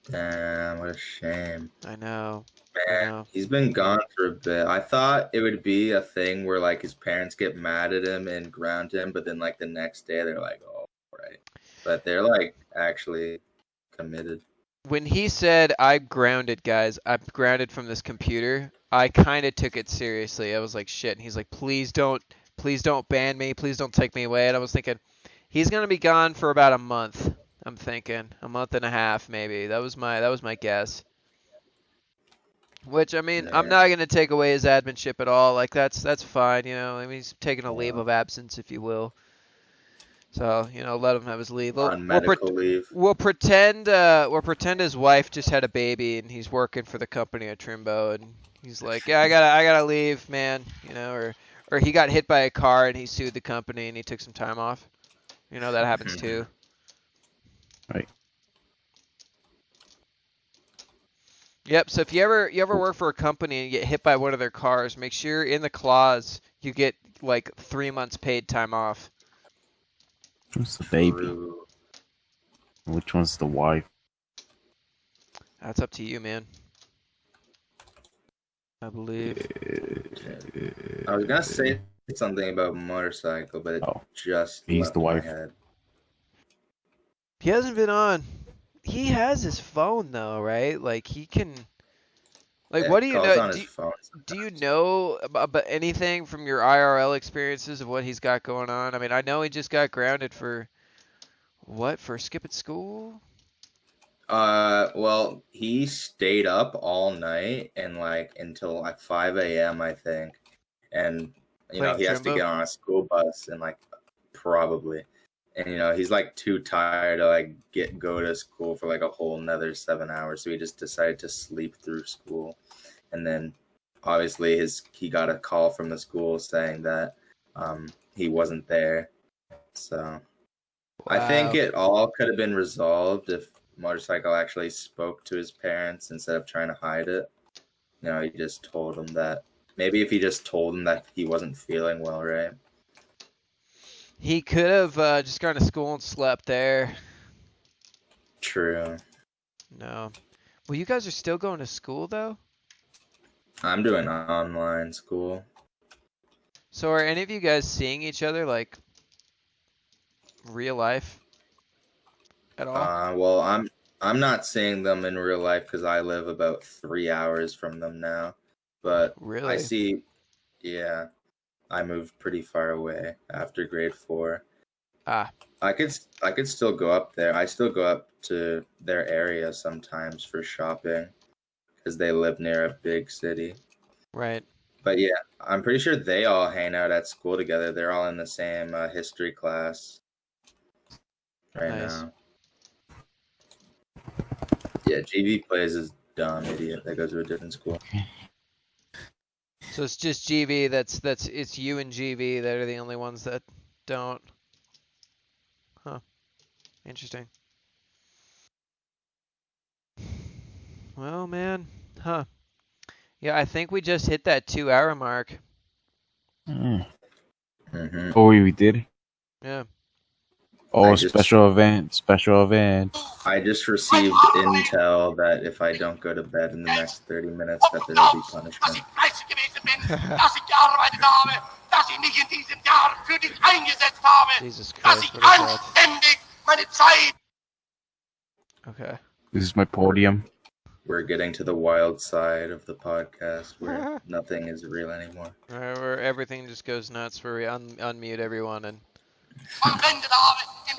Damn, what a shame. I know. Man, he's been gone for a bit. I thought it would be a thing where like his parents get mad at him and ground him, but then like the next day they're like, oh, right. But they're like actually committed. When he said, I'm grounded, guys, I'm grounded from this computer, I kind of took it seriously. I was like, shit. And he's like, please don't ban me. Please don't take me away. And I was thinking, he's going to be gone for about a month. I'm thinking a month and a half, maybe. That was my guess. Which, I mean, I'm not going to take away his adminship at all. Like, that's fine, I mean, he's taking a leave of absence, if you will. So, let him have his leave. On medical leave. We'll pretend his wife just had a baby and he's working for the company at Trimbo, and he's like, yeah, I gotta leave, man, or he got hit by a car and he sued the company and he took some time off. That happens too. Right. Yep. So if you ever work for a company and you get hit by one of their cars, make sure in the clause you get like 3 months paid time off. Who's the baby? True. Which one's the wife? That's up to you, man. I believe. I was gonna say something about motorcycle, but it Oh, just he's left the my wife. head. He hasn't been on. He has his phone though, right? Like he can. Like, Yeah, what do you calls know? on his phone Do you sometimes. know about anything from your IRL experiences of what he's got going on? I mean, I know he just got grounded for what? For skipping school? Well, he stayed up all night and like until like 5 a.m. I think, and Playing he has to Trimbo? get on a school bus and like probably, and he's like too tired to like go to school for like a whole another 7 hours, so he just decided to sleep through school, and then obviously he got a call from the school saying that he wasn't there, so. I think Wow. it all could have been resolved if Motorcycle actually spoke to his parents instead of trying to hide it. He just told them that. Maybe if he just told them that he wasn't feeling well, right? He could have just gone to school and slept there. True. No. Well, you guys are still going to school though? I'm doing online school. So are any of you guys seeing each other like real life at all? Well, I'm not seeing them in real life because I live about 3 hours from them now. But I Really? see, yeah, I moved pretty far away after grade 4. Ah, I could still go up there. I still go up to their area sometimes for shopping because they live near a big city. right. But yeah, I'm pretty sure they all hang out at school together. They're all in the same history class right Nice. now. Yeah, GV plays is dumb idiot that goes to a different school. So it's just GV. It's you and GV that are the only ones that don't. Huh. Interesting. Well, man. Huh. Yeah, I think we just hit that 2 hour mark. Mm. Mm-hmm. Oh, we did. Yeah. Oh, special event. I just received intel that if I don't go to bed in the next 30 minutes, that there will be punishment. Jesus Christ, what is that? Okay. This is my podium. We're getting to the wild side of the podcast where nothing is real anymore. Alright, where everything just goes nuts, where we unmute everyone and.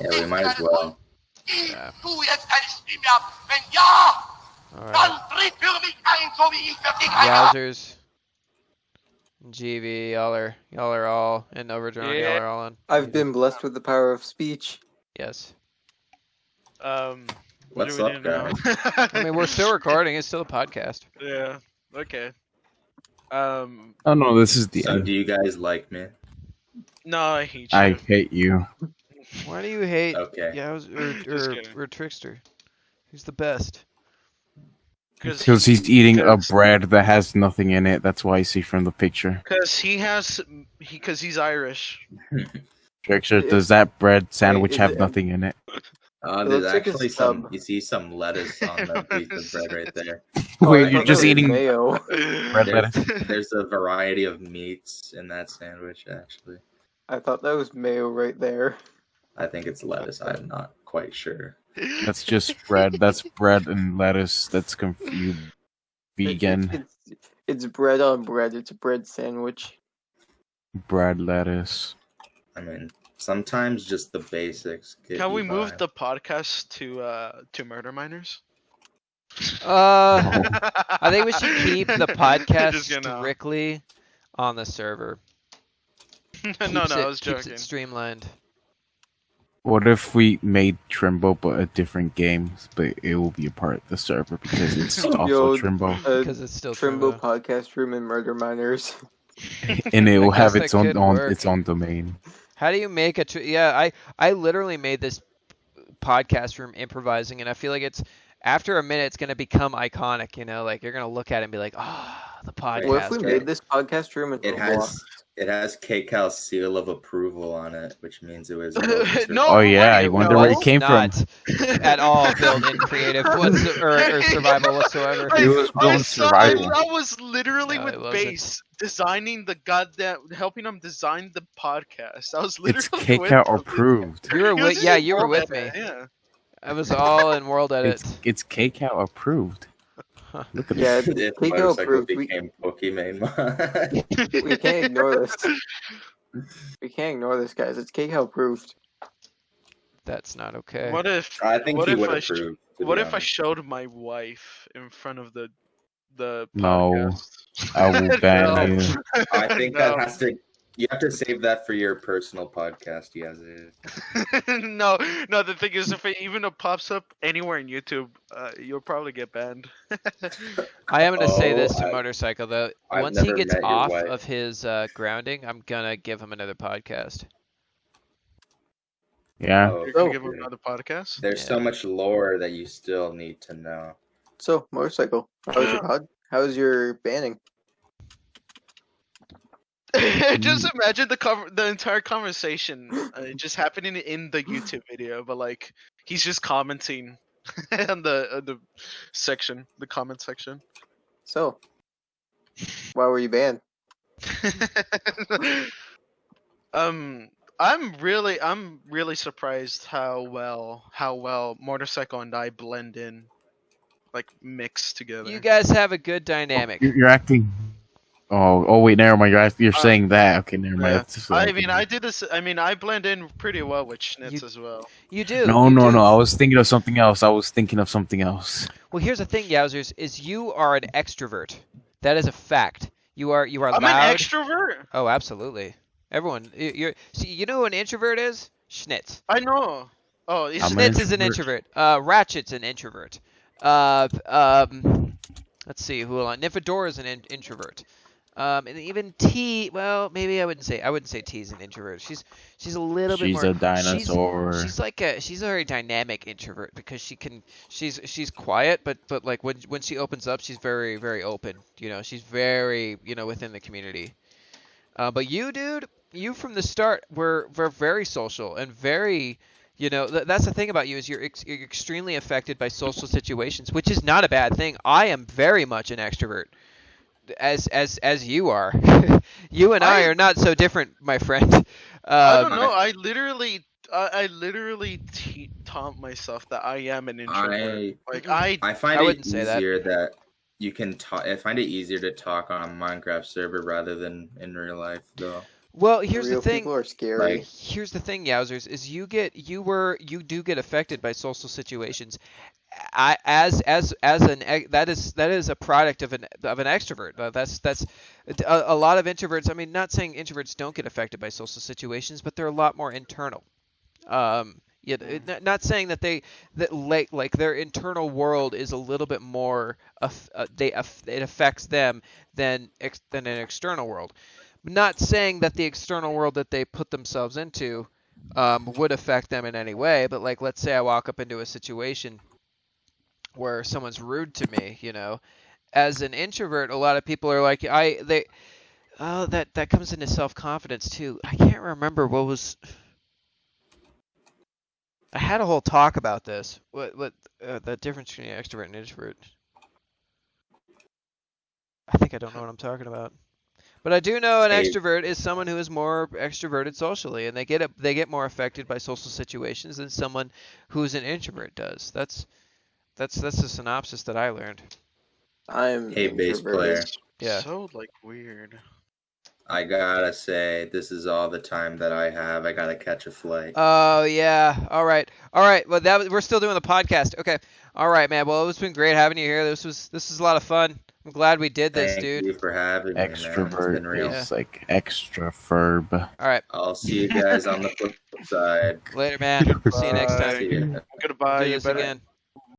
Yeah, we might as well. Yeah. Ja. Yowzers. GV, y'all are all in Overdrawn, Yeah. y'all are all on. I've been blessed with the power of speech. Yes. What What's do we up, do now? I mean, we're still recording, it's still a podcast. Yeah. Okay. Oh no, this is the So end. do you guys like me? No, I hate you. I hate you. Why do you hate Okay. Just kidding. or Trickster? Who's the best? Because he's eating a bread that has nothing in it. That's why I see from the picture. Because he's Irish. Trickster, does that bread sandwich is have it- nothing in it? It There's looks like a actually stub. you see some lettuce on the piece of bread right there. Oh, I Wait, you're thought just that was eating mayo. bread lettuce? There's a variety of meats in that sandwich, actually. I thought that was mayo right there. I think it's lettuce. I'm not quite sure. That's just bread. That's bread and lettuce. That's confused. Vegan It's bread on bread. It's a bread sandwich. bread lettuce. I mean, sometimes just the basics. Can we move the podcast to Murder Miners? I think we should keep the podcast Just gonna- strictly on the server. no, Keeps I it- was keeps joking. it streamlined. What if we made Trimbo but a different game, but it will be a part of the server because it's also Yo, Trimbo, Because it's still Trimbo Trimbo. podcast room and murder miners. and it will I have guess its that own could on work. its own domain. How do you make a? Yeah, I literally made this podcast room improvising, and I feel like it's after a minute, it's gonna become iconic. You know, like you're gonna look at it and be like, oh, the podcast. What if we made this podcast room in It Roblox? has kaycaul's seal of approval on it, which means it was. No, Oh yeah, I wait, wonder no. where it came from. Not at all built in creative or survival whatsoever. It was built in survival. I was literally No, I with love Base designing the helping him design the podcast. I was It's literally with kaycaul him. approved. You were He was with, yeah, in you were World with me. Edit, Yeah. I was all in World Edit. It's kaycaul approved. Look at Yeah, this. If kaycaul motorcycle approved. became Pokemon mod. We can't ignore this. We can't ignore this, guys. It's kaycaul approved. That's not okay. What if I think what he if would I approve. what if I showed my wife in front of the No. podcast? I will ban No. you. I think No. that has to. You have to save that for your personal podcast, yes. no, the thing is, if it even pops up anywhere in YouTube, you'll probably get banned. I am gonna say this to I've- Motorcycle though. I've Once he never gets met your off wife. of his grounding, I'm gonna give him another podcast. Yeah. Oh, You're gonna Oh. give him another podcast? There's so Yeah. much lore that you still need to know. So, motorcycle. How was your pod? How was your banning? Just imagine the entire conversation just happening in the YouTube video, but like he's just commenting on the section, the comment section. So, why were you banned? I'm really surprised how well Motorcycle and I blend in, like mix together. You guys have a good dynamic. You're acting. Oh wait, never mind. You're saying that. Okay, never mind. Yeah. That's just I like- mean, I did this. I mean, I blend in pretty well with Schnitz You- as well. You do. No, you no, do. no. I was thinking of something else. Well, here's the thing, Yowzers, is you are an extrovert. That is a fact. You are I'm loud. an extrovert. Oh, absolutely. Everyone, you're. See, you know who an introvert is? Schnitz. I know. Oh, it's I'm an Schnitz is an introvert. introvert. Ratchet's an introvert. Let's see who else. Nifadora is an introvert. And even T. Well, maybe I wouldn't say T is an introvert. She's a little bit She's more. a dinosaur. She's a very dynamic introvert because she's quiet, but like when she opens up, she's very very open. You know, she's very within the community. But you, dude, you from the start were very social and very. That's the thing about you is you're extremely affected by social situations, which is not a bad thing. I am very much an extrovert, as you are. You and I are not so different, my friend. I don't know. I literally taunt myself that I am an introvert. I find I it wouldn't say that. easier that you can talk. I find it easier to talk on a Minecraft server rather than in real life, though. Well, here's Real the thing. people are scary. Like- Here's the thing, Yowzers, is you do get affected by social situations. That is a product of an extrovert. That's a lot of introverts. I mean, not saying introverts don't get affected by social situations, but they're a lot more internal. Not saying that like their internal world is a little bit more it affects them than an external world. Not saying that the external world that they put themselves into would affect them in any way, but like let's say I walk up into a situation where someone's rude to me, as an introvert, a lot of people are like that comes into self-confidence too. I can't remember what was. I had a whole talk about this. What the difference between an extrovert and introvert? I think I don't know what I'm talking about. But I do know an Hey. extrovert is someone who is more extroverted socially, and they get more affected by social situations than someone who's an introvert does. That's the synopsis that I learned. I'm Hey, bass introverted. player. Yeah. So like weird. I gotta say, this is all the time that I have. I gotta catch a flight. Oh yeah. All right. Well, we're still doing the podcast. Okay. All right, man. Well, it's been great having you here. This was a lot of fun. I'm glad we did this, Thank dude. you for having me, man. It's Extrovert been real. Yeah. is like extra verb. All right. I'll see you guys on the flip side. Later, man. See you next Bye. time. See ya. Goodbye. Do You this better again.